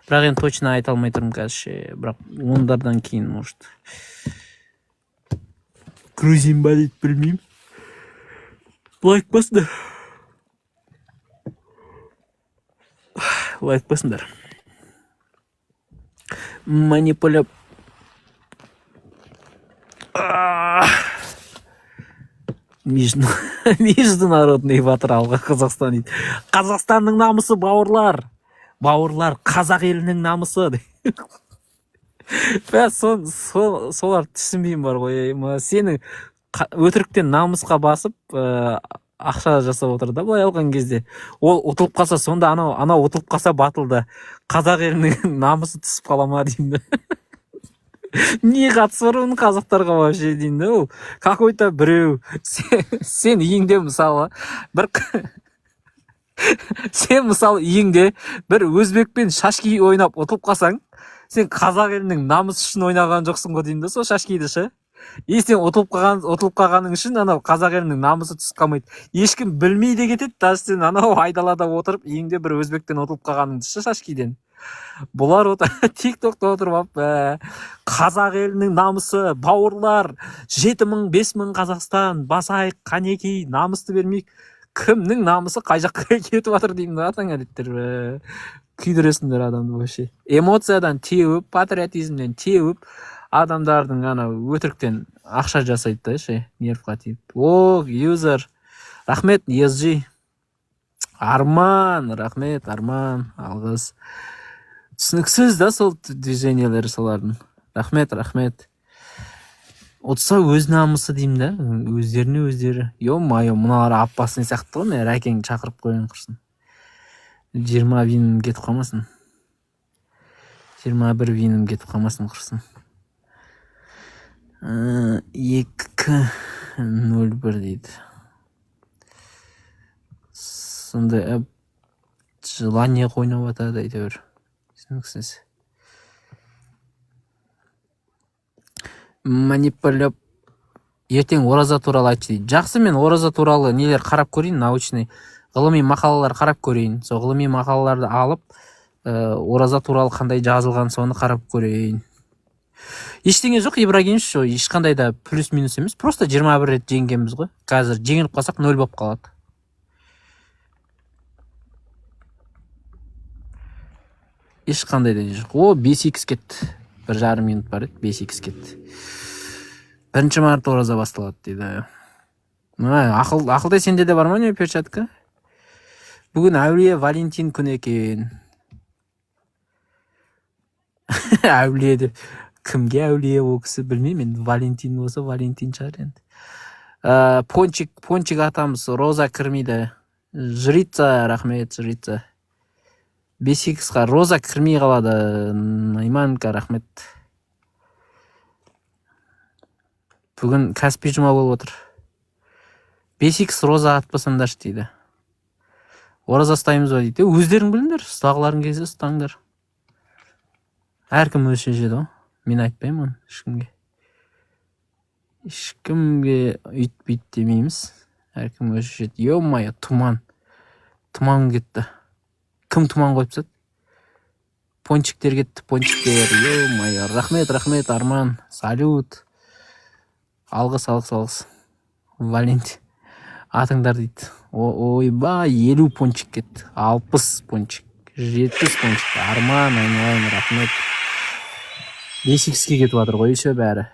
Бірақ енді точно айта алмай тұрмын қазір. Бірақ ондардан кейін, может. Грузин ба дейді, білмеймін. Лайк басыңдар. Манипуля. Международный батыр алға Қазақстан дейді. Қазақстанның намысы бауырлар. Қазақ елінің намысы. Солар түсінбеймін бар ғой. Сені өтіріктен намысқа басып ақша жасап отыр да былай алған кезде. Ол ұтылып қалса, сонда анау ұтылып қалса батылды. Қазақ елінің намысы түсіп қала ма деймін. Не қатысы бар оның қазақтарға вообще деймін. Ол какой-то біреу. Сен үйіңде мысалы сен мысалы үйіңде бір өзбекпен шашки ойнап ұтылып қалсаң, сен қазақ елінің намысы үшін ойнаған жоқсың ғой деймін да, сол шашкиді ше. Сен ұтылып қалғаның үшін анау қазақ елінің намысы түсіп қалмайды. Ешкім білмейді кетеді, даже сен анау айдалада отырып үйіңде бір өзбектен ұтылып қалғаныңды ше шашкиден. Бұлар тиктокта отырып қазақ елінің намысы, бауырлар, 7.000, 5.000 Қазақстан, басайық, қанеки, намысты бермейік. Кімнің намысы қай жаққа кетіп жатыр деймін да, атаң әдеттер. Күйдіресіңдер адамды вообще. Эмоциядан теуіп, патриотизмнен теуіп, адамдардың өтіріктен ақша жасайды да ше, нервқа тиіп. Юзер. Рахмет, ESG. Арман, рахмет, Арман. Алғыс. Түсініксіз да сол движениялары солардың. Рахмет. Отса өз намысы деймін да, өздеріне өздері. Йо-майо, мұналары аппасын сияқты ғой, мен рәкең шақырып қойын құрсын. 20 винім кетіп қалмасын. 21 винім кетіп қалмасын құрсын. 2-0-1 дейді. Сонда желание қойнап атады әйтеуір. Түсініксіз. Манипуляп. Ертең ораза туралы айтшы дейді. Жақсы, мен ораза туралы нелер қарап көрейін, научный ғылыми мақалалар қарап көрейін. Сол ғылыми мақалаларды алып, ораза туралы қандай жазылған соны қарап көрейін. Ештеңе жоқ, Ибрагимович, ешқандай да плюс-минус емес. Просто 21 рет жеңгенбіз ғой. Қазір жеңіліп қалсақ 0 болып қалады. Ешқандай да жоқ. 5x кетті. 1,5 минут бар еді, 5x кетті. 1 март ораза басталады дейді. Ақылдай сенде де бар ма не перчатка? Бүгін әулие Валентин күні екен. Әулие деп. Кімге әулие ол кісі білмеймін. Валентин болса Валентин шығар енді. Пончик атамыз роза кірмейді. Жрица, рахмет, жрица. 5x-ға роза кірмей қалады. Найманка, рахмет. Бүгін Каспий жұма болып отыр. 5x роза атпасаңдаршы дейді. Ораза ұстаймыз ба дейді. Өздерің біліңдер, ұстағыларың кезде ұстаңдар. Әркім өз шешеді ғой. Мен айтпаймын ешкімге. Ешкімге үйтпейт демейміз. Әркім өз шешеді. Йо-майо, тұман кетті. Кім тұман қойып сәт? Пончиктер кетті, пончиктер. Йо-майо, рахмет, Арман. Салют. Алғыс. Валентин. Атыңдар дейді. Ойба, 50 пончик кетті. 60 пончик. 70 пончик. Арман, айналайын, рахмет. 5x-ке кетіп жатыр ғой еще бәрі.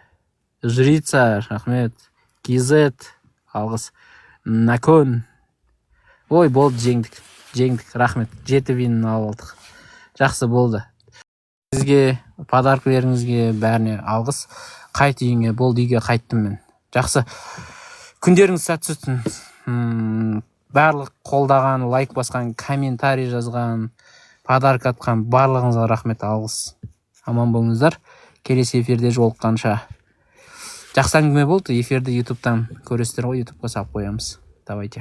Жрица, рахмет. Кизет, алғыс. Након. Ой, болды, жеңдік, рахмет. 7 винін алдық. Жақсы болды. Сізге, подаркілеріңізге бәріне алғыс. Қайт үйіңе, болды, үйге қайттым мен. Жақсы. Күндеріңіз сәтсіз өтсін. Барлық қолдаған, лайк басқан, комментарий жазған, подарка атқан барлығыңызға рахмет, алғыс. Аман болыңыздар. Келесі эфирде жолыққанша. Жақсы әңгіме болды. Эфирді ютубтан көресіздер ғой, ютубқа салып қоямыз. Давайте.